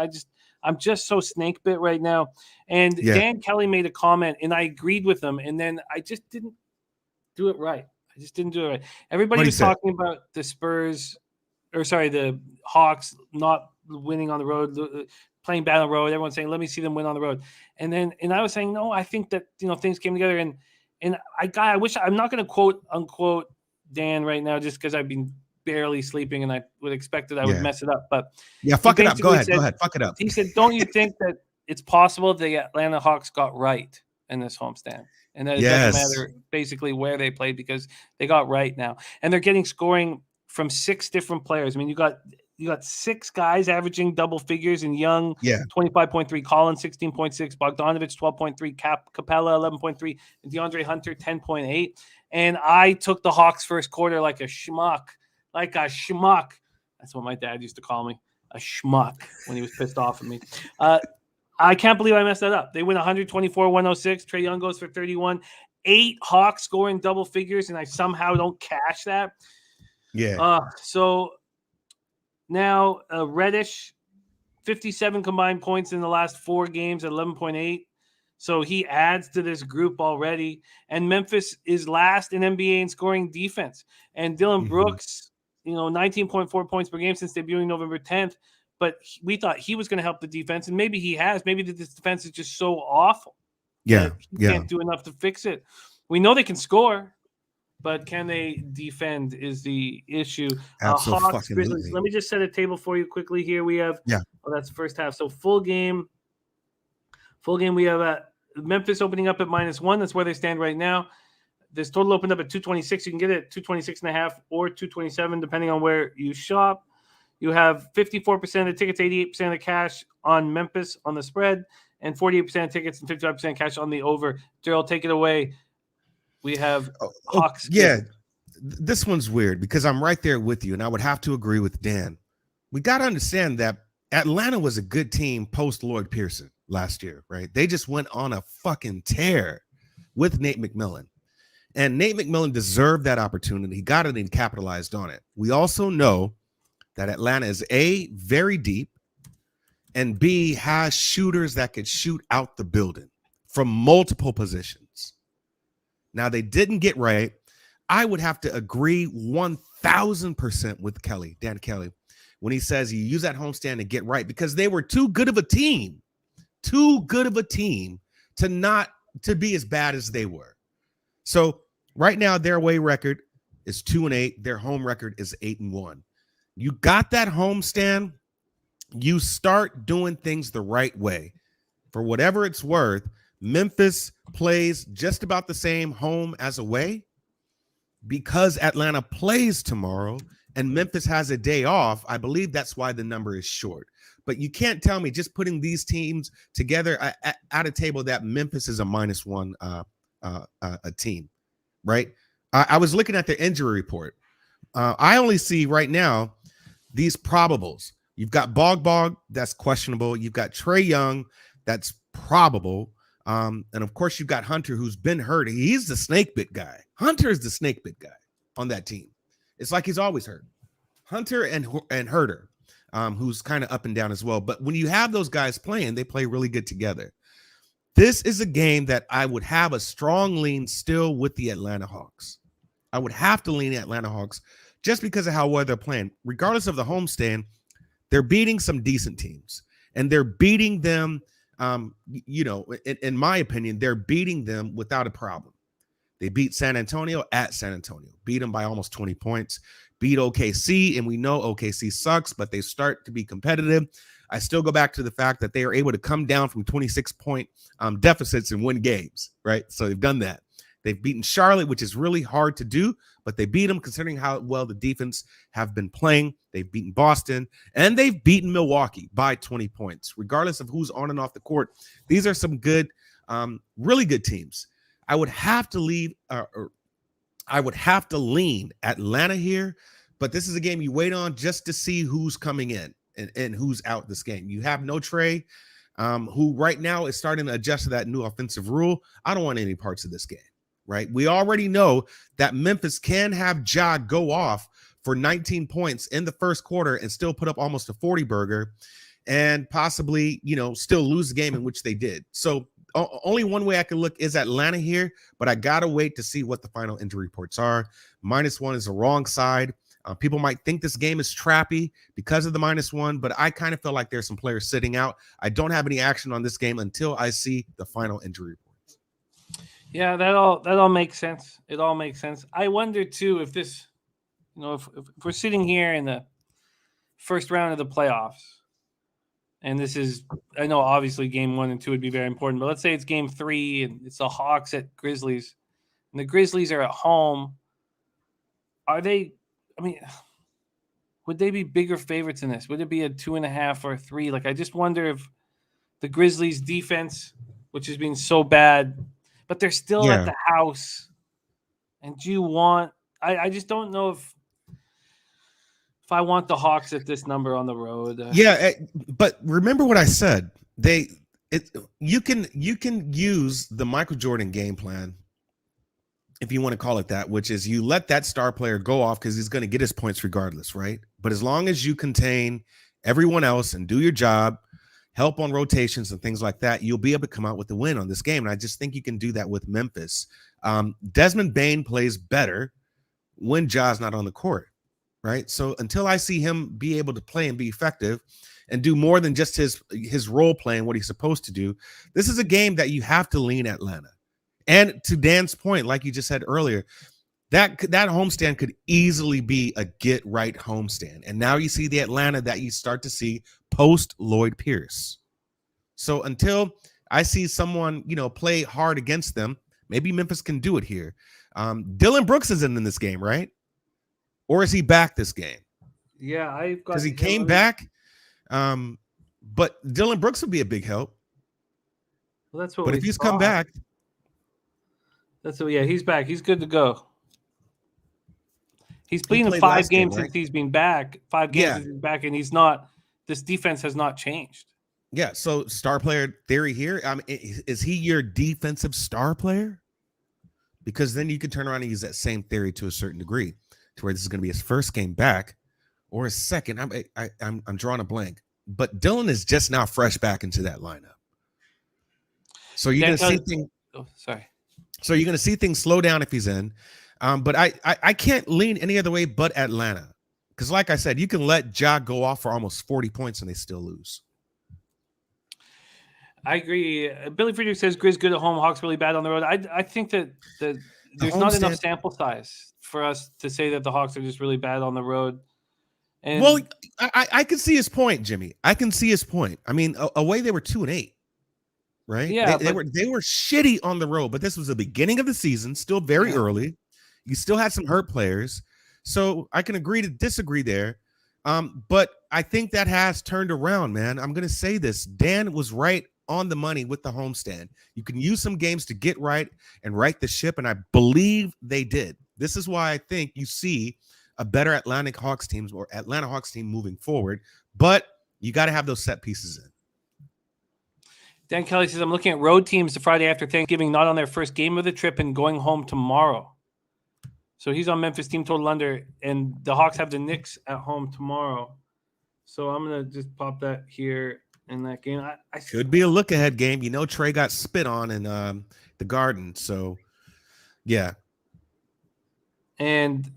I'm just so snake bit right now. And Dan Kelly made a comment, and I agreed with him. And then I just didn't do it right. Everybody was talking about the the Hawks not winning on the road, playing bad on the road. Everyone's saying, let me see them win on the road. And I was saying, no, I think that, things came together. And I wish I'm not going to quote unquote Dan right now, just because I've been barely sleeping and I would expect that I would mess it up. But fuck it up. Go ahead. Fuck it up. He said, don't you think that it's possible the Atlanta Hawks got right in this homestand? And that it doesn't matter basically where they played because they got right now. And they're getting scoring from 6 different players. I mean, you got 6 guys averaging double figures in Young, 25.3, Collins, 16.6, Bogdanovich, 12.3, Capella, 11.3, and DeAndre Hunter, 10.8. And I took the Hawks first quarter like a schmuck. That's what my dad used to call me, a schmuck, when he was pissed off at me. I can't believe I messed that up. They win 124-106. Trae Young goes for 31. 8 Hawks scoring double figures, and I somehow don't cash that. Yeah. So now Reddish, 57 combined points in the last 4 games at 11.8. So he adds to this group already. And Memphis is last in NBA in scoring defense. And Dylan Brooks, 19.4 points per game since debuting November 10th. But we thought he was going to help the defense, and maybe he has. Maybe this defense is just so awful. Yeah, he can't do enough to fix it. We know they can score, but can they defend is the issue. Hawks, Grizzlies. Let me just set a table for you quickly here. We have that's the first half. So full game. We have Memphis opening up at -1. That's where they stand right now. This total opened up at 226. You can get it at 226.5 or 227, depending on where you shop. You have 54% of the tickets, 88% of the cash on Memphis on the spread, and 48% of tickets and 55% cash on the over. Daryl, take it away. We have Hawks. Yeah, this one's weird because I'm right there with you, and I would have to agree with Dan. We got to understand that Atlanta was a good team post Lloyd Pearson last year, right? They just went on a fucking tear with Nate McMillan. And Nate McMillan deserved that opportunity. He got it and capitalized on it. We also know that Atlanta is A, very deep, and B, has shooters that could shoot out the building from multiple positions. Now, they didn't get right. I would have to agree 1,000% with Dan Kelly, when he says you use that homestand to get right, because they were too good of a team to be as bad as they were. So right now, their away record is 2-8. Their home record is 8-1. You got that homestand, you start doing things the right way. For whatever it's worth, Memphis plays just about the same home as away because Atlanta plays tomorrow and Memphis has a day off. I believe that's why the number is short. But you can't tell me just putting these teams together at a table that Memphis is a -1 a team, right? I was looking at their injury report. I only see right now these probables. You've got Bog, that's questionable. You've got Trae Young, that's probable. And of course, you've got Hunter, who's been hurt. He's the snake bit guy. Hunter is the snake bit guy on that team. It's like he's always hurt. Hunter and Herter, who's kind of up and down as well. But when you have those guys playing, they play really good together. This is a game that I would have a strong lean still with the Atlanta Hawks. I would have to lean the Atlanta Hawks just because of how well they're playing. Regardless of the homestand, they're beating some decent teams. And they're beating them, in my opinion, they're beating them without a problem. They beat San Antonio at San Antonio, beat them by almost 20 points, beat OKC, and we know OKC sucks, but they start to be competitive. I still go back to the fact that they are able to come down from 26-point deficits and win games, right? So they've done that. They've beaten Charlotte, which is really hard to do, but they beat them considering how well the defense have been playing. They've beaten Boston, and they've beaten Milwaukee by 20 points. Regardless of who's on and off the court, these are some good, really good teams. I would have to lean Atlanta here, but this is a game you wait on just to see who's coming in and who's out this game. You have no Trae, who right now is starting to adjust to that new offensive rule. I don't want any parts of this game, right? We already know that Memphis can have Ja go off for 19 points in the first quarter and still put up almost a 40 burger and possibly, still lose the game in which they did. So only one way I can look is Atlanta here, but I got to wait to see what the final injury reports are. -1 is the wrong side. People might think this game is trappy because of the -1, but I kind of feel like there's some players sitting out. I don't have any action on this game until I see the final injury reports. Yeah, that all makes sense. It all makes sense. I wonder too if this, if we're sitting here in the first round of the playoffs, and this is, I know obviously game 1 and 2 would be very important, but let's say it's game 3 and it's the Hawks at Grizzlies, and the Grizzlies are at home. Are they? I mean, would they be bigger favorites in this? Would it be a 2.5 or a 3? Like, I just wonder if the Grizzlies defense, which has been so bad, but they're still at the house. And do you want? I just don't know if I want the Hawks at this number on the road. But remember what I said. You can use the Michael Jordan game plan, if you want to call it that, which is you let that star player go off because he's going to get his points regardless, right? But as long as you contain everyone else and do your job, help on rotations and things like that, you'll be able to come out with the win on this game. And I just think you can do that with Memphis. Desmond Bane plays better when Ja's not on the court, right? So until I see him be able to play and be effective and do more than just his role playing what he's supposed to do, this is a game that you have to lean Atlanta. And to Dan's point, like you just said earlier, that homestand could easily be a get right homestand. And now you see the Atlanta that you start to see post Lloyd Pierce. So until I see someone, play hard against them, maybe Memphis can do it here. Dylan Brooks isn't in this game, right? Or is he back this game? Yeah, I've got, because he came back. But Dylan Brooks would be a big help. Well, that's what. But if he's come back, that's what. Yeah, he's back. He's good to go. He's played in 5 games since he's been back. 5 games since he's back, and he's not. This defense has not changed. Yeah. So star player theory here. Is he your defensive star player? Because then you can turn around and use that same theory to a certain degree, to where this is going to be his first game back or his second. I'm drawing a blank. But Dylan is just now fresh back into that lineup. So you're going to see things. Oh, sorry. So you're going to see things slow down if he's in. But I can't lean any other way but Atlanta. Because like I said, you can let Ja go off for almost 40 points and they still lose. I agree. Billy Friedrich says Grizz good at home, Hawks really bad on the road. I think that there's not enough sample size for us to say that the Hawks are just really bad on the road. And well, I can see his point, Jimmy. I can see his point. I mean, away they were 2-8, right? Yeah, they were shitty on the road, but this was the beginning of the season, still very early. You still had some hurt players, so I can agree to disagree there. But I think that has turned around, man. I'm going to say this: Dan was right on the money with the homestand. You can use some games to get right and right the ship, and I believe they did. This is why I think you see a better Atlanta Hawks team moving forward, but you got to have those set pieces in. Dan Kelly says, I'm looking at road teams the Friday after Thanksgiving, not on their first game of the trip and going home tomorrow. So he's on Memphis team total under, and the Hawks have the Knicks at home tomorrow. So I'm going to just pop that here in that game. I could be a look ahead game. Trey got spit on in the Garden. So, yeah. And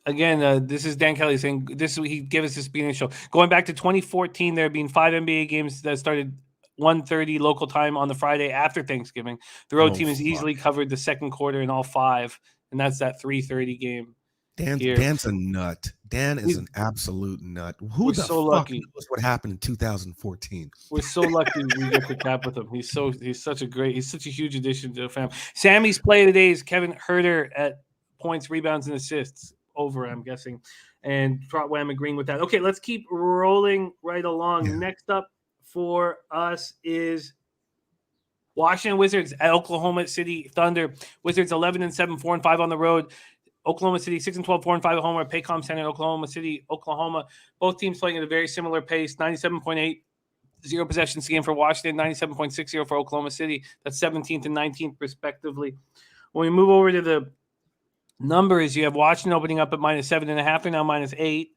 again, this is Dan Kelly saying he gave us this beginning show. Going back to 2014, there have been 5 NBA games that started 1:30 local time on the Friday after Thanksgiving. The road team has easily covered the second quarter in all 5, and that's that 3:30 game. Dan's a nut. Dan is an absolute nut. Who the fuck lucky knows what happened in 2014? We're so lucky we get to cap with him. He's such a huge addition to the family. Sammy's play of the day is Kevin Huerter at points, rebounds, and assists. Over, I'm guessing. And Trotwam agreeing with that. Okay, let's keep rolling right along. Yeah. Next up for us is Washington Wizards at Oklahoma City Thunder. Wizards 11-7, 4-5 on the road. Oklahoma City 6-12, 4-5 at home at Paycom Center in Oklahoma City, Oklahoma. Both teams playing at a very similar pace. 97.8 0 possessions game for Washington, 97.60 for Oklahoma City. That's 17th and 19th respectively. When we move over to the numbers, you have Washington opening up at -7.5. They're now -8.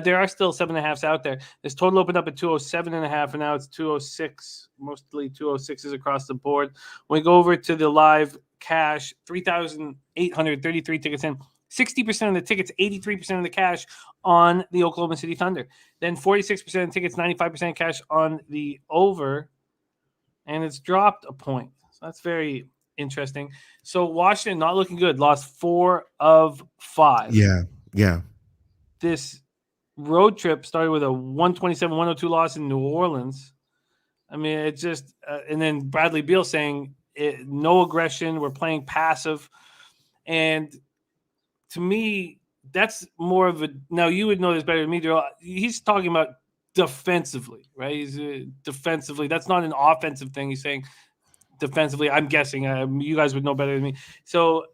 There are still 7.5s out there. This total opened up at 207.5, and now it's 206. Mostly 206s across the board. When we go over to the live cash, 3,833 tickets in. 60% of the tickets, 83% of the cash on the Oklahoma City Thunder. Then 46% of the tickets, 95% cash on the over, and it's dropped a point. So that's very interesting. So Washington not looking good. Lost 4 of 5. Yeah. This road trip started with a 127-102 loss in New Orleans. I mean, it's just and then Bradley Beal saying no aggression. We're playing passive, and to me, that's more of a. Now you would know this better than me, Daryl. He's talking about defensively, right? He's defensively. That's not an offensive thing. He's saying defensively. I'm guessing. You guys would know better than me. So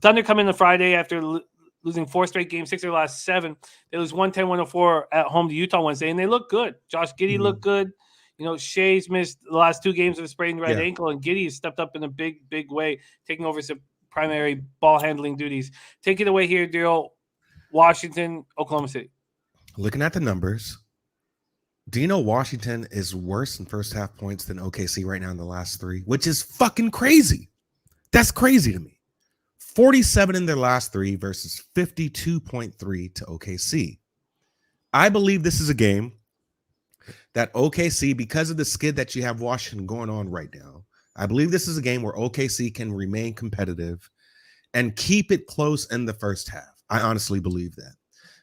Thunder come in the Friday after losing 4 straight games, 6 of their last 7. They lose 110-104 at home to Utah Wednesday, and they look good. Josh Giddey looked good. Shea's missed the last 2 games with a sprained right Yeah. ankle, and Giddey has stepped up in a big, big way, taking over some primary ball handling duties. Take it away here, Daryl. Washington, Oklahoma City. Looking at the numbers, do you know Washington is worse in first half points than OKC right now in the last 3, which is fucking crazy. That's crazy to me. 47 in their last 3 versus 52.3 to OKC. I believe this is a game that OKC, because of the skid that you have Washington going on right now, I believe this is a game where OKC can remain competitive and keep it close in the first half. I honestly believe that.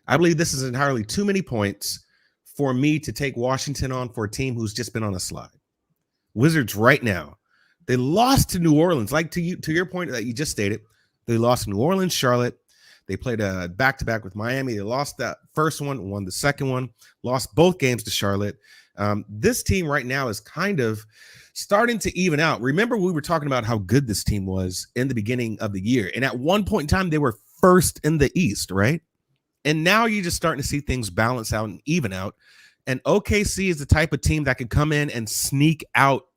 I believe this is entirely too many points for me to take Washington on for a team who's just been on a slide. Wizards right now, they lost to New Orleans. Like to your point that you just stated, they lost to New Orleans, Charlotte. They played a back-to-back with Miami. They lost that first one, won the second one, lost both games to Charlotte. This team right now is kind of starting to even out. Remember, we were talking about how good this team was in the beginning of the year. And at one point in time, they were first in the East, right? And now you're just starting to see things balance out and even out. And OKC is the type of team that can come in and sneak out,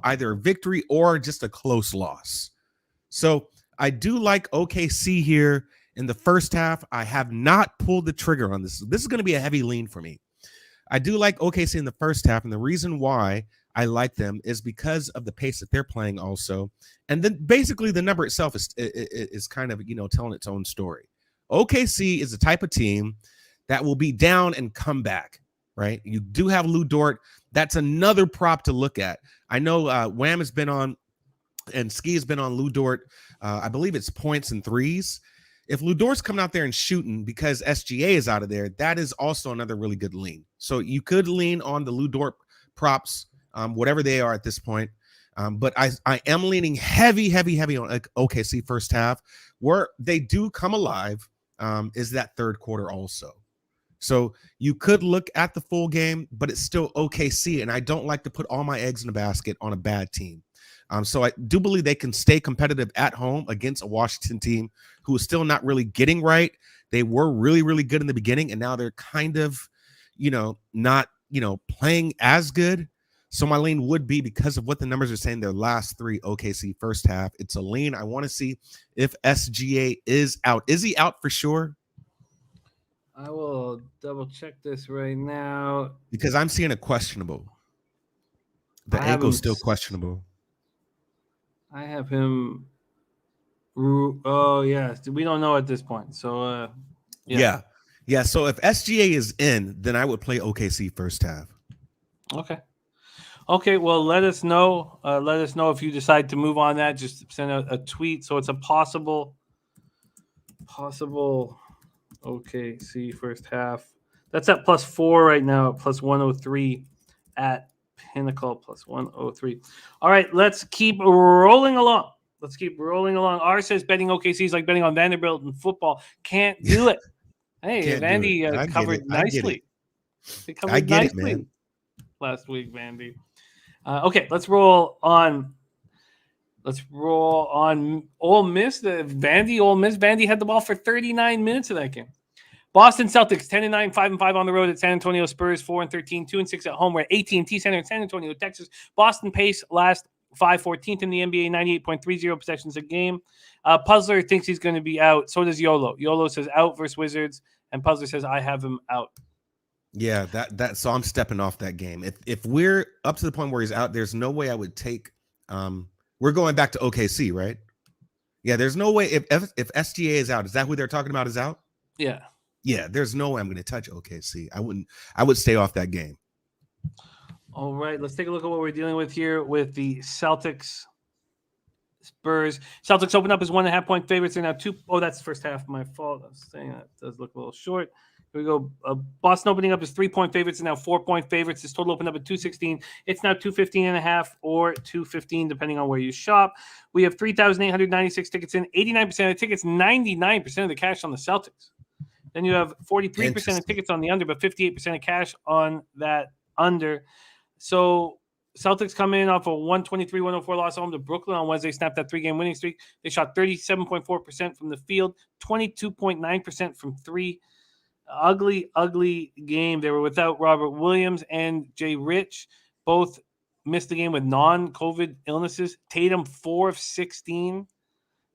either a victory or just a close loss. So I do like OKC here in the first half. I have not pulled the trigger on this. This is going to be a heavy lean for me. I do like OKC in the first half, and the reason why I like them is because of the pace that they're playing also. And then basically the number itself is kind of, telling its own story. OKC is the type of team that will be down and come back, right? You do have Lou Dort. That's another prop to look at. I know Wham has been on and Ski has been on Lou Dort. I believe it's points and threes. If Lou Dort's coming out there and shooting because SGA is out of there, that is also another really good lean. So you could lean on the Lou Dort props, whatever they are at this point. But I am leaning heavy on OKC first half. Where they do come alive is that third quarter also. So you could look at the full game, but it's still OKC, and I don't like to put all my eggs in a basket on a bad team. So I do believe they can stay competitive at home against a Washington team who is still not really getting right. They were really, really good in the beginning, and now they're kind of, not, playing as good. So my lean would be, because of what the numbers are saying, their last 3 OKC first half. It's a lean. I want to see if SGA is out. Is he out for sure? I will double check this right now. Because I'm seeing a questionable. The ankle's still questionable. I have him. Oh, yeah. We don't know at this point. So, yeah. So if SGA is in, then I would play OKC first half. Okay. Well, let us know. Let us know if you decide to move on that. Just send a tweet. So it's a possible OKC first half. That's at +4 right now. At +103 at Pinnacle, +103. All right, let's keep rolling along. R says betting OKC is like betting on Vanderbilt in football. Can't do it. Hey, Vandy covered nicely. They covered nicely last week, Vandy. Okay, let's roll on. Ole Miss. Ole Miss. Vandy had the ball for 39 minutes of that game. Boston Celtics 10-9, 5-5 on the road at San Antonio. Spurs 4-13, 2-6 at home. We're at AT&T Center in San Antonio, Texas. Boston pace last 14th in the NBA, 98.30 possessions a game. Puzzler thinks he's going to be out. So does YOLO. YOLO says out versus Wizards, and Puzzler says I have him out. Yeah, that. So I'm stepping off that game. If we're up to the point where he's out, there's no way I would take. We're going back to OKC, right? Yeah, there's no way if SGA is out. Is that who they're talking about? Is out? Yeah. Yeah, there's no way I'm going to touch OKC. I would stay off that game. All right, let's take a look at what we're dealing with here with the Celtics Spurs. Celtics open up as 1.5-point favorites. They're now 2. Oh, that's the first half. My fault. I was saying that does look a little short. Here we go. Boston opening up as 3-point favorites and now 4-point favorites. This total opened up at 216. It's now 215.5 or 215, depending on where you shop. We have 3,896 tickets in. 89% of the tickets, 99% of the cash on the Celtics. Then you have 43% of tickets on the under, but 58% of cash on that under. So Celtics come in off a 123-104 loss home to Brooklyn on Wednesday, snapped that 3-game winning streak. They shot 37.4% from the field, 22.9% from 3. Ugly game. They were without Robert Williams and Jay Rich. both missed the game with non-COVID illnesses. Tatum, 4 of 16.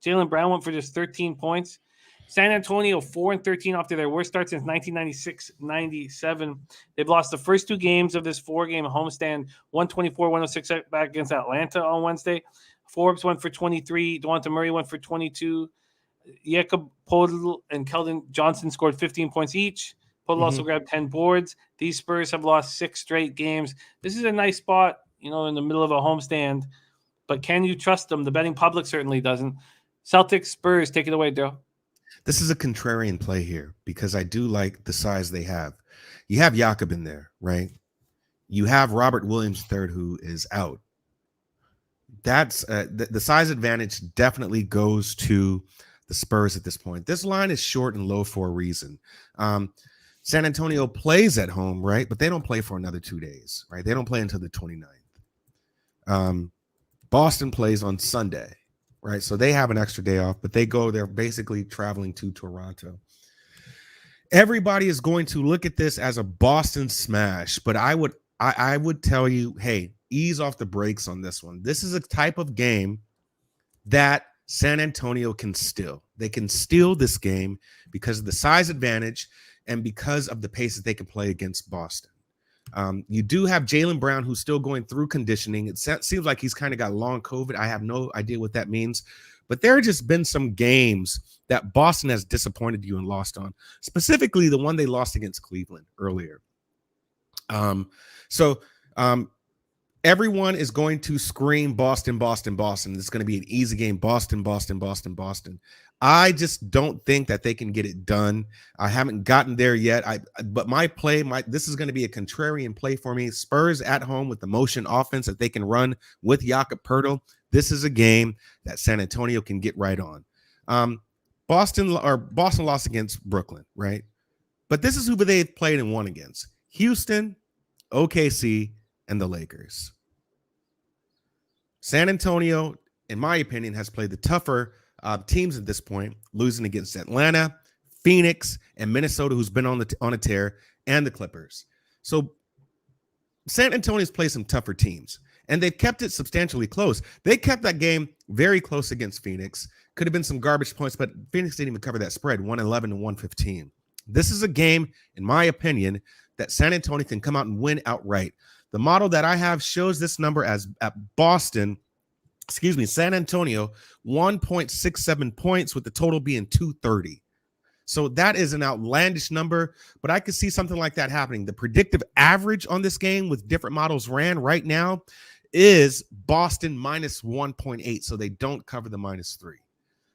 Jaylen Brown went for just 13 points. San Antonio, 4-13 after their worst start since 1996-97. They've lost the first 2 games of this 4-game homestand, 124-106 back against Atlanta on Wednesday. Forbes went for 23. DeJounte Murray went for 22. Jakob Poeltl and Keldon Johnson scored 15 points each. Poeltl also grabbed 10 boards. These Spurs have lost 6 straight games. This is a nice spot, in the middle of a homestand. But can you trust them? The betting public certainly doesn't. Celtics Spurs, take it away, Daryl. This is a contrarian play here because I do like the size they have. You have Jakob in there, right? You have Robert Williams III, who is out. That's the size advantage definitely goes to the Spurs at this point. This line is short and low for a reason. San Antonio plays at home, right? But they don't play for another 2 days, right? They don't play until the 29th. Boston plays on Sunday, right? So they have an extra day off, but they're basically traveling to Toronto. Everybody is going to look at this as a Boston smash, but I would tell you, hey, ease off the brakes on this one. This is a type of game that San Antonio can steal. They can steal this game because of the size advantage and because of the pace that they can play against Boston. You do have Jaylen Brown, who's still going through conditioning. It seems like he's kind of got long COVID. I have no idea what that means. But there have just been some games that Boston has disappointed you and lost on, specifically the one they lost against Cleveland earlier. Everyone is going to scream Boston, Boston, Boston. It's going to be an easy game. Boston, Boston, Boston, Boston. I just don't think that they can get it done. I haven't gotten there yet. But this is going to be a contrarian play for me. Spurs at home with the motion offense that they can run with Jakob Poeltl. This is a game that San Antonio can get right on. Boston lost against Brooklyn, right? But this is who they've played and won against: Houston, OKC, and the Lakers. San Antonio, in my opinion, has played the tougher teams at this point, losing against Atlanta, Phoenix, and Minnesota, who's been on a tear, and the Clippers. So San Antonio's played some tougher teams, and they've kept it substantially close. They kept that game very close against Phoenix. Could have been some garbage points, but Phoenix didn't even cover that spread, 111 to 115. This is a game, in my opinion, that San Antonio can come out and win outright. The model that I have shows this number as at San Antonio, 1.67 points, with the total being 230. So that is an outlandish number, but I could see something like that happening. The predictive average on this game with different models ran right now is Boston minus 1.8, so they don't cover the -3.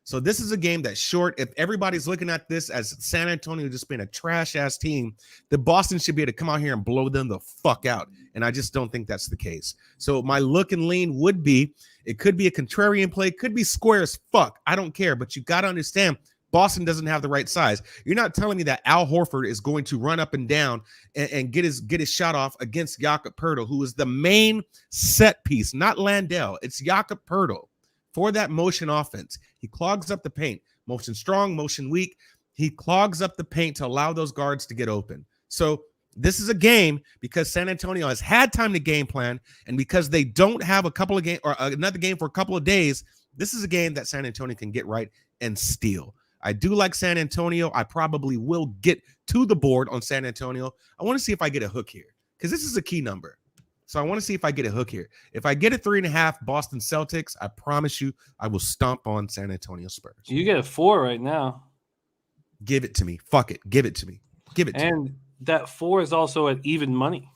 So this is a game that's short. If everybody's looking at this as San Antonio just being a trash-ass team, the Boston should be able to come out here and blow them the fuck out, and I just don't think that's the case. So my look and lean would be, it could be a contrarian play, could be square as fuck. I don't care, but you got to understand, Boston doesn't have the right size. You're not telling me that Al Horford is going to run up and down and get his shot off against Jakob Poeltl, who is the main set piece, not Landell. It's Jakob Poeltl for that motion offense. He clogs up the paint. Motion strong, motion weak. He clogs up the paint to allow those guards to get open. So this is a game because San Antonio has had time to game plan, and because they don't have a couple of games or another game for a couple of days, this is a game that San Antonio can get right and steal. I do like San Antonio. I probably will get to the board on San Antonio. I want to see if I get a hook here because this is a key number. So I want to see if I get a hook here. If I get a 3.5 Boston Celtics, I promise you I will stomp on San Antonio Spurs. You get a 4 right now. Give it to me. Fuck it. Give it to me. Give it to me. And that 4 is also at even money.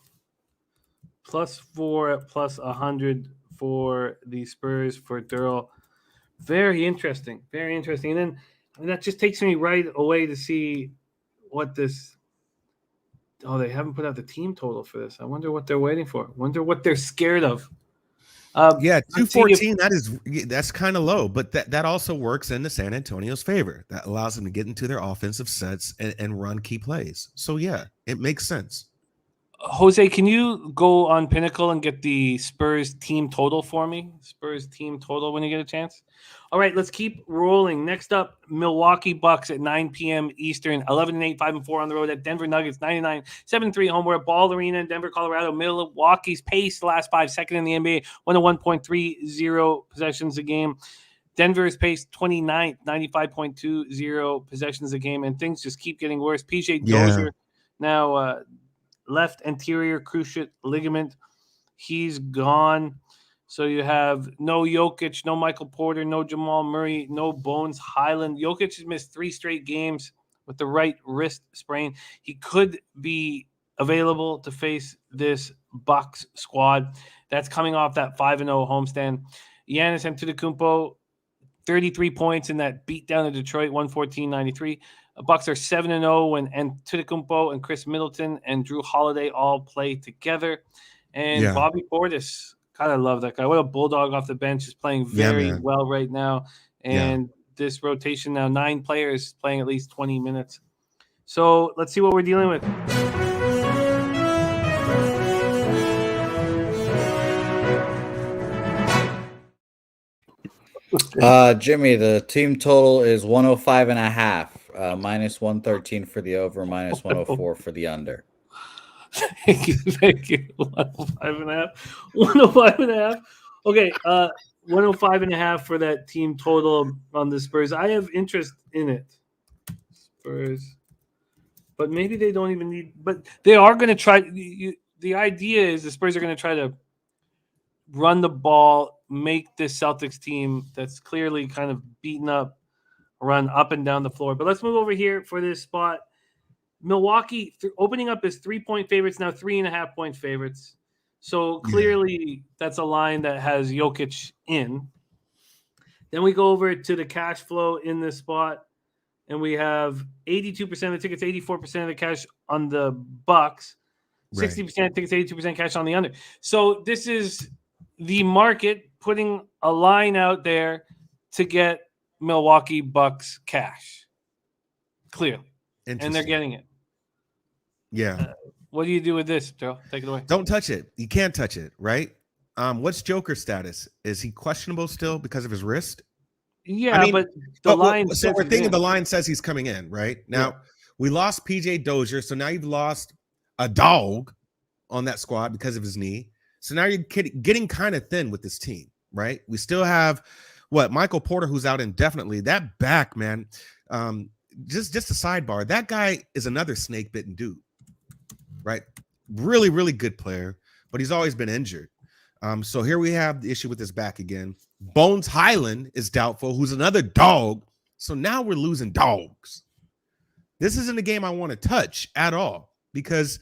+4 at +100 for the Spurs for Durrell. Very interesting. Very interesting. And then that just takes me right away to see what this. Oh, they haven't put out the team total for this. I wonder what they're waiting for. Wonder what they're scared of. Yeah, 214. That's kind of low, but that also works in the San Antonio's favor. That allows them to get into their offensive sets and run key plays. So yeah, it makes sense. Jose, can you go on Pinnacle and get the Spurs team total for me? Spurs team total when you get a chance. All right, let's keep rolling. Next up, Milwaukee Bucks at 9 p.m. Eastern, 11-8, 5-4 on the road at Denver Nuggets, 99, 7-3 home. We're at Ball Arena in Denver, Colorado. Milwaukee's pace the last 5, second in the NBA, 101.30 possessions a game. Denver's pace 29th, 95.20 possessions a game, and things just keep getting worse. PJ Dozier now left anterior cruciate ligament. He's gone. So you have no Jokic, no Michael Porter, no Jamal Murray, no Bones Highland. Jokic has missed 3 straight games with the right wrist sprain. He could be available to face this Bucks squad that's coming off that 5-0 homestand. Giannis Antetokounmpo, 33 points in that beatdown of Detroit, 114-93. Bucks are 7-0 when Antetokounmpo and Chris Middleton and Drew Holiday all play together. And Bobby Portis, God, I love that guy. What a bulldog off the bench, is playing very well right now. And this rotation now, 9 players playing at least 20 minutes. So let's see what we're dealing with. Jimmy, the team total is 105.5, minus 113 for the over, minus 104 for the under. Thank you. 105.5. 105.5. Okay, 105.5 for that team total on the Spurs. I have interest in it. Spurs. But maybe they don't even need, but they are going to try. The idea is the Spurs are going to try to run the ball, make this Celtics team that's clearly kind of beaten up, run up and down the floor. But let's move over here for this spot. Milwaukee opening up as 3-point favorites, now 3.5-point favorites. So clearly that's a line that has Jokic in. Then we go over to the cash flow in this spot, and we have 82% of the tickets, 84% of the cash on the Bucks, 60% tickets, 82% cash on the under. So this is the market putting a line out there to get Milwaukee Bucks cash, clearly. And they're getting it. Yeah. What do you do with this, Joe? Take it away. Don't touch it. You can't touch it, right? What's Joker's status? Is he questionable still because of his wrist? Yeah, I mean, but the line. So we're thinking the line says he's coming in, right? Now, we lost PJ Dozier, so now you've lost a dog on that squad because of his knee. So now you're getting kind of thin with this team, right? We still have Michael Porter, who's out indefinitely. That back, man. Just a sidebar. That guy is another snake bitten dude, right? Really, really good player, but he's always been injured. So here we have the issue with his back again. Bones Highland is doubtful, who's another dog. So now we're losing dogs. This isn't a game I want to touch at all because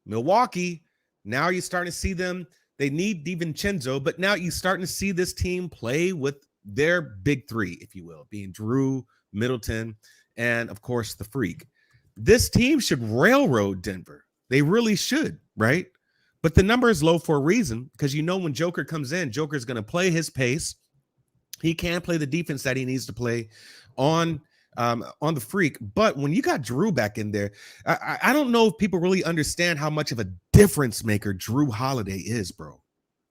Milwaukee, now you're starting to see them. They need DiVincenzo, but now you're starting to see this team play with their big 3, if you will, being Drew, Middleton, and of course the Freak. This team should railroad Denver. They really should, right? But the number is low for a reason because when Joker comes in, Joker's going to play his pace. He can play the defense that he needs to play on the Freak. But when you got Drew back in there, I don't know if people really understand how much of a difference maker Drew Holiday is, bro.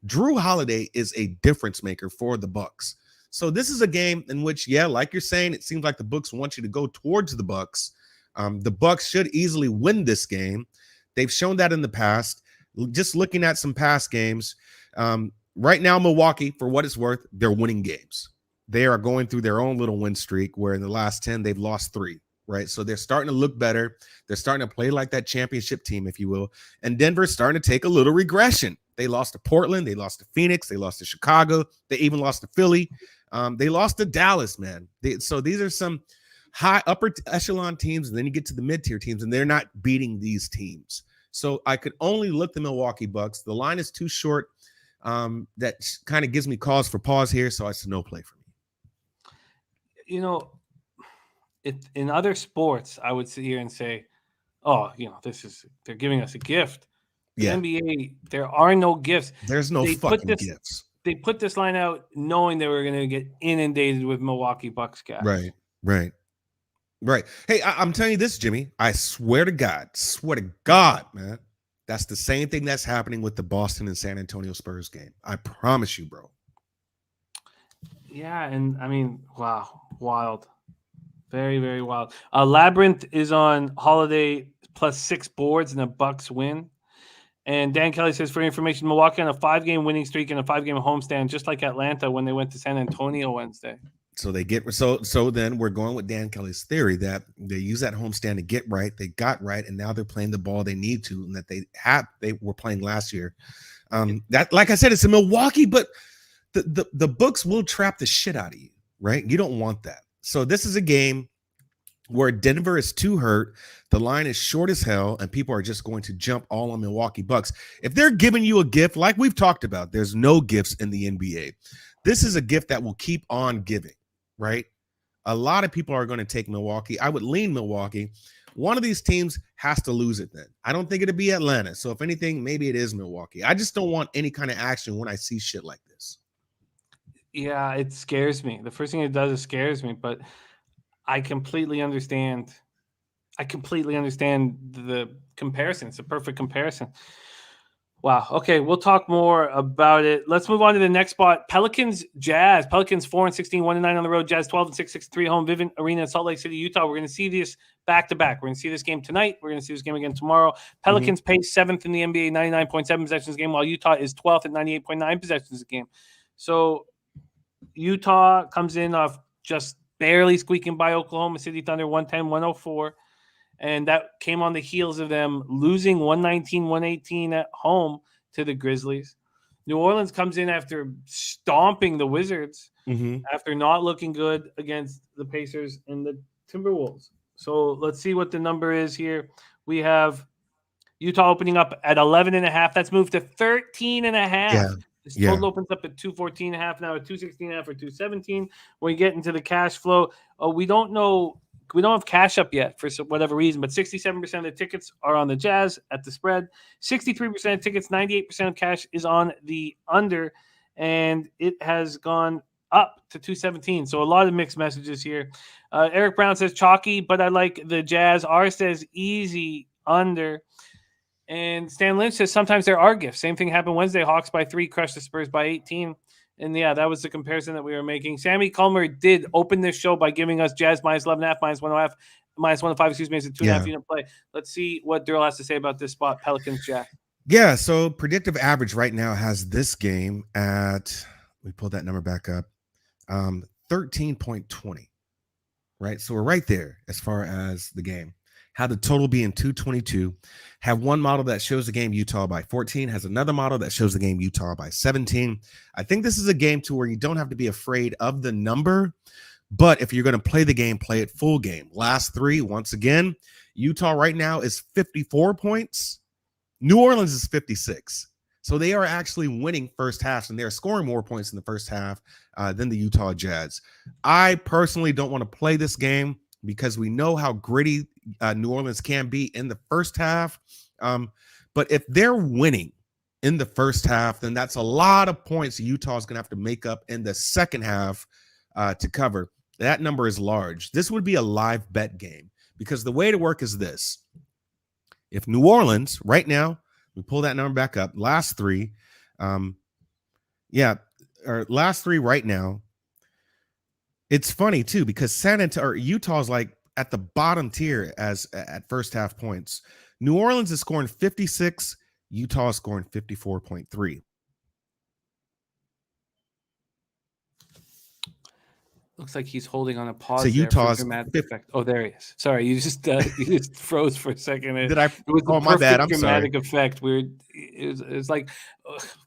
Drew Holiday is a difference maker for the Bucks. So this is a game in which, like you're saying, it seems like the Bucks want you to go towards the Bucks. The Bucks should easily win this game. They've shown that in the past. Just looking at some past games, right now, Milwaukee, for what it's worth, they're winning games. They are going through their own little win streak where in the last 10, they've lost 3, right? So they're starting to look better. They're starting to play like that championship team, if you will. And Denver's starting to take a little regression. They lost to Portland. They lost to Phoenix. They lost to Chicago. They even lost to Philly. They lost to Dallas, man. So these are some high upper echelon teams, and then you get to the mid-tier teams, and they're not beating these teams. So I could only look the Milwaukee Bucks. The line is too short. That kind of gives me cause for pause here, so it's a no play for me. In other sports, I would sit here and say, they're giving us a gift. The NBA, there are no gifts. There's no fucking gifts. They put this line out knowing they were going to get inundated with Milwaukee Bucks guys. Right. Right. Hey, I'm telling you this, Jimmy. I swear to God, man. That's the same thing that's happening with the Boston and San Antonio Spurs game. I promise you, bro. Yeah, and I mean, wow, wild. Very, very wild. Labyrinth is on Holiday +6 boards and a Bucks win. And Dan Kelly says, for information, Milwaukee on a 5-game winning streak and a 5-game homestand, just like Atlanta when they went to San Antonio Wednesday. So they get so then we're going with Dan Kelly's theory that they use that homestand to get right. They got right, and now they're playing the ball they need to, and that they were playing last year. That, like I said, it's in Milwaukee, but the books will trap the shit out of you, right? You don't want that. So this is a game where Denver is too hurt. The line is short as hell, and people are just going to jump all on Milwaukee Bucks. If they're giving you a gift, like we've talked about, there's no gifts in the NBA. This is a gift that will keep on giving, right? A lot of people are going to take Milwaukee. I would lean Milwaukee. One of these teams has to lose it then. I don't think it'll be Atlanta. So if anything, maybe it is Milwaukee. I just don't want any kind of action when I see shit like this. Yeah, it scares me. The first thing it does is scares me, but I completely understand. The comparison. It's a perfect comparison. Wow. Okay, we'll talk more about it. Let's move on to the next spot. Pelicans Jazz. Pelicans 4-16, 1-9 on the road. Jazz 12-6, 6-3 home. Vivint Arena in Salt Lake City, Utah. We're going to see this back to back. We're going to see this game tonight. We're going to see this game again tomorrow. Pelicans pace 7th in the NBA, 99.7 possessions a game, while Utah is 12th at 98.9 possessions a game. So Utah comes in off just barely squeaking by Oklahoma City Thunder 110-104. And that came on the heels of them losing 119-118 at home to the Grizzlies. New Orleans comes in after stomping the Wizards, after not looking good against the Pacers and the Timberwolves. So let's see what the number is here. We have Utah opening up at 11.5. That's moved to 13.5. Yeah. This total opens up at 214.5 now, at 216.5 or 217. When we get into the cash flow, we don't know. We don't have cash up yet for whatever reason, but 67% of the tickets are on the Jazz at the spread. 63% of tickets, 98% of cash is on the under, and it has gone up to 217. So a lot of mixed messages here. Eric Brown says chalky, but I like the Jazz. R says easy under. And Stan Lynch says sometimes there are gifts. Same thing happened Wednesday. Hawks by 3, crushed the Spurs by 18. And yeah, that was the comparison that we were making. Sammy Culmer did open this show by giving us Jazz -11.5, -1.5, -1.5, excuse me, as a 2.5 unit play. Let's see what Daryl has to say about this spot, Pelicans Jazz. Yeah, so predictive average right now has this game at, we pulled that number back up, 13.20, right? So we're right there as far as the game. Have the total being 222. Have one model that shows the game Utah by 14. Has another model that shows the game Utah by 17. I think this is a game to where you don't have to be afraid of the number, but if you're going to play the game, play it full game. Last 3, once again, Utah right now is 54 points. New Orleans is 56. So they are actually winning first halves, and they're scoring more points in the first half than the Utah Jazz. I personally don't want to play this game because we know how gritty New Orleans can be in the first half. But if they're winning in the first half, then that's a lot of points Utah is going to have to make up in the second half to cover. That number is large. This would be a live bet game because the way to work is this. If New Orleans right now, we pull that number back up, last 3, last 3 right now, it's funny too because Utah's like at the bottom tier as at first half points. New Orleans is scoring 56. Utah is scoring 54.3. Looks like he's holding on a pause. So Utah's effect. Oh, there he is. Sorry, you just froze for a second. Did I? It was my bad. I'm dramatic sorry. Effect. It's like,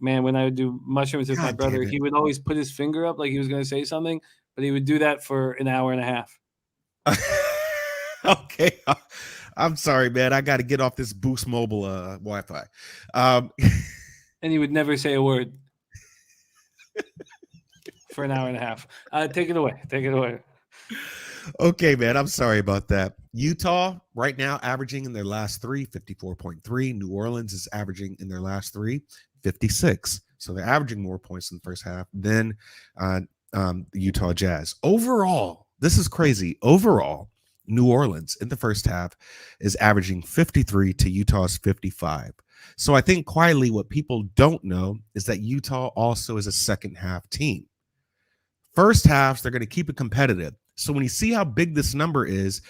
man, when I would do mushrooms with my brother, he would always put his finger up like he was going to say something, but he would do that for an hour and a half. Okay, I'm sorry, man. I got to get off this Boost Mobile Wi-Fi. And he would never say a word for an hour and a half. Take it away. Okay, man. I'm sorry about that. Utah right now averaging in their last 3, 54.3. New Orleans is averaging in their last 3, 56. So they're averaging more points in the first half than the Utah Jazz. Overall, this is crazy. Overall, New Orleans in the first half is averaging 53 to Utah's 55. So I think quietly what people don't know is that Utah also is a second half team. First halves, they're going to keep it competitive. So when you see how big this number is,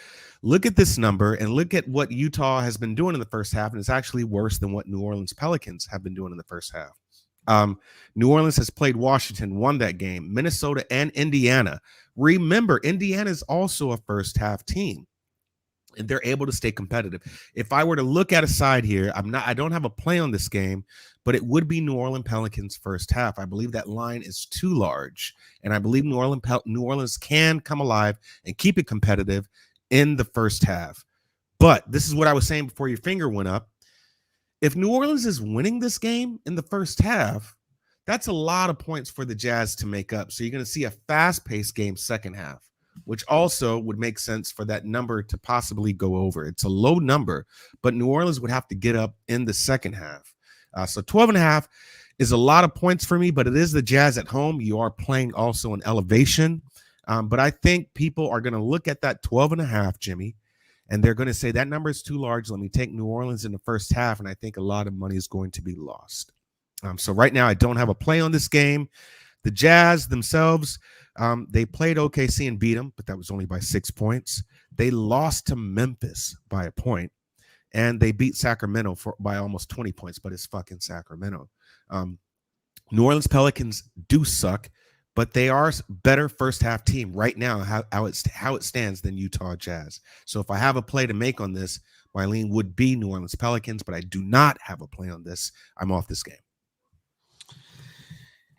look at this number and look at what Utah has been doing in the first half, and it's actually worse than what New Orleans Pelicans have been doing in the first half. New Orleans has played Washington, won that game, Minnesota and Indiana. Remember, Indiana is also a first half team, and they're able to stay competitive. If I were to look at a side here, I don't have a play on this game, but it would be New Orleans Pelicans first half. I believe that line is too large, and I believe New Orleans can come alive and keep it competitive in the first half. But this is what I was saying before your finger went up. If New Orleans is winning this game in the first half, that's a lot of points for the Jazz to make up. So you're going to see a fast-paced game second half, which also would make sense for that number to possibly go over. It's a low number, but New Orleans would have to get up in the second half. So 12.5 is a lot of points for me, but it is the Jazz at home. You are playing also an elevation. But I think people are going to look at that 12.5, Jimmy, and they're going to say that number is too large. Let me take New Orleans in the first half, and I think a lot of money is going to be lost. So right now I don't have a play on this game. The Jazz themselves, they played OKC and beat them, but that was only by 6 points. They lost to Memphis by a point, and they beat Sacramento by almost 20 points, but it's fucking Sacramento. New Orleans Pelicans do suck, but they are better first half team right now, how it stands, than Utah Jazz. So if I have a play to make on this, my lean would be New Orleans Pelicans, but I do not have a play on this. I'm off this game.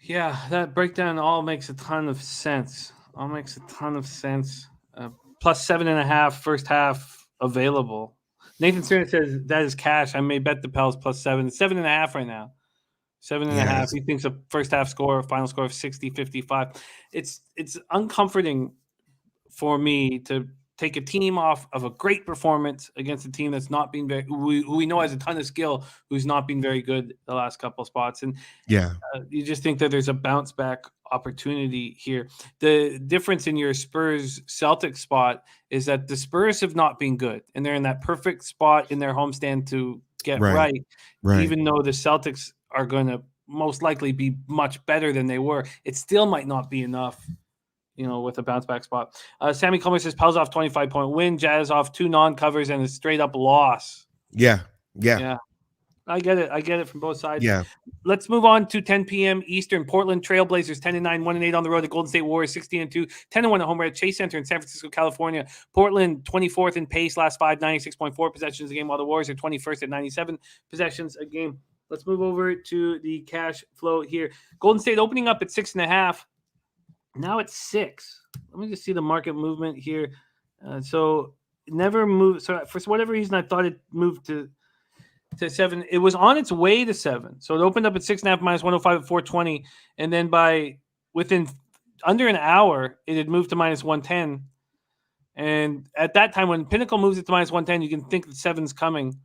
Yeah, that breakdown all makes a ton of sense. Plus 7.5 first half available. Nathan Stern says that is cash. I may bet the Pels plus 7. 7.5 right now. 7.5. He thinks a first half score, final score of 60-55. It's uncomforting for me to take a team off of a great performance against a team that's not been who we know has a ton of skill, who's not been very good the last couple of spots. And you just think that there's a bounce back opportunity here. The difference in your Spurs Celtics spot is that the Spurs have not been good, and they're in that perfect spot in their homestand to get right. Even though the Celtics are going to most likely be much better than they were, it still might not be enough, with a bounce back spot. Sammy Comer says Pels off 25-point win, Jazz off 2 non-covers and a straight up loss. Yeah. I get it from both sides. Yeah. Let's move on to 10 p.m. Eastern. Portland Trailblazers 10-9, 1-8 on the road. The Golden State Warriors 16-2, 10-1 at home. We're at Chase Center in San Francisco, California. Portland 24th in pace, last 5, 96.4 possessions a game, while the Warriors are 21st at 97 possessions a game. Let's move over to the cash flow here. Golden State opening up at 6.5. Now it's 6. Let me just see the market movement here. So it never moved. So for whatever reason, I thought it moved to 7. It was on its way to 7. So it opened up at 6.5 minus 105 at 420. And then within under an hour, it had moved to minus 110. And at that time, when Pinnacle moves it to minus 110, you can think that 7's coming.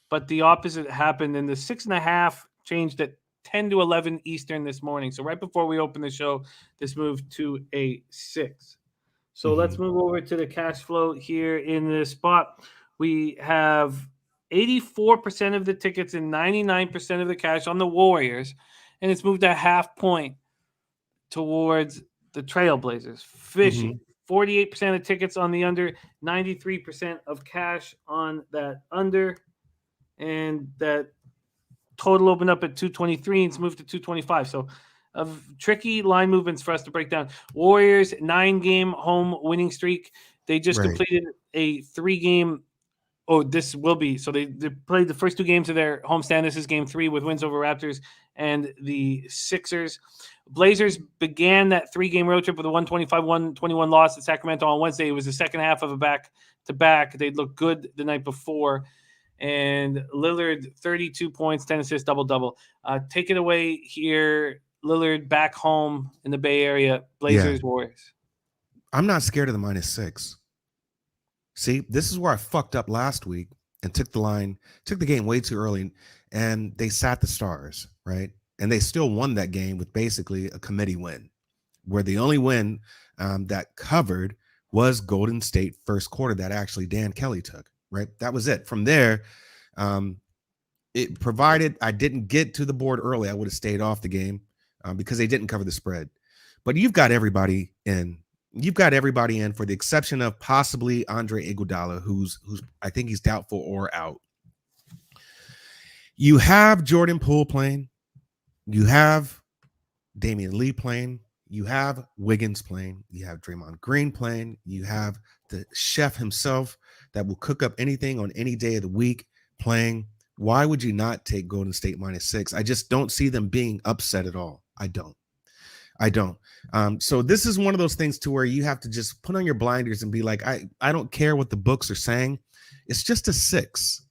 But the opposite happened, and the 6.5 changed at 10 to 11 Eastern this morning. So right before we open the show, this moved to a 6. So let's move over to the cash flow here in this spot. We have 84% of the tickets and 99% of the cash on the Warriors, and it's moved a half point towards the Trailblazers. Fishy. 48% of tickets on the under, 93% of cash on that under, and that total opened up at 223 and it's moved to 225. So tricky line movements for us to break down. Warriors 9-game home winning streak. They just completed a 3-game. This will be. So they played the first 2 games of their homestand. This is game 3 with wins over Raptors and the Sixers. Blazers began that 3-game road trip with a 125-121 loss at Sacramento on Wednesday. It was the second half of a back-to-back. They looked good the night before. And Lillard, 32 points, 10 assists, double-double. Take it away here, Lillard, back home in the Bay Area, Blazers, Warriors. I'm not scared of the minus 6. See, this is where I fucked up last week and took the game way too early, and they sat the Stars, right? And they still won that game with basically a committee win, where the only win that covered was Golden State first quarter that actually Dan Kelly took, right? That was it. From there, it provided I didn't get to the board early, I would have stayed off the game because they didn't cover the spread. But you've got everybody in. You've got everybody in for the exception of possibly Andre Iguodala, who's I think he's doubtful or out. You have Jordan Poole playing. You have Damian Lee playing. You have Wiggins playing. You have Draymond Green playing. You have the chef himself that will cook up anything on any day of the week playing. Why would you not take Golden State -6? I just don't see them being upset at all. I don't. So this is one of those things to where you have to just put on your blinders and be like, I don't care what the books are saying. It's just a 6.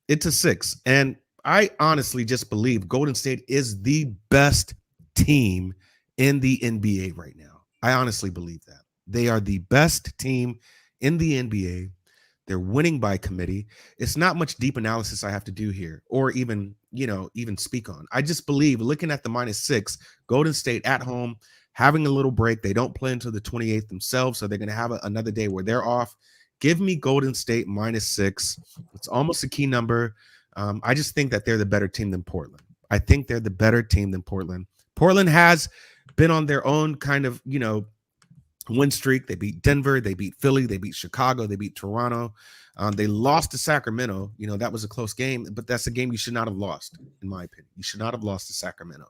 It's a 6. And I honestly just believe Golden State is the best team in the NBA right now. I honestly believe that. They are the best team in the NBA. They're winning by committee. It's not much deep analysis I have to do here or even speak on. I just believe looking at the -6, Golden State at home, having a little break. They don't play until the 28th themselves, so they're going to have another day where they're off. Give me Golden State -6. It's almost a key number. I just think that they're the better team than Portland. I think they're the better team than Portland. Portland has been on their own kind of, win streak. They beat Denver, they beat Philly, they beat Chicago, they beat Toronto. They lost to Sacramento. That was a close game, but that's a game you should not have lost, in my opinion. You should not have lost to Sacramento.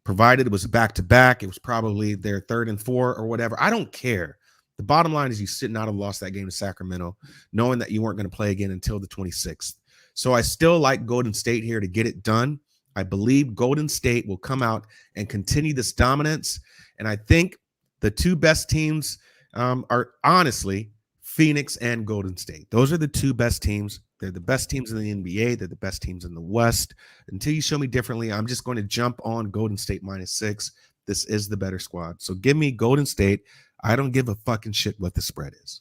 Provided it was back-to-back, it was probably their 3rd and 4 or whatever. I don't care. The bottom line is you should not have lost that game to Sacramento, knowing that you weren't going to play again until the 26th. So I still like Golden State here to get it done. I believe Golden State will come out and continue this dominance, and I think the two best teams are honestly Phoenix and Golden State. Those are the two best teams. They're the best teams in the NBA. They're the best teams in the West. Until you show me differently, I'm just going to jump on Golden State -6. This is the better squad. So give me Golden State. I don't give a fucking shit what the spread is.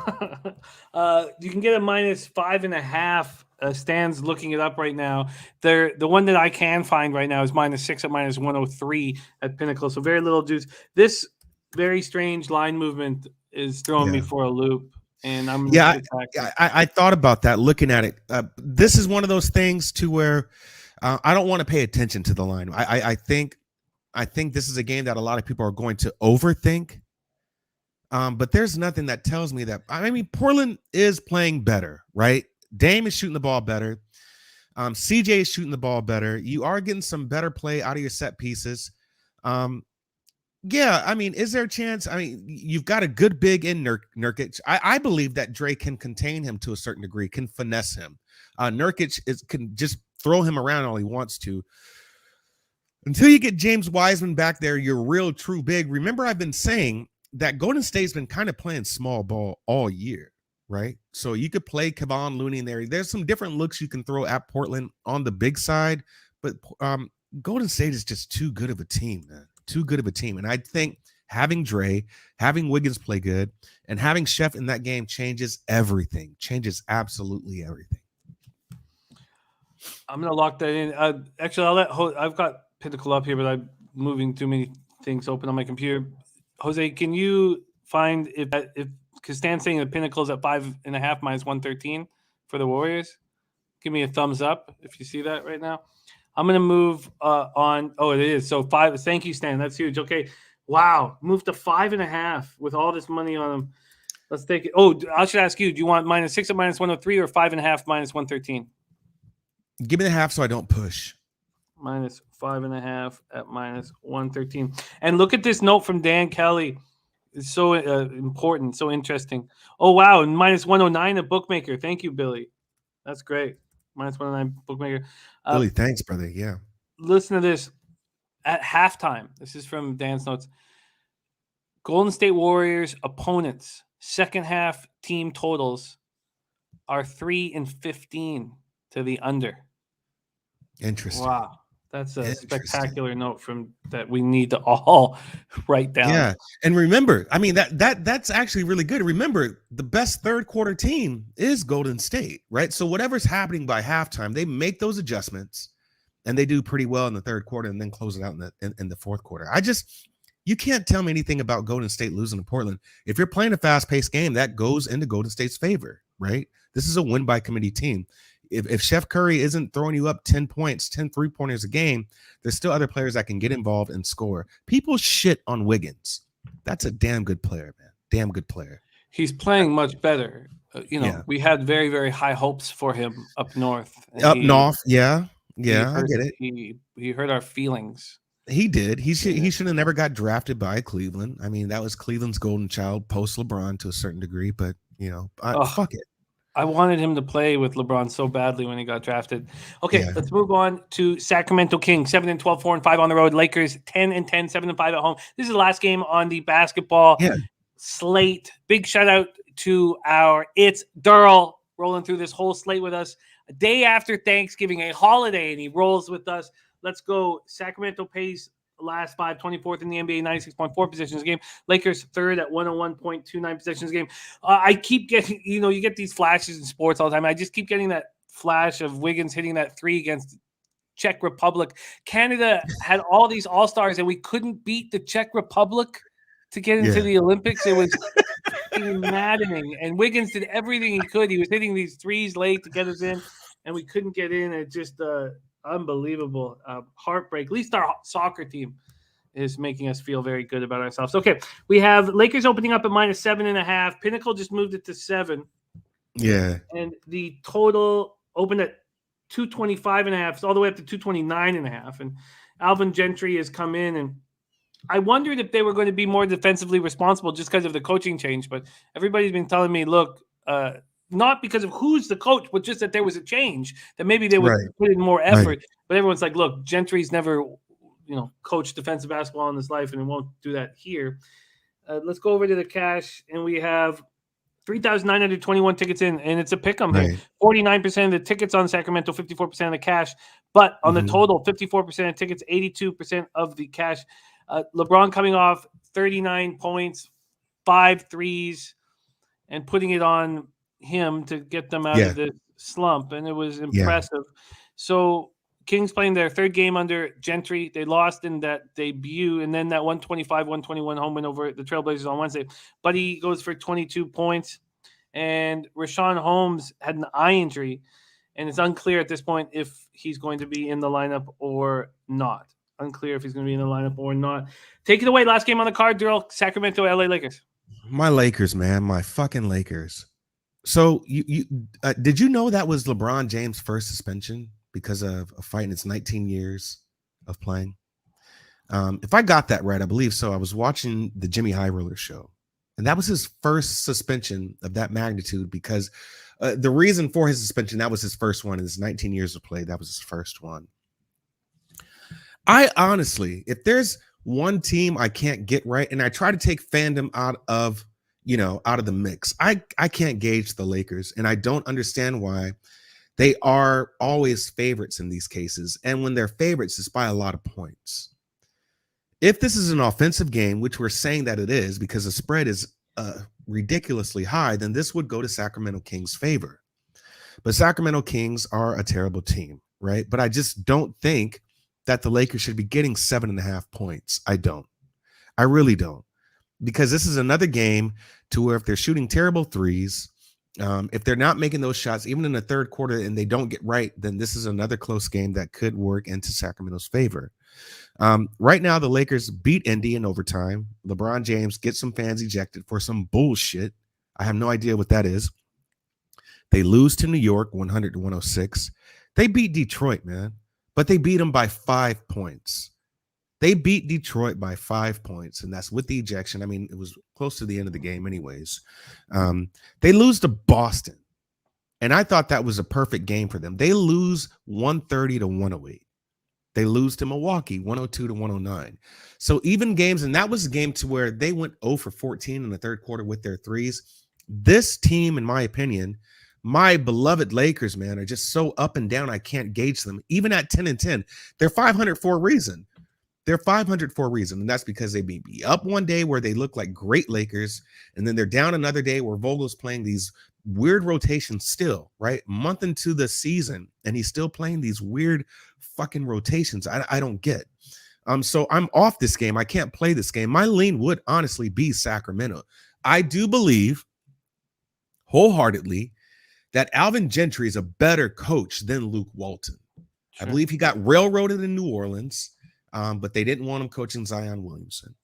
You can get a -5.5. Stan's looking it up right now. The one that I can find right now is -6 at -103 at Pinnacle. So very little juice. This very strange line movement is throwing me for a loop. And I thought about that looking at it. This is one of those things to where I don't want to pay attention to the line. I think this is a game that a lot of people are going to overthink. But there's nothing that tells me that. I mean, Portland is playing better, right? Dame is shooting the ball better. CJ is shooting the ball better. You are getting some better play out of your set pieces. Yeah, I mean, is there a chance? I mean, you've got a good big in Nurkic. I believe that Dre can contain him to a certain degree, can finesse him. Nurkic can just throw him around all he wants to. Until you get James Wiseman back there, you're real true big. Remember, I've been saying that Golden State's been kind of playing small ball all year, right? So you could play Kevon Looney in there. There's some different looks you can throw at Portland on the big side, but Golden State is just too good of a team, man. Too good of a team. And I think having Dre, having Wiggins play good, and having Chef in that game changes everything. Changes absolutely everything. I'm going to lock that in. Actually, I've got Pinnacle up here, but I'm moving too many things open on my computer. Jose, can you find if because Stan's saying the Pinnacle is at 5.5 -113 for the Warriors? Give me a thumbs up if you see that right now. I'm going to move on. Oh, it is. So 5. Thank you, Stan. That's huge. Okay. Wow. Move to 5.5 with all this money on them. Let's take it. Oh, I should ask you, do you want -6 at -103 or 5.5 -113? Give me the half so I don't push. -5.5 at -113. And look at this note from Dan Kelly. It's so important, so interesting. Oh, wow. And -109 a bookmaker. Thank you, Billy. That's great. -109 bookmaker. Billy, thanks, brother. Yeah. Listen to this. At halftime, this is from Dan's notes. Golden State Warriors opponents, second half team totals are 3-15 to the under. Interesting. Wow. That's a spectacular note from that we need to all write down. Yeah. And remember, I mean, that's actually really good. Remember, the best third quarter team is Golden State, right? So whatever's happening by halftime, they make those adjustments and they do pretty well in the third quarter and then close it out in the fourth quarter. You can't tell me anything about Golden State losing to Portland. If you're playing a fast-paced game, that goes into Golden State's favor, right? This is a win-by-committee team. If Chef Curry isn't throwing you up 10 points, 10 3-pointers a game, there's still other players that can get involved and score. People shit on Wiggins. That's a damn good player, man. Damn good player. He's playing much better. We had very, very high hopes for him up north. Yeah, I get it. He hurt our feelings. He did. He should have never got drafted by Cleveland. I mean, that was Cleveland's golden child post LeBron to a certain degree, but fuck it. I wanted him to play with LeBron so badly when he got drafted. Okay, Let's move on to Sacramento Kings, 7-12, 4-5 on the road. Lakers 10-10, 7-5 at home. This is the last game on the basketball slate. Big shout out to our ITSDERL rolling through this whole slate with us. A day after Thanksgiving, a holiday, and he rolls with us. Let's go. Sacramento pays last 5, 24th in the NBA, 96.4 possessions a game. Lakers third at 101.29 possessions a game. I keep getting, you get these flashes in sports all the time. I just keep getting that flash of Wiggins hitting that 3 against Czech Republic. Canada had all these all-stars, and we couldn't beat the Czech Republic to get into the Olympics. It was maddening. And Wiggins did everything he could. He was hitting these threes late to get us in, and we couldn't get in. It just unbelievable heartbreak. At least our soccer team is making us feel very good about ourselves. Okay, we have Lakers opening up at -7.5. Pinnacle just moved it to 7. Yeah. And the total opened at 225.5, all the way up to 229.5. And Alvin Gentry has come in, and I wondered if they were going to be more defensively responsible just because of the coaching change. But everybody's been telling me, look, not because of who's the coach, but just that there was a change, that maybe they would put in more effort. Right. But everyone's like, look, Gentry's never, coached defensive basketball in his life, and he won't do that here. Let's go over to the cash, and we have 3,921 tickets in, and it's a pick-em here. 49% of the tickets on Sacramento, 54% of the cash. But on the total, 54% of tickets, 82% of the cash. LeBron coming off 39 points, 5 threes, and putting it on him to get them out of the slump, and it was impressive. So Kings playing their third game under Gentry. They lost in that debut, and then that 125-121 home win over the Trailblazers on Wednesday. Buddy goes for 22 points, and Rashawn Holmes had an eye injury, and it's unclear at this point if he's going to be in the lineup or not. Unclear if he's going to be in the lineup or not. Take it away. Last game on the card, Daryl. Sacramento, LA Lakers. My Lakers, man. My fucking Lakers. So you did you know that was LeBron James' first suspension because of a fight in its 19 years of playing? If I got that right, I believe so. I was watching the Jimmy High Roller show, and that was his first suspension of that magnitude because the reason for his suspension, that was his first one in his 19 years of play. That was his first one. I honestly, if there's one team I can't get right, and I try to take fandom out of the mix, I can't gauge the Lakers, and I don't understand why they are always favorites in these cases. And when they're favorites, it's by a lot of points. If this is an offensive game, which we're saying that it is because the spread is ridiculously high, then this would go to Sacramento Kings' favor. But Sacramento Kings are a terrible team, right? But I just don't think that the Lakers should be getting 7.5 points. I don't. I really don't. Because this is another game to where if they're shooting terrible threes, if they're not making those shots, even in the third quarter, and they don't get right, then this is another close game that could work into Sacramento's favor. Right now, the Lakers beat Indy in overtime. LeBron James gets some fans ejected for some bullshit. I have no idea what that is. They lose to New York 100-106. They beat Detroit, man, but they beat them by 5 points. They beat Detroit by 5 points, and that's with the ejection. I mean, it was close to the end of the game anyways. They lose to Boston, and I thought that was a perfect game for them. They lose 130-108. They lose to Milwaukee 102-109. So even games, and that was a game to where they went 0 for 14 in the third quarter with their threes. This team, in my opinion, my beloved Lakers, man, are just so up and down, I can't gauge them. Even at 10-10, they're 500 for a reason. They're 500 for a reason, and that's because they may be up one day where they look like great Lakers, and then they're down another day where Vogel's playing these weird rotations still, right? Month into the season, and he's still playing these weird fucking rotations. I don't get. So I'm off this game. I can't play this game. My lean would honestly be Sacramento. I do believe wholeheartedly that Alvin Gentry is a better coach than Luke Walton. Sure. I believe he got railroaded in New Orleans, but they didn't want him coaching Zion Williamson.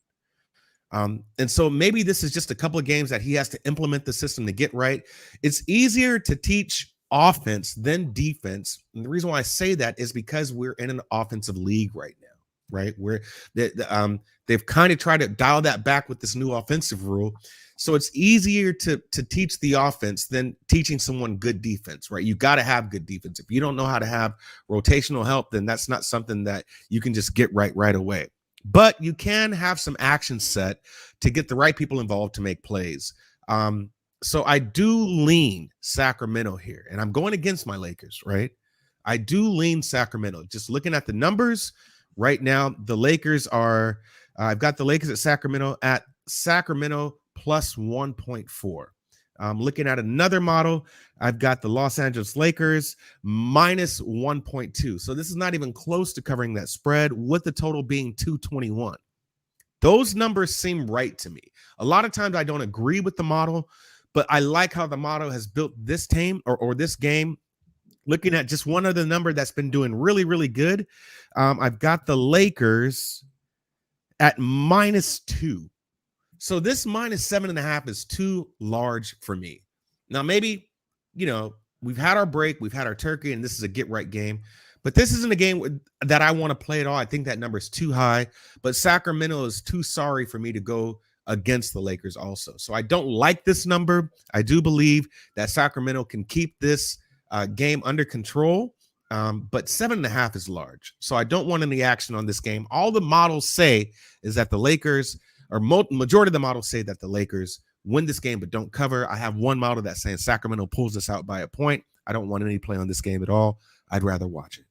And so maybe this is just a couple of games that he has to implement the system to get right. It's easier to teach offense than defense. And the reason why I say that is because we're in an offensive league right now, right? Where they've kind of tried to dial that back with this new offensive rule. So it's easier to teach the offense than teaching someone good defense, right? You got to have good defense. If you don't know how to have rotational help, then that's not something that you can just get right away. But you can have some action set to get the right people involved to make plays. So I do lean Sacramento here, and I'm going against my Lakers, right? I do lean Sacramento. Just looking at the numbers right now, the Lakers are, I've got the Lakers at Sacramento plus 1.4. Looking at another model, I've got the Los Angeles Lakers minus 1.2. So this is not even close to covering that spread, with the total being 221. Those numbers seem right to me. A lot of times I don't agree with the model, but I like how the model has built this team or this game. Looking at just one other number that's been doing really, really good, I've got the Lakers at -2. So this -7.5 is too large for me. Now, maybe, we've had our break, we've had our turkey, and this is a get-right game. But this isn't a game that I want to play at all. I think that number is too high. But Sacramento is too sorry for me to go against the Lakers also. So I don't like this number. I do believe that Sacramento can keep this game under control. But 7.5 is large. So I don't want any action on this game. All the models say is that the Lakers, or majority of the models say that the Lakers win this game but don't cover. I have one model that's saying Sacramento pulls this out by a point. I don't want any play on this game at all. I'd rather watch it.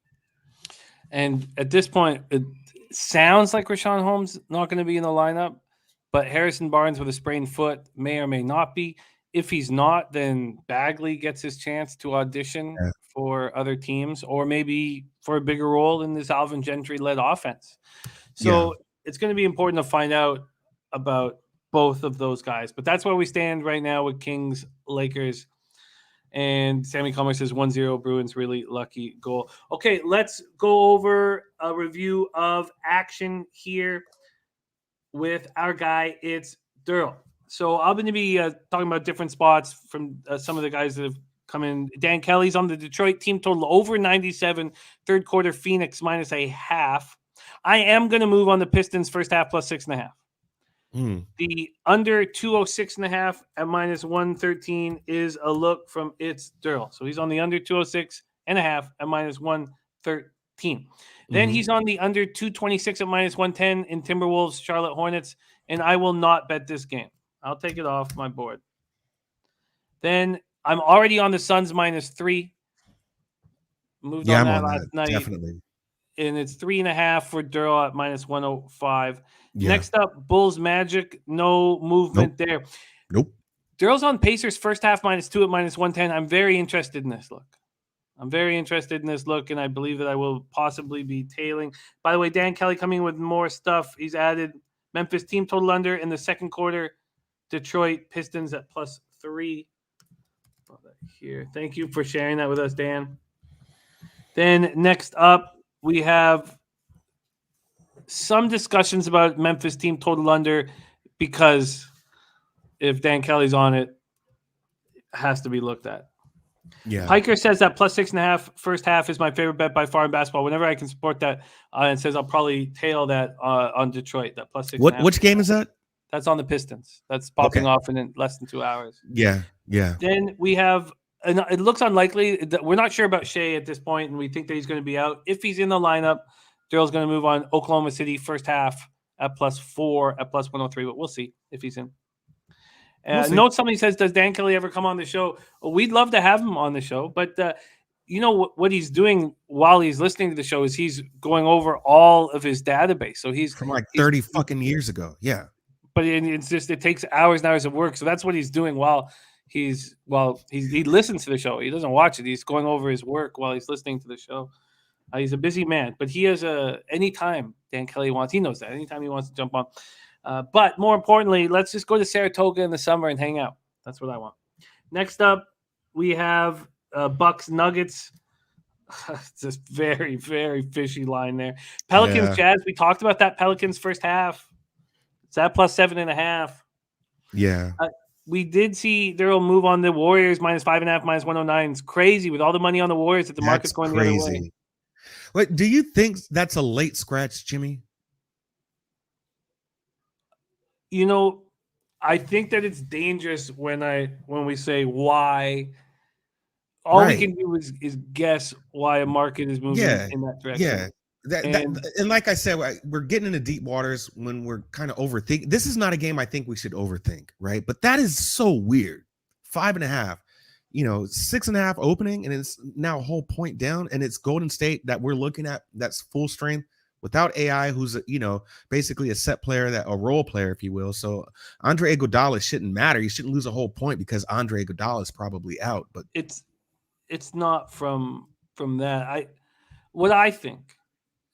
And at this point, it sounds like Rashawn Holmes not going to be in the lineup, but Harrison Barnes with a sprained foot may or may not be. If he's not, then Bagley gets his chance to audition for other teams, or maybe for a bigger role in this Alvin Gentry-led offense. So it's going to be important to find out about both of those guys. But that's where we stand right now with Kings, Lakers. And Sammy Comer says 1-0 Bruins, really lucky goal. Okay, let's go over a review of action here with our guy. It's Derl. So I'm going to be talking about different spots from some of the guys that have come in. Dan Kelly's on the Detroit team total over 97. Third quarter Phoenix -0.5. I am going to move on the Pistons first half plus 6.5. The under 206.5 at -113 is a look from It's Derl. So he's on the under 206.5 at -113. Then he's on the under 226 at -110 in Timberwolves Charlotte Hornets, and I will not bet this game. I'll take it off my board. Then I'm already on the Suns -3. Moved on that last night. Definitely. And it's 3.5 for Derl at -105. Yeah. Next up, Bulls Magic. No movement there. Nope. Derl's on Pacers first half -2 at -110. I'm very interested in this look. And I believe that I will possibly be tailing. By the way, Dan Kelly coming with more stuff. He's added Memphis team total under in the second quarter. Detroit Pistons at +3. Here. Thank you for sharing that with us, Dan. Then next up, we have some discussions about Memphis team total under, because if Dan Kelly's on it, it has to be looked at. Yeah. Hiker says that +6.5 first half is my favorite bet by far in basketball. Whenever I can support that, and says I'll probably tail that on Detroit. That +6.5. Which game is that? That's on the Pistons. That's popping off in less than 2 hours. Yeah. Then we have, and it looks unlikely that we're not sure about Shea at this point, and we think that he's going to be out. If he's in the lineup, Daryl's going to move on Oklahoma City first half at +4 at +103, but we'll see if he's in. Note somebody says, does Dan Kelly ever come on the show? Well, we'd love to have him on the show, but what he's doing while he's listening to the show is he's going over all of his database. So he's from 30 fucking years ago. Yeah. But it's just, it takes hours and hours of work. So that's what he's doing while he listens to the show. He doesn't watch it. He's going over his work while he's listening to the show. He's a busy man, but he has anytime Dan Kelly wants. He knows that anytime he wants to jump on. But more importantly, let's just go to Saratoga in the summer and hang out. That's what I want. Next up, we have Bucks Nuggets. It's this very, very fishy line there. Pelicans Jazz. We talked about that Pelicans first half. It's at plus 7.5. Yeah. We did see Daryl move on the Warriors minus 5.5, minus 109. It's crazy with all the money on the Warriors that the market's going the other way. Wait, do you think that's a late scratch, Jimmy? You know, I think that it's dangerous when we say why. All we can do is guess why a market is moving in that direction. Yeah. And like I said, we're getting into deep waters when we're kind of overthinking. This is not a game I think we should overthink, right? But that is so weird. 5.5, 6.5 opening, and it's now a whole point down, and it's Golden State that we're looking at. That's full strength without AI, who's basically a set player, a role player, if you will. So Andre Iguodala shouldn't matter. You shouldn't lose a whole point because Andre Iguodala is probably out. But it's not from that. What I think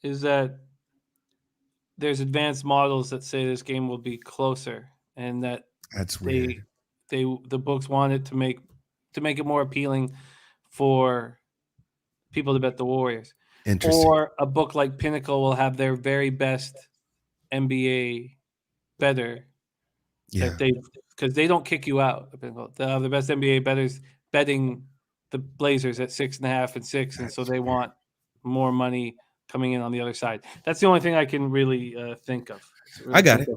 is that there's advanced models that say this game will be closer, and that's weird. The books wanted to make it more appealing for people to bet the Warriors. Interesting. Or a book like Pinnacle will have their very best NBA bettor. Yeah. Because they don't kick you out. They'll have the best NBA bettors betting the Blazers at 6.5 and 6, and so they want more money coming in on the other side. That's the only thing I can really think of. I got it.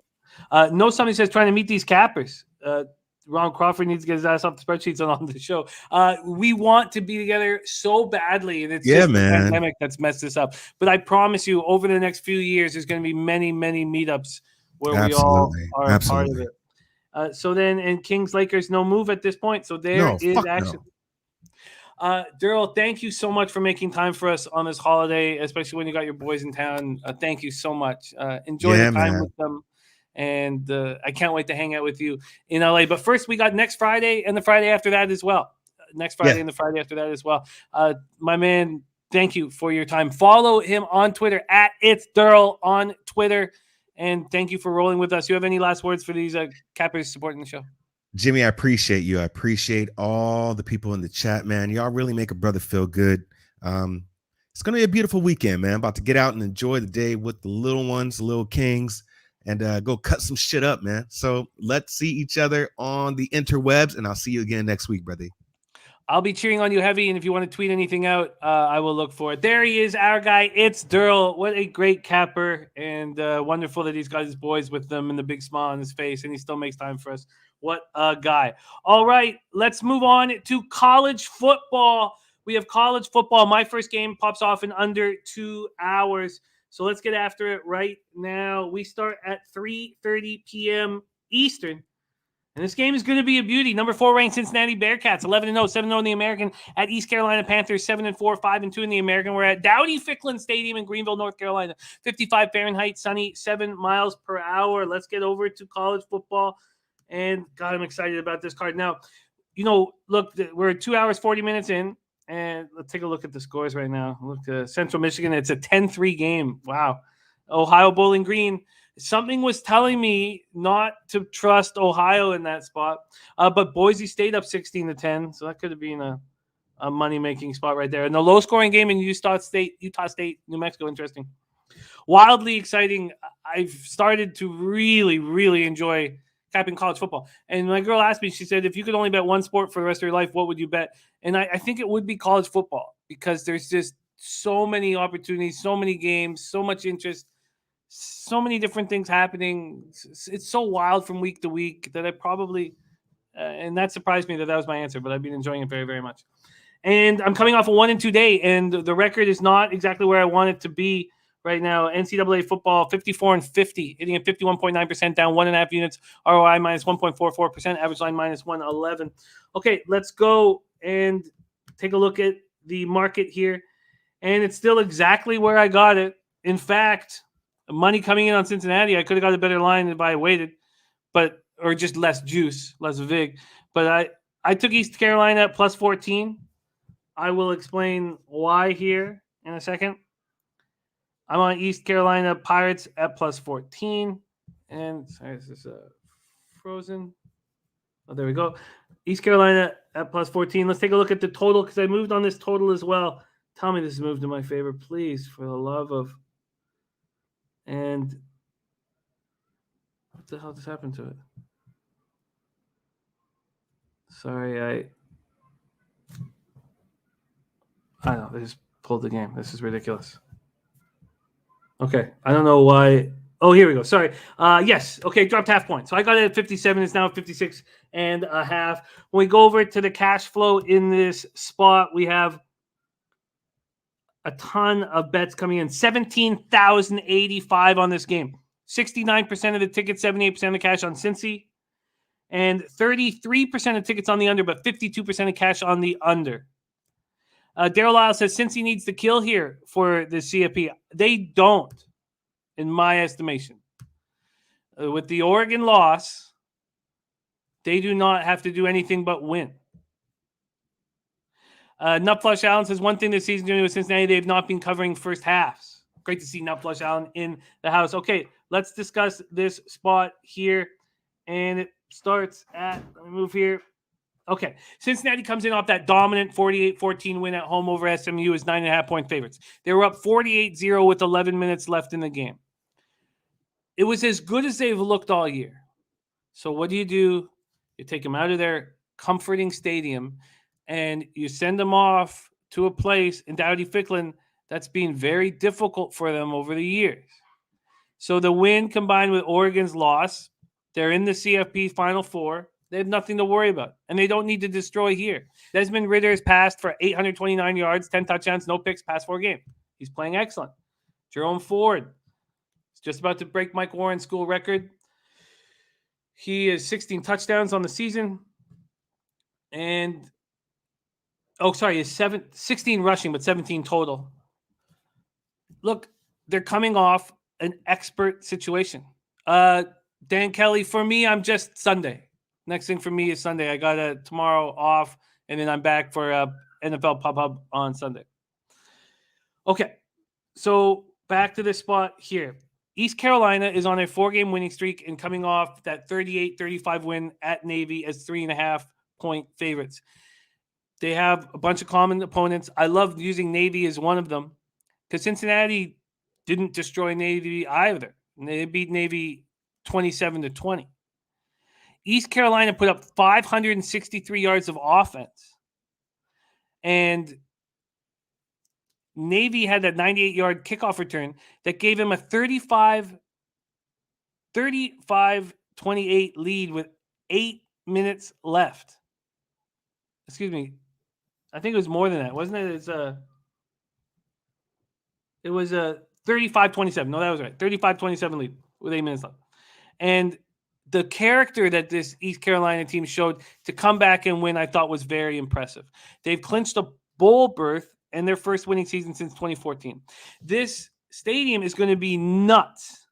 No, somebody says trying to meet these cappers. Ron Crawford needs to get his ass off the spreadsheets on the show. We want to be together so badly, and it's just the pandemic that's messed this up. But I promise you, over the next few years, there's going to be many, many meetups where we all are part of it. So then, and Kings Lakers, no move at this point. So there is action. Daryl, thank you so much for making time for us on this holiday, especially when you got your boys in town. Thank you so much. Enjoy the time with them. And I can't wait to hang out with you in LA. But first, we got next Friday and the Friday after that as well. And the Friday after that as well. My man, thank you for your time. Follow him on Twitter at ITSDERL on Twitter. And thank you for rolling with us. You have any last words for these cappers supporting the show? Jimmy, I appreciate you. I appreciate all the people in the chat, man. Y'all really make a brother feel good. It's going to be a beautiful weekend, man. About to get out and enjoy the day with the little ones, the little kings, and go cut some shit up, man. So let's see each other on the interwebs, and I'll see you again next week, brother. I'll be cheering on you heavy, and if you want to tweet anything out, I will look for it. There he is, our guy. It's Daryl. What a great capper, and wonderful that he's got his boys with them and the big smile on his face, and he still makes time for us. What a guy. All right, let's move on to college football. We have college football. My first game pops off in under 2 hours. So let's get after it right now. We start at 3:30 p.m. Eastern. And this game is going to be a beauty. Number 4 ranked Cincinnati Bearcats, 11-0, 7-0 in the American at East Carolina Panthers, 7-4, 5-2 in the American. We're at Dowdy Ficklin Stadium in Greenville, North Carolina, 55 Fahrenheit, sunny, 7 miles per hour. Let's get over to college football. And God, I'm excited about this card. Now, look, we're 2 hours, 40 minutes in. And let's take a look at the scores right now. Look at Central Michigan. It's a 10-3 game. Wow. Ohio Bowling Green. Something was telling me not to trust Ohio in that spot. But Boise State up 16-10. So that could have been a money-making spot right there. And the low-scoring game in Utah State, New Mexico. Interesting. Wildly exciting. I've started to really, really enjoy capping college football. And my girl asked me, she said, if you could only bet one sport for the rest of your life, what would you bet? And I think it would be college football because there's just so many opportunities, so many games, so much interest, so many different things happening. It's so wild from week to week that I probably, and that surprised me that was my answer, but I've been enjoying it very, very much. And I'm coming off a 1-2 day, and the record is not exactly where I want it to be right now. NCAA football, 54-50, hitting at 51.9%, down 1.5 units. ROI minus 1.44%, average line minus 111. Okay, let's go and take a look at the market here. And it's still exactly where I got it. In fact, money coming in on Cincinnati, I could have got a better line if I waited, or just less juice, less vig. But I took East Carolina at plus 14. I will explain why here in a second. I'm on East Carolina Pirates at plus 14. And sorry, this is frozen. Oh, there we go. East Carolina at plus 14. Let's take a look at the total because I moved on this total as well. Tell me this moved in my favor, please, for the love of. And what the hell just happened to it? Sorry, I know, they just pulled the game. This is ridiculous. Okay, I don't know why. Oh, here we go. Sorry. Yes. Okay, dropped half point. So I got it at 57. It's now at 56.5. When we go over to the cash flow in this spot, we have a ton of bets coming in. 17,085 on this game. 69% of the tickets, 78% of the cash on Cincy. And 33% of tickets on the under, but 52% of cash on the under. Daryl Lyle says Cincy needs to kill here for the CFP. They don't, in my estimation. With the Oregon loss, they do not have to do anything but win. Nutflush Allen says one thing this season doing with Cincinnati, they have not been covering first halves. Great to see Nutflush Allen in the house. Okay, let's discuss this spot here. And it starts at, let me move here. Okay, Cincinnati comes in off that dominant 48-14 win at home over SMU as 9.5-point favorites. They were up 48-0 with 11 minutes left in the game. It was as good as they've looked all year. So what do? You take them out of their comforting stadium and you send them off to a place in Dowdy-Ficklin that's been very difficult for them over the years. So the win combined with Oregon's loss, they're in the CFP Final Four. They have nothing to worry about, and they don't need to destroy here. Desmond Ridder has passed for 829 yards, 10 touchdowns, no picks, past 4 games. He's playing excellent. Jerome Ford is just about to break Mike Warren's school record. He has 16 touchdowns on the season. And, he's 16 rushing, but 17 total. Look, they're coming off an expert situation. Dan Kelly, for me, I'm just Sunday. Next thing for me is Sunday. I got tomorrow off, and then I'm back for NFL pop-up on Sunday. Okay, so back to this spot here. East Carolina is on a 4-game winning streak and coming off that 38-35 win at Navy as 3.5-point favorites. They have a bunch of common opponents. I love using Navy as one of them because Cincinnati didn't destroy Navy either. They beat Navy 27-20. East Carolina put up 563 yards of offense. And Navy had that 98-yard kickoff return that gave him a 35-28 lead with 8 minutes left. Excuse me. I think it was more than that, wasn't it? It was a 35-27. No, that was right. 35-27 lead with 8 minutes left. And the character that this East Carolina team showed to come back and win, I thought was very impressive. They've clinched a bowl berth in their first winning season since 2014. This stadium is going to be nuts.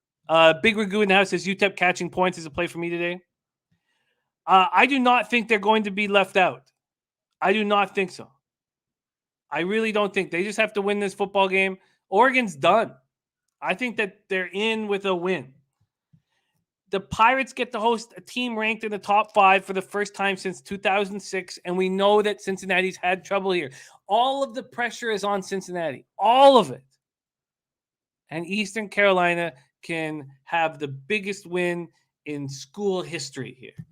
Big Ragu in the house says UTEP catching points is a play for me today. I do not think they're going to be left out. I do not think so. I really don't think. They just have to win this football game. Oregon's done. I think that they're in with a win. The Pirates get to host a team ranked in the top 5 for the first time since 2006, and we know that Cincinnati's had trouble here. All of the pressure is on Cincinnati. All of it. And Eastern Carolina can have the biggest win in school history here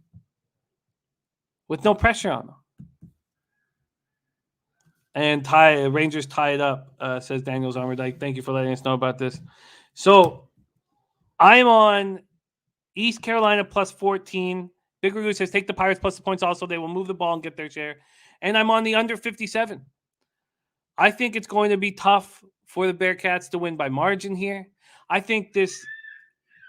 with no pressure on them. And Rangers tie it up, says Daniels Armordike. Thank you for letting us know about this. So I'm on East Carolina plus 14. Big Ragu says take the Pirates plus the points also. They will move the ball and get their share. And I'm on the under 57. I think it's going to be tough for the Bearcats to win by margin here. I think this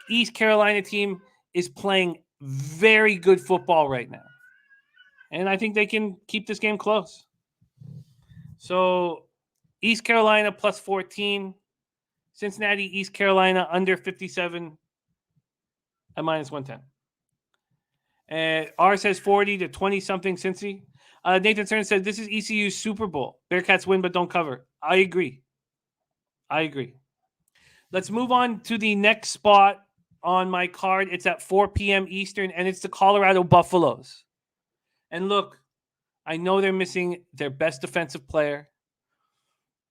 East Carolina team is playing very good football right now. And I think they can keep this game close. So East Carolina plus 14. Cincinnati, East Carolina under 57 at minus 110. R says 40 to 20-something Cincy. Nathan Stern said, this is ECU's Super Bowl. Bearcats win but don't cover. I agree. Let's move on to the next spot on my card. It's at 4 p.m. Eastern, and it's the Colorado Buffaloes. And look, I know they're missing their best defensive player,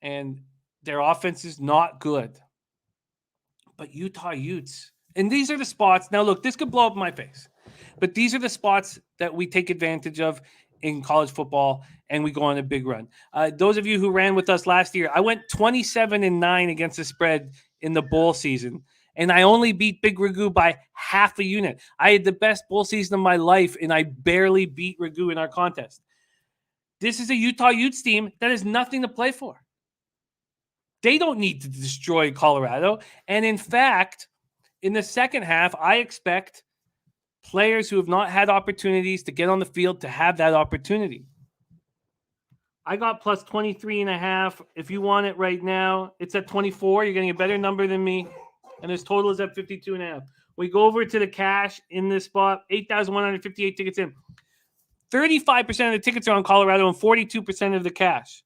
and their offense is not good. But Utah Utes, and these are the spots. Now, look, this could blow up in my face, but these are the spots that we take advantage of in college football, and we go on a big run. Those of you who ran with us last year, I went 27-9 against the spread in the bowl season, and I only beat Big Ragu by half a unit. I had the best bowl season of my life, and I barely beat Ragu in our contest. This is a Utah Utes team that has nothing to play for. They don't need to destroy Colorado. And in fact, in the second half, I expect players who have not had opportunities to get on the field to have that opportunity. I got plus 23.5. If you want it right now, it's at 24. You're getting a better number than me. And this total is at 52.5. We go over to the cash in this spot, 8,158 tickets in. 35% of the tickets are on Colorado and 42% of the cash.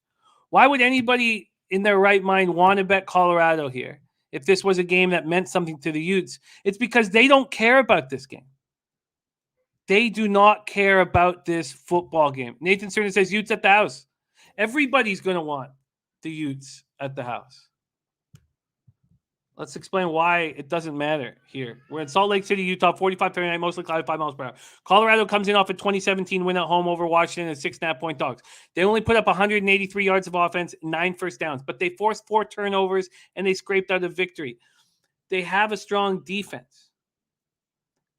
Why would anybody in their right mind want to bet Colorado here if this was a game that meant something to the Utes? It's because they don't care about this game. They do not care about this football game. Nathan Cernan says Utes at the house. Everybody's going to want the Utes at the house. Let's explain why it doesn't matter here. We're in Salt Lake City, Utah, 45-39, mostly cloudy, 5 miles per hour. Colorado comes in off a 2017 win at home over Washington and 6.5-point dogs. They only put up 183 yards of offense, 9 first downs, but they forced 4 turnovers and they scraped out a victory. They have a strong defense.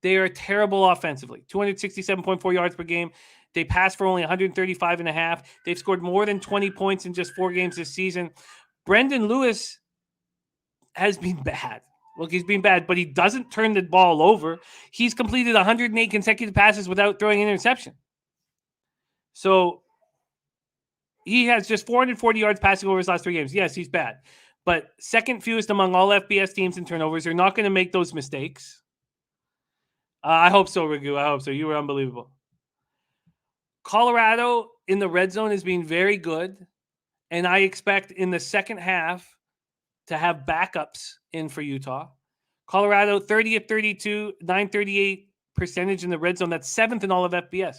They are terrible offensively, 267.4 yards per game. They pass for only 135.5. They've scored more than 20 points in just 4 games this season. Brendan Lewis has been bad. Look, he's been bad, but he doesn't turn the ball over. He's completed 108 consecutive passes without throwing an interception. So he has just 440 yards passing over his last 3 games. Yes, he's bad, but second fewest among all FBS teams in turnovers. They're not going to make those mistakes. I hope so, Ragu. I hope so. You were unbelievable. Colorado in the red zone has been very good, and I expect in the second half to have backups in for Utah. Colorado, 30 of 32, 938 percentage in the red zone. That's 7th in all of FBS.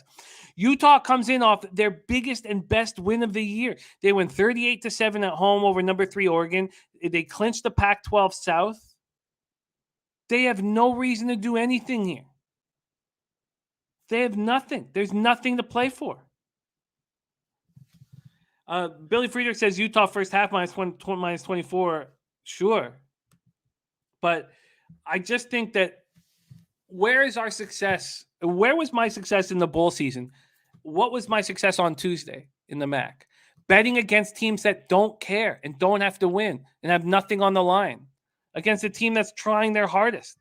Utah comes in off their biggest and best win of the year. They win 38-7 at home over number 3 Oregon. They clinched the Pac-12 South. They have no reason to do anything here. They have nothing. There's nothing to play for. Billy Friedrich says Utah first half minus 24. Sure. But I just think that where is our success? Where was my success in the bowl season? What was my success on Tuesday in the MAC? Betting against teams that don't care and don't have to win and have nothing on the line against a team that's trying their hardest.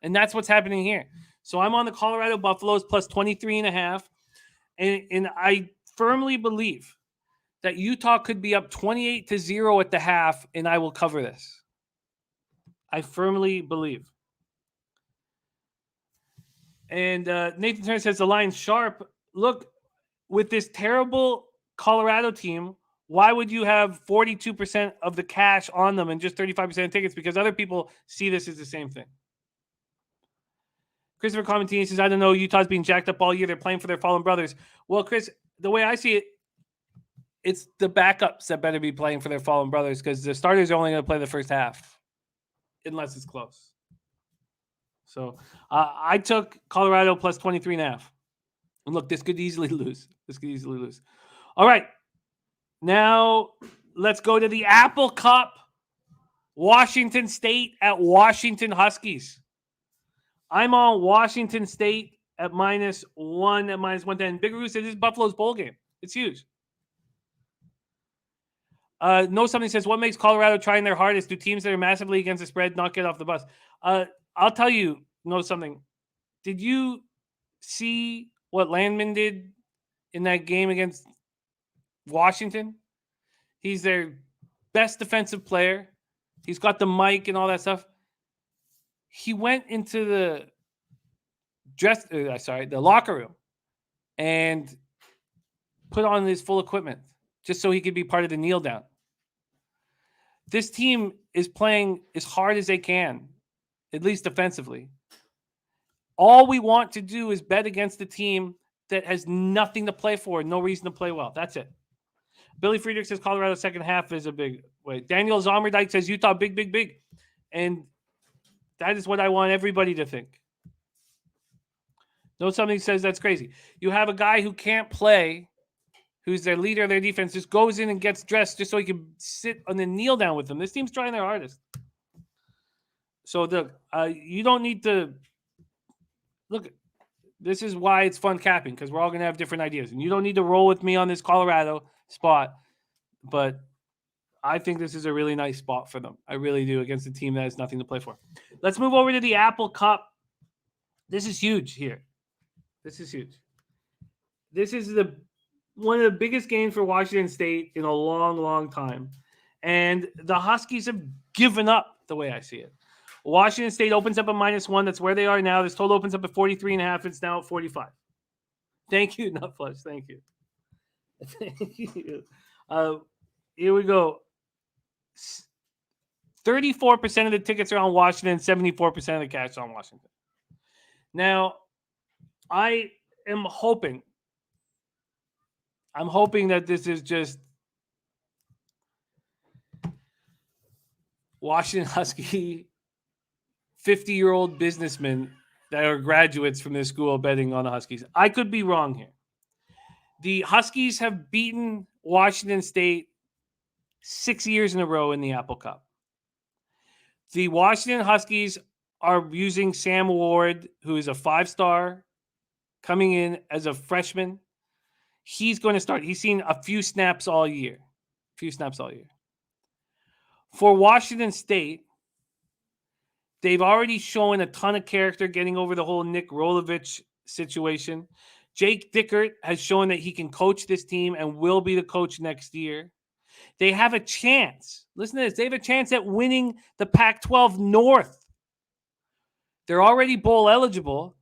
And that's what's happening here. So I'm on the Colorado Buffaloes plus 23.5. And I firmly believe that Utah could be up 28-0 at the half, and I will cover this. I firmly believe. And Nathan Turner says the line's sharp. Look, with this terrible Colorado team, why would you have 42% of the cash on them and just 35% of tickets? Because other people see this as the same thing. Christopher Comentini says, I don't know, Utah's being jacked up all year. They're playing for their fallen brothers. Well, Chris, the way I see it, it's the backups that better be playing for their fallen brothers because the starters are only going to play the first half unless it's close. So I took Colorado plus 23.5. And look, this could easily lose. All right. Now let's go to the Apple Cup. Washington State at Washington Huskies. I'm on Washington State at -1 at -110. Big Roo says this is Buffalo's bowl game. It's huge. Somebody says, what makes Colorado trying their hardest? Do teams that are massively against the spread not get off the bus? I'll tell you, something. Did you see what Landman did in that game against Washington? He's their best defensive player. He's got the mic and all that stuff. He went into the locker room and put on his full equipment just so he could be part of the kneel down. This team is playing as hard as they can, at least defensively. All we want to do is bet against a team that has nothing to play for, no reason to play well. That's it. Billy Friedrich says Colorado second half is a big wait. Daniel Zomerdijk says Utah big, big, big. And that is what I want everybody to think. No, somebody says that's crazy. You have a guy who can't play, who's their leader of their defense, just goes in and gets dressed just so he can sit and then kneel down with them. This team's trying their hardest. So you don't need to look. This is why it's fun capping, because we're all going to have different ideas. And you don't need to roll with me on this Colorado spot. But I think this is a really nice spot for them. I really do, against a team that has nothing to play for. Let's move over to the Apple Cup. This is huge here. This is huge. This is one of the biggest games for Washington State in a long, long time. And the Huskies have given up, the way I see it. Washington State opens up at -1. That's where they are now. This total opens up at 43.5. It's now at 45. Thank you, Nutflush. Thank you. Thank you. Here we go. 34% of the tickets are on Washington, 74% of the cash on Washington. Now, I'm hoping that this is just Washington Husky 50-year-old businessmen that are graduates from this school betting on the Huskies. I could be wrong here. The Huskies have beaten Washington State 6 years in a row in the Apple Cup. The Washington Huskies are using Sam Ward, who is a 5-star, coming in as a freshman. He's going to start. He's seen a few snaps all year. For Washington State, they've already shown a ton of character getting over the whole Nick Rolovich situation. Jake Dickert has shown that he can coach this team and will be the coach next year. They have a chance. Listen to this. They have a chance at winning the Pac-12 North. They're already bowl eligible,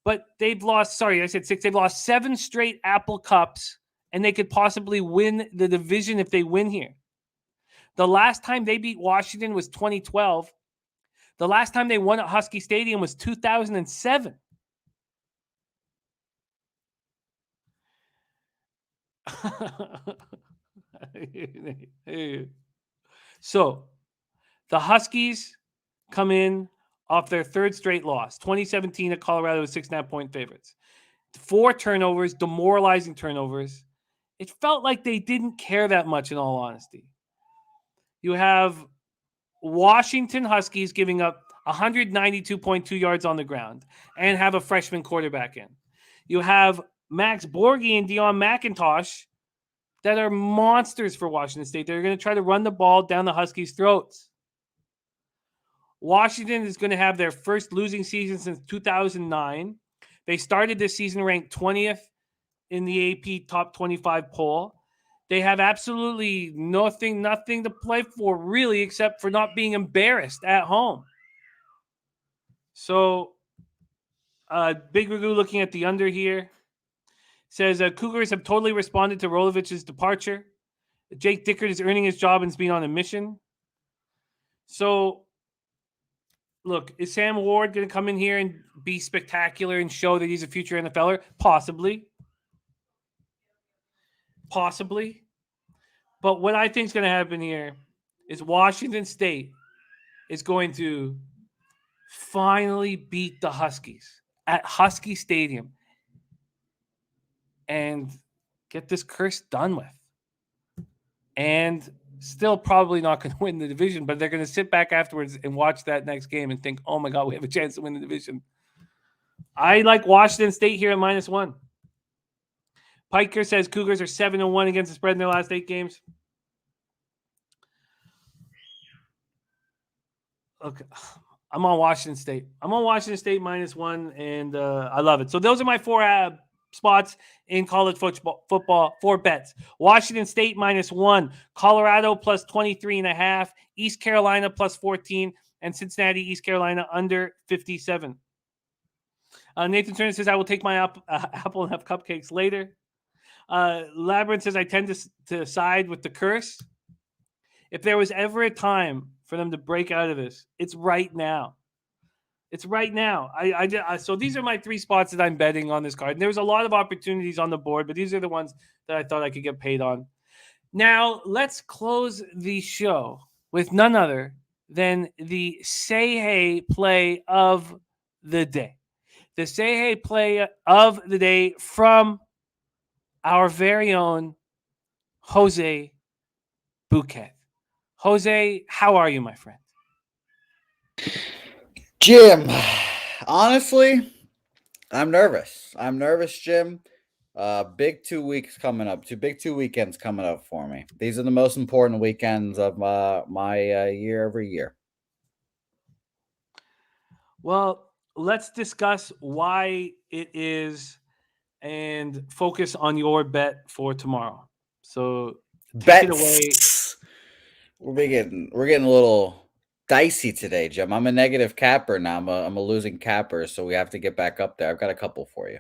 but they've lost, sorry, I said 6. They've lost 7 straight Apple Cups, and they could possibly win the division if they win here. The last time they beat Washington was 2012. The last time they won at Husky Stadium was 2007. So, the Huskies come in off their 3rd straight loss. 2017 at Colorado was 6.5-point favorites. 4 turnovers, demoralizing turnovers. It felt like they didn't care that much, in all honesty. You have Washington Huskies giving up 192.2 yards on the ground and have a freshman quarterback in. You have Max Borghi and Deion McIntosh that are monsters for Washington State. They're going to try to run the ball down the Huskies' throats. Washington is going to have their first losing season since 2009. They started this season ranked 20th in the AP Top 25 poll. They have absolutely nothing to play for, really, except for not being embarrassed at home. So, Big Ragoo looking at the under here. Says Cougars have totally responded to Rolovich's departure. Jake Dickert is earning his job and is being on a mission. So, look, is Sam Ward going to come in here and be spectacular and show that he's a future NFLer? Possibly. But what I think is going to happen here is Washington State is going to finally beat the Huskies at Husky Stadium and get this curse done with. And still probably not going to win the division, but they're going to sit back afterwards and watch that next game and think, oh my God, we have a chance to win the division. I like Washington State here at -1. Piker says Cougars are 7-1 against the spread in their last 8 games. Okay. I'm on Washington State. I'm on Washington State -1, and I love it. So those are my 4 spots in college football, 4 bets. Washington State -1, Colorado plus 23.5, East Carolina plus 14, and Cincinnati, East Carolina under 57. Nathan Turner says, I will take my apple and have cupcakes later. Labyrinth says, I tend to side with the curse. If there was ever a time for them to break out of this. It's right now. It's right now. So these are my 3 spots that I'm betting on this card. And there's a lot of opportunities on the board, but these are the ones that I thought I could get paid on. Now, let's close the show with none other than the Say Hey play of the day. The Say Hey play of the day from our very own Jose Bouquet. Jose, how are you, my friend? Jim, honestly, I'm nervous. I'm nervous, Jim. Big 2 weeks coming up. Big 2 weekends coming up for me. These are the most important weekends of my year every year. Well, let's discuss why it is and focus on your bet for tomorrow. So take it away. We're getting a little dicey today, Jim. I'm a negative capper now. I'm a losing capper, so we have to get back up there. I've got a couple for you.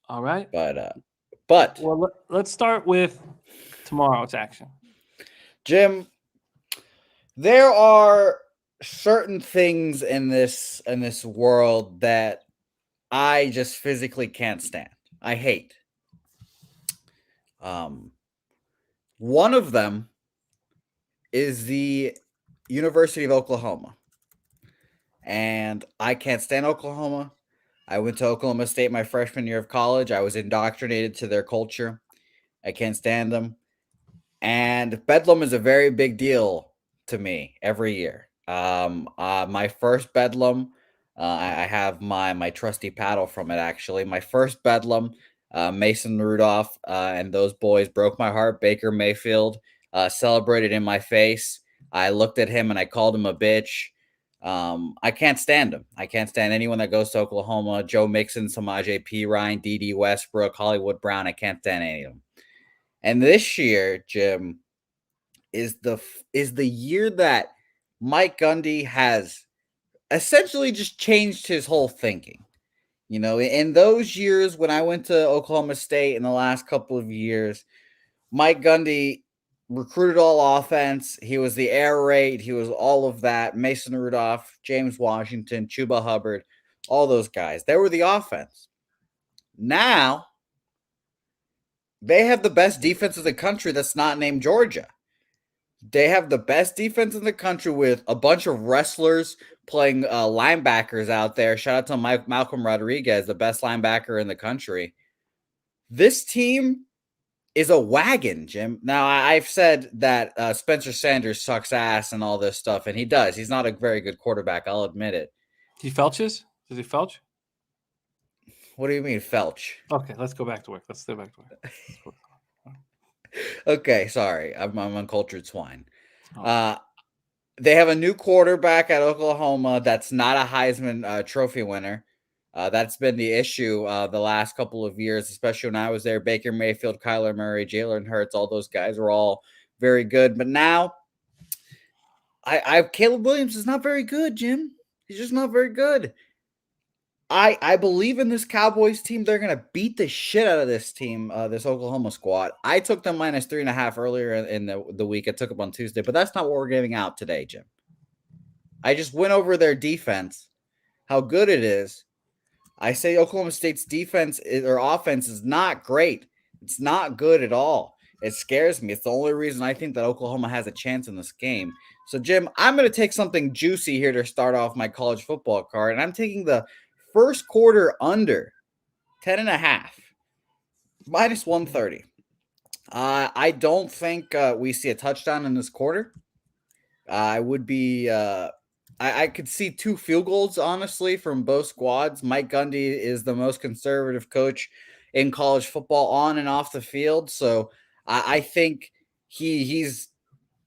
All right. But well, let's start with tomorrow's action. Jim, there are certain things in this world that I just physically can't stand. I hate. One of them is the University of Oklahoma. And I can't stand Oklahoma. I went to Oklahoma State my freshman year of college. I was indoctrinated to their culture. I can't stand them. And Bedlam is a very big deal to me every year. My first Bedlam, I have my trusty paddle from it, actually. My first Bedlam, Mason Rudolph and those boys broke my heart. Baker Mayfield celebrated in my face. I looked at him and I called him a bitch. I can't stand him. I can't stand anyone that goes to Oklahoma. Joe Mixon, Samaje Perine, D.D. Westbrook, Hollywood Brown. I can't stand any of them. And this year, Jim, is the year that Mike Gundy has essentially just changed his whole thinking. You know, in those years when I went to Oklahoma State in the last couple of years, Mike Gundy recruited all offense. He was the air raid. He was all of that. Mason Rudolph, James Washington, Chuba Hubbard, all those guys. They were the offense. Now, they have the best defense in the country that's not named Georgia. They have the best defense in the country with a bunch of wrestlers playing linebackers out there. Shout out to Malcolm Rodriguez, the best linebacker in the country. This team is a wagon, Jim. Now, I've said that Spencer Sanders sucks ass and all this stuff, and he does. He's not a very good quarterback. I'll admit it. He felches? Does he felch? What do you mean, felch? Okay, let's go back to work. Let's go back to work. Okay, sorry. I'm uncultured swine. They have a new quarterback at Oklahoma that's not a Heisman Trophy winner. That's been the issue the last couple of years, especially when I was there. Baker Mayfield, Kyler Murray, Jalen Hurts, all those guys were all very good. But now, Caleb Williams is not very good, Jim. He's just not very good. I believe in this Cowboys team. They're going to beat the shit out of this team, this Oklahoma squad. I took them minus 3.5 earlier in the week. I took them on Tuesday, but that's not what we're giving out today, Jim. I just went over their defense, how good it is. I say Oklahoma State's defense or offense is not great. It's not good at all. It scares me. It's the only reason I think that Oklahoma has a chance in this game. So, Jim, I'm going to take something juicy here to start off my college football card, and I'm taking the first quarter under 10.5, minus 130. I don't think we see a touchdown in this quarter. I would be I could see 2 field goals, honestly, from both squads. Mike Gundy is the most conservative coach in college football on and off the field. So I think he's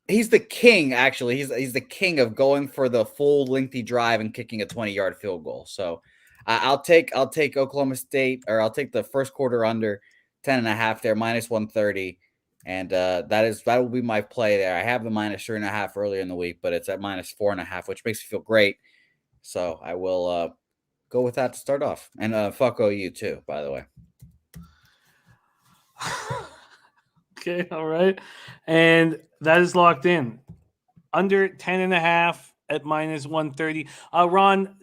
the king, actually. He's the king of going for the full lengthy drive and kicking a 20-yard field goal. So I'll take Oklahoma State, or I'll take the first quarter under 10.5 there, minus 130. And that will be my play there. I have the minus 3.5 earlier in the week, but it's at minus 4.5, which makes me feel great. So I will go with that to start off. And fuck OU too, by the way. Okay, all right. And that is locked in. under 10.5 at minus 130. Ron,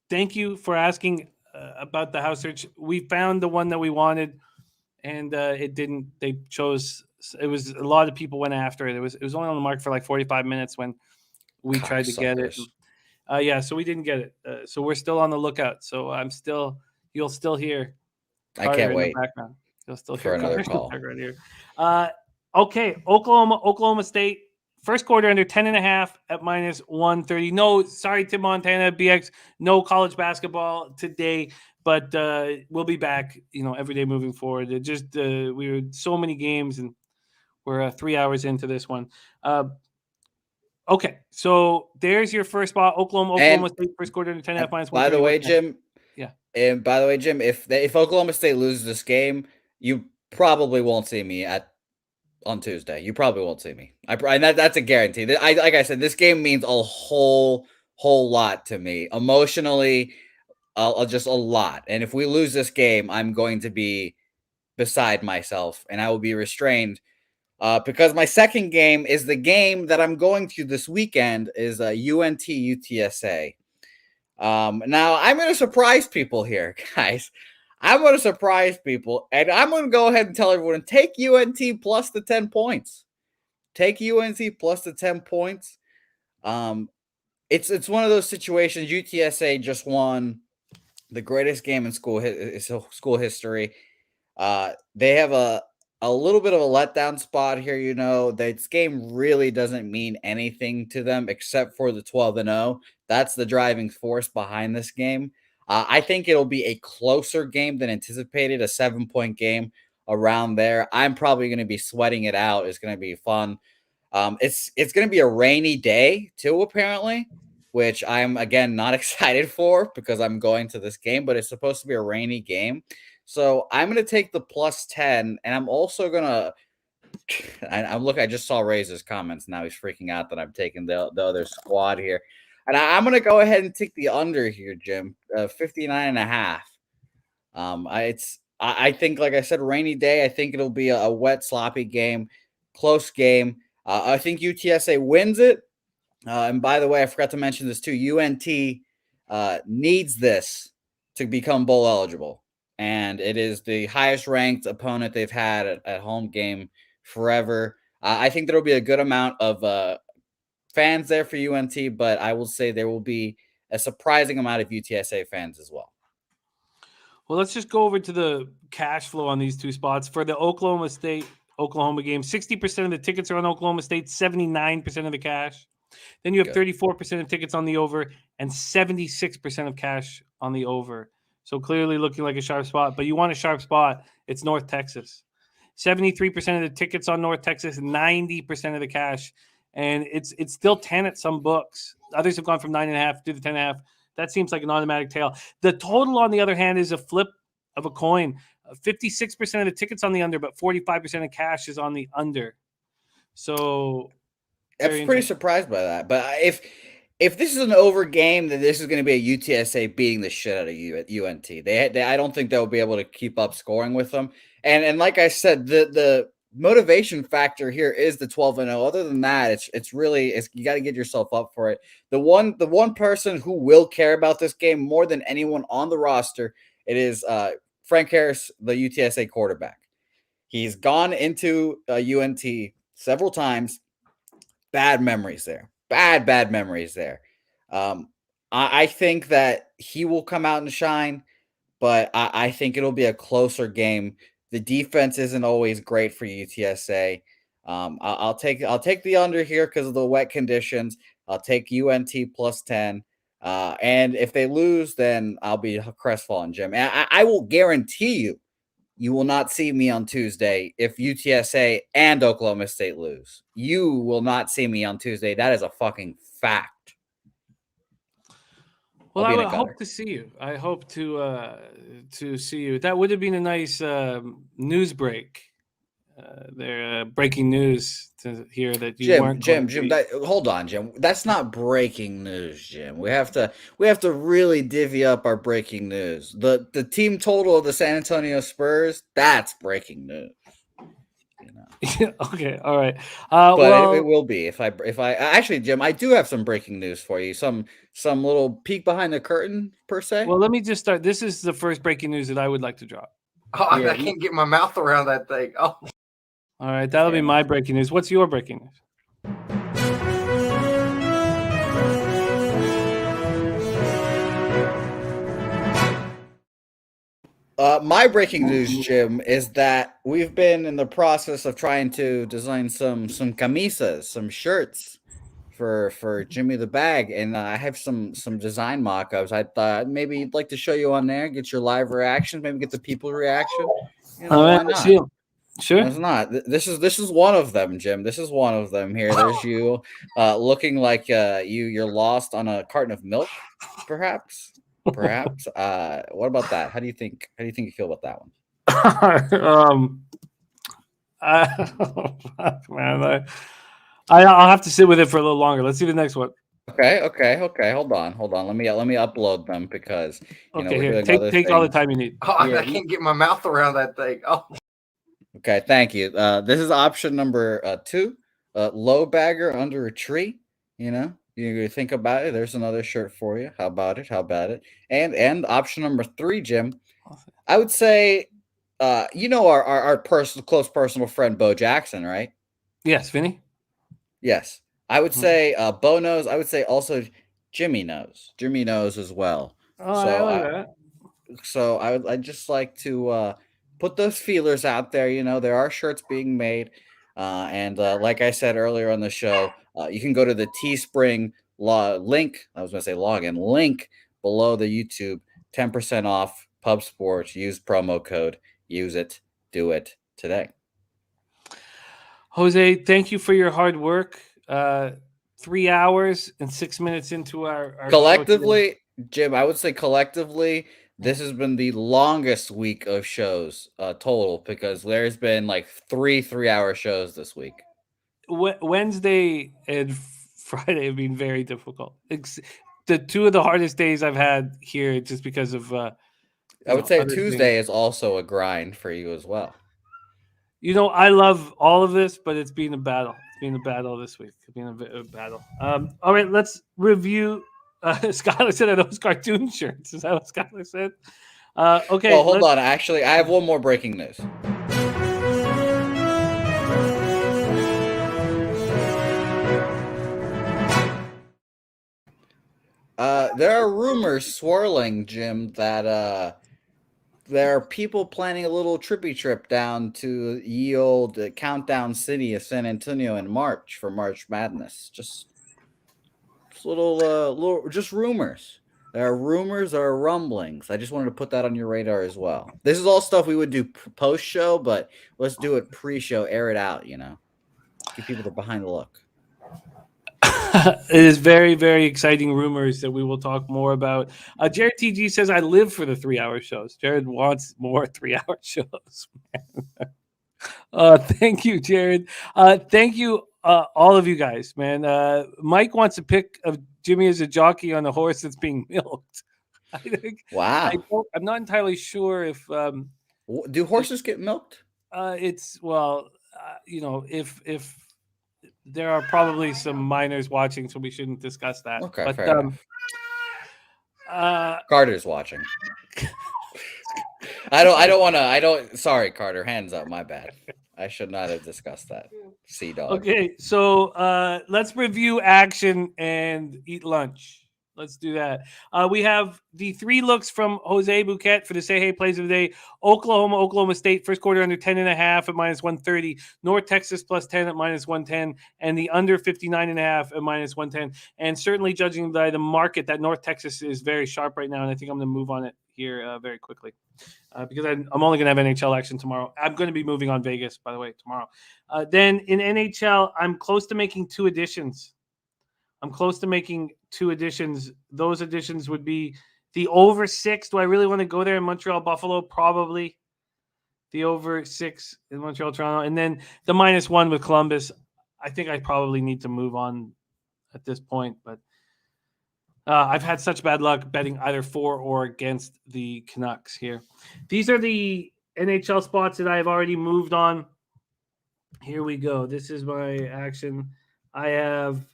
thank you for asking about the house search. We found the one that we wanted, and it didn't. They chose. It was a lot of people went after it. It was only on the market for like 45 minutes when we tried to get it. Yeah, so we didn't get it. So we're still on the lookout. So you'll still hear. I can't wait. In the background. You'll still for hear another call right here. Okay, Oklahoma State. First quarter under 10.5 at minus 130. No, sorry, Tim Montana, BX. No college basketball today, but we'll be back. Every day moving forward. It just we were so many games, and we're 3 hours into this one. Okay, so there's your first spot. Oklahoma State first quarter under 10.5 minus 130. By the way, Jim. Yeah. And by the way, Jim, if Oklahoma State loses this game, you probably won't see me on Tuesday. You probably won't see me. That's a guarantee. Like I said, this game means a whole lot to me emotionally, just a lot. And if we lose this game, I'm going to be beside myself, and I will be restrained because my second game is the game that I'm going to this weekend is UNT UTSA. Now I'm going to surprise people here, guys. I'm going to surprise people, and I'm going to go ahead and tell everyone, take UNT plus the 10 points. Take UNT plus the 10 points. It's one of those situations. UTSA just won the greatest game in school history. They have a little bit of a letdown spot here. This game really doesn't mean anything to them except for the 12-0. That's the driving force behind this game. I think it'll be a closer game than anticipated, a 7-point game around there. I'm probably going to be sweating it out. It's going to be fun. It's going to be a rainy day too, apparently, which I'm, again, not excited for because I'm going to this game, but it's supposed to be a rainy game. So I'm going to take the plus 10, and I'm also going to I just saw Razor's comments. Now he's freaking out that I'm taking the other squad here. And I'm going to go ahead and take the under here, Jim, 59.5. I think, like I said, rainy day. I think it'll be a wet, sloppy game, close game. I think UTSA wins it. And by the way, I forgot to mention this too. UNT needs this to become bowl eligible. And it is the highest ranked opponent they've had at home game forever. I think there'll be a good amount of fans there for UNT, but I will say there will be a surprising amount of UTSA fans as well. Well, let's just go over to the cash flow on these two spots. For the Oklahoma State-Oklahoma game, 60% of the tickets are on Oklahoma State, 79% of the cash. Then you have 34% of tickets on the over and 76% of cash on the over. So clearly looking like a sharp spot, but you want a sharp spot, it's North Texas. 73% of the tickets on North Texas, 90% of the cash. And it's still 10 at some books. Others have gone from 9.5 to the 10.5. That seems like an automatic tail. The total, on the other hand, is a flip of a coin. 56% of the tickets on the under, but 45% of cash is on the under. So I'm pretty surprised by that. But if this is an over game, then this is going to be a UTSA beating the shit out of you at UNT. I don't think they'll be able to keep up scoring with them. And like I said, the motivation factor here is the 12-0. Other than that, it's really you got to get yourself up for it. The one person who will care about this game more than anyone on the roster, it is Frank Harris, the UTSA quarterback. He's gone into UNT several times. Bad memories there. Bad memories there. I think that he will come out and shine, but I think it'll be a closer game. The defense isn't always great for UTSA. I'll take the under here because of the wet conditions. I'll take UNT plus 10. And if they lose, then I'll be crestfallen, Jim. And I will guarantee you will not see me on Tuesday if UTSA and Oklahoma State lose. You will not see me on Tuesday. That is a fucking fact. Well, I would hope to see you. I hope to see you. That would have been a nice news break. Breaking news to hear that you weren't. Jim. Hold on, Jim. That's not breaking news, Jim. We have to really divvy up our breaking news. The team total of the San Antonio Spurs. That's breaking news. Okay, all right. But Well, it will be if I actually, Jim, I do have some breaking news for you. Some little peek behind the curtain per se. well, let me just start. This is the first breaking news that I would like to drop. Oh, I can't get my mouth around that thing. Oh, All right, that'll be my breaking news. What's your breaking news? My breaking news, Jim, is that we've been in the process of trying to design some camisas, some shirts for Jimmy the Bag, and I have some design mock-ups. I thought maybe you'd like to show you on there, get your live reaction, maybe get the people reaction. You know, All right, why let's not? see 'em. Sure. It's not. This is one of them, Jim. This is one of them. Here, there's you, looking like you're lost on a carton of milk, perhaps. Perhaps. What about that? How do you think you feel about that one? Man, I'll have to sit with it for a little longer. Let's see the next one. Okay. Hold on. Let me upload them because we're here, doing other take all the things. time you need. oh I can't get my mouth around that thing. Oh, Okay, thank you. This is option number 2. Low bagger under a tree. You think about it. There's another shirt for you. How about it? And option number 3, Jim. I would say, our close personal friend Bo Jackson, right? Yes, Vinny. Yes, I would say Bo knows. I would say also Jimmy knows. Jimmy knows as well. Oh, So, I like that. So I'd just like to put those feelers out there. There are shirts being made, and like I said earlier on the show, you can go to the Teespring link. I was going to say login link below the YouTube. 10% off Pub Sports. Use promo code. Use it. Do it today. Jose, thank you for your hard work. 3 hours and 6 minutes into our collectively, Jim, I would say collectively, this has been the longest week of shows total because there's been like 3 3-hour shows this week. Wednesday and Friday have been very difficult. The 2 of the hardest days I've had here just because of I would say Tuesday things. is also a grind for you as well. I love all of this, but it's been a battle. It's been a battle this week. It's been a battle. All right, let's review. Skylar said those cartoon shirts. Is that what Skylar said? Okay. Well, hold on. Actually, I have one more breaking news. There are rumors swirling, Jim, that there are people planning a little trippy trip down to ye old countdown city of San Antonio in March for March Madness. Just little just rumors. There are rumors, there are rumblings. I just wanted to put that on your radar as well. This is all stuff we would do post show, but let's do it pre-show, air it out, give people the behind the look. It is very, very exciting rumors that we will talk more about. Jared TG says, I live for the 3-hour shows. Jared wants more 3-hour shows. Thank you, Jared. Thank you, all of you guys, man. Mike wants a pic of Jimmy as a jockey on a horse that's being milked. I think. Wow. I'm not entirely sure if. Do horses get milked? If there are probably some minors watching, so we shouldn't discuss that. Okay, but, fair enough. Carter's watching. Sorry, Carter. Hands up. My bad. I should not have discussed that. Dog. Okay, so let's review action and eat lunch. Let's do that. We have the 3 looks from Jose Bouquet for the Say Hey plays of the day. Oklahoma State, first quarter under 10.5 at -130. North Texas +10 at -110. And the under 59.5 at -110. And certainly judging by the market, that North Texas is very sharp right now. And I think I'm going to move on it here very quickly. Because I'm only going to have NHL action tomorrow. I'm going to be moving on Vegas, by the way, tomorrow. Then in NHL, I'm close to making 2 additions. Those additions would be the over 6. Do I really want to go there in Montreal, Buffalo? Probably. The over 6 in Montreal, Toronto. And then the -1 with Columbus. I think I probably need to move on at this point. But I've had such bad luck betting either for or against the Canucks here. These are the NHL spots that I've already moved on. Here we go. This is my action. I have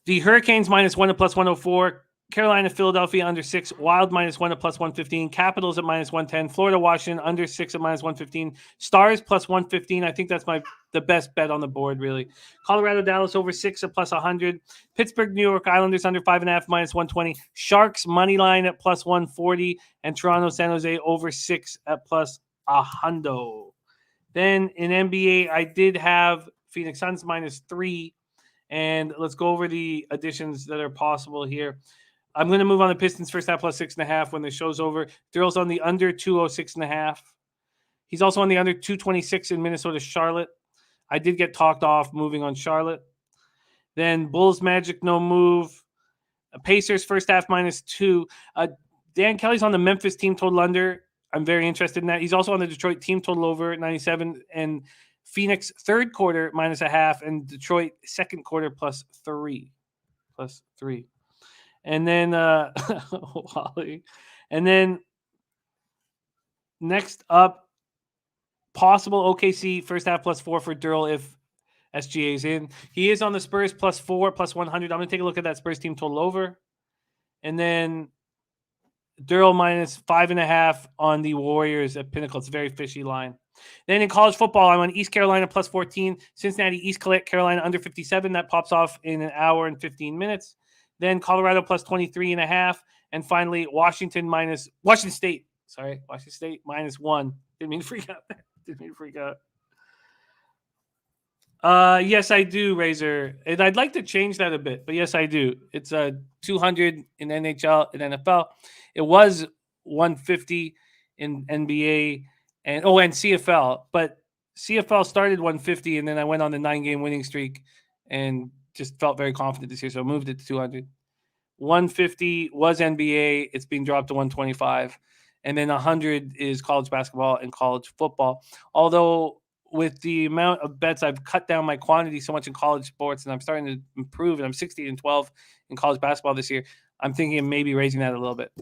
the Hurricanes -1 at +104. Carolina, Philadelphia under 6. Wild -1 at +115. Capitals at -110. Florida, Washington under 6 at -115. Stars +115. I think that's the best bet on the board, really. Colorado, Dallas over 6 at +100. Pittsburgh, New York Islanders under 5.5 -120. Sharks money line at +140. And Toronto, San Jose over 6 at +100. Then in NBA, I did have Phoenix Suns -3. And let's go over the additions that are possible here. I'm going to move on the Pistons first half +6.5 when the show's over. Daryl's on the under 206.5. He's also on the under 226 in Minnesota, Charlotte. I did get talked off moving on Charlotte. Then Bulls, Magic, no move. Pacers first half -2. Dan Kelly's on the Memphis team total under. I'm very interested in that. He's also on the Detroit team total over at 97 and Phoenix third quarter -0.5 and Detroit second quarter +3. And then Wally. And then next up, possible OKC first half +4 for Durrell if SGA is in. He is on the Spurs +4, +100. I'm going to take a look at that Spurs team total over. And then Durrell -5.5 on the Warriors at Pinnacle. It's a very fishy line. Then in college football, I'm on East Carolina +14, Cincinnati, East Carolina under 57. That pops off in an hour and 15 minutes. Then Colorado +23.5. And finally, Washington State. Sorry, Washington State -1. Didn't mean to freak out. Yes, I do, Razor. And I'd like to change that a bit, but yes, I do. It's 200 in NHL and NFL. It was 150 in NBA and CFL. But CFL started 150, and then I went on the 9-game winning streak and just felt very confident this year, so I moved it to 200. 150 was NBA. It's being dropped to 125. And then 100 is college basketball and college football. Although with the amount of bets, I've cut down my quantity so much in college sports, and I'm starting to improve, and I'm 60-12 in college basketball this year. I'm thinking of maybe raising that a little bit.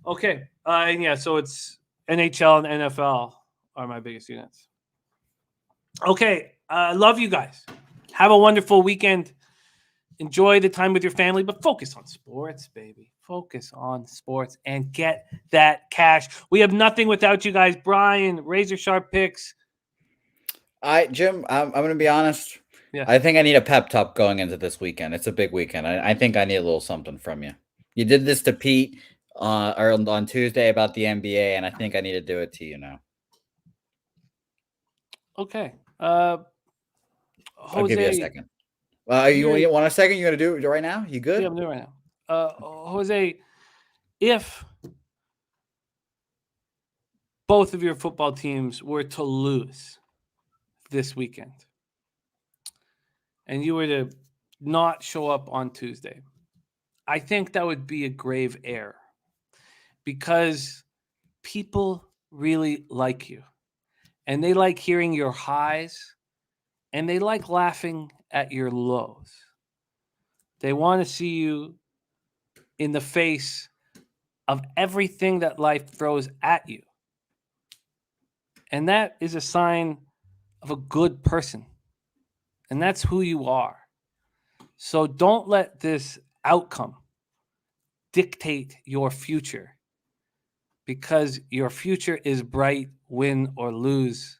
Okay. And yeah, so it's NHL and NFL are my biggest units. Okay. Love you guys. Have a wonderful weekend. Enjoy the time with your family, but focus on sports, baby. Focus on sports and get that cash. We have nothing without you guys. Brian, razor sharp picks. Jim, I'm going to be honest. Yeah. I think I need a pep talk going into this weekend. It's a big weekend. I think I need a little something from you. You did this to Pete on Tuesday about the NBA, and I think I need to do it to you now. Okay. I'll give you a second. You want a second? You're going to do it right now? You good? Yeah, I'm doing it right now. Jose, if both of your football teams were to lose this weekend and you were to not show up on Tuesday, I think that would be a grave error because people really like you and they like hearing your highs and they like laughing at your lows. They want to see you in the face of everything that life throws at you. And that is a sign of a good person. And that's who you are. So don't let this outcome dictate your future because your future is bright, win or lose.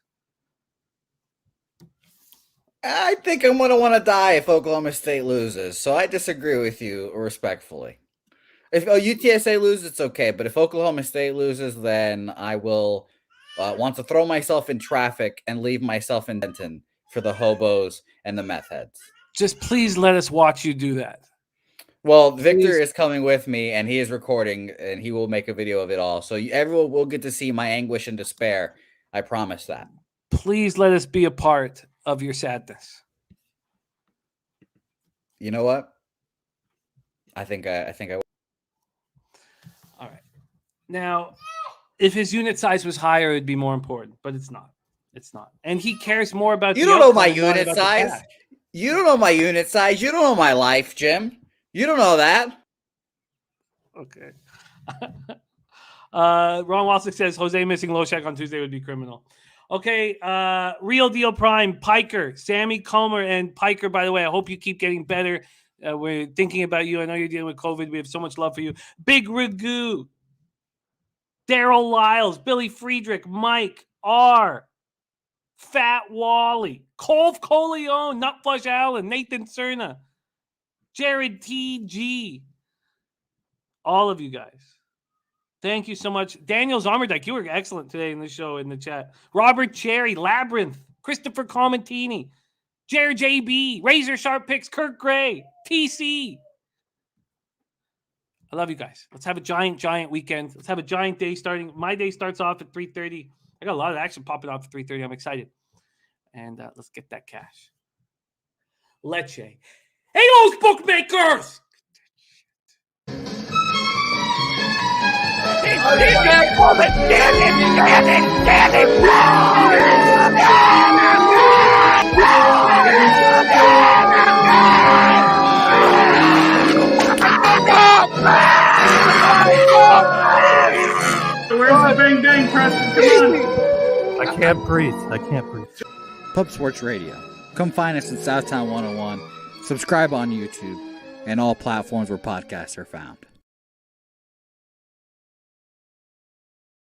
I think I'm going to want to die if Oklahoma State loses. So I disagree with you respectfully. If UTSA loses, it's okay. But if Oklahoma State loses, then I will want to throw myself in traffic and leave myself in Denton for the hobos and the meth heads. Just please let us watch you do that. Well, Victor is coming with me, and he is recording, and he will make a video of it all. So everyone will get to see my anguish and despair. I promise that. Please let us be a part of your sadness. You know what? I think I will. All right. Now, if his unit size was higher, it would be more important, but it's not. It's not. And he cares more about You don't know my unit size. You don't know my unit size. You don't know my life, Jim. You don't know that. Okay. Ron Walsick says Jose missing Loshak on Tuesday would be criminal. Okay, Real Deal Prime, Piker, Sammy Comer, and Piker, by the way, I hope you keep getting better. We're thinking about you. I know you're dealing with COVID. We have so much love for you. Big Ragu, Daryl Lyles, Billy Friedrich, Mike R., Fat Wally, Colf Coleon, Nutflush Allen, Nathan Cerna, Jared TG, all of you guys. Thank you so much. Daniel Zomerdyke, you were excellent today in the show, in the chat. Robert Cherry, Labyrinth, Christopher Comentini, Jared JB, Razor Sharp Picks, Kirk Gray, TC. I love you guys. Let's have a giant weekend. Let's have a giant day starting. My day starts off at 3:30. I got a lot of action popping off at 3:30. I'm excited. And let's get that cash. Leche. Hey, those bookmakers! Where's the bang bang, Preston? Come on. I can't breathe. Pub Sports Radio. Come find us in Southtown 101. Subscribe on YouTube and all platforms where podcasts are found.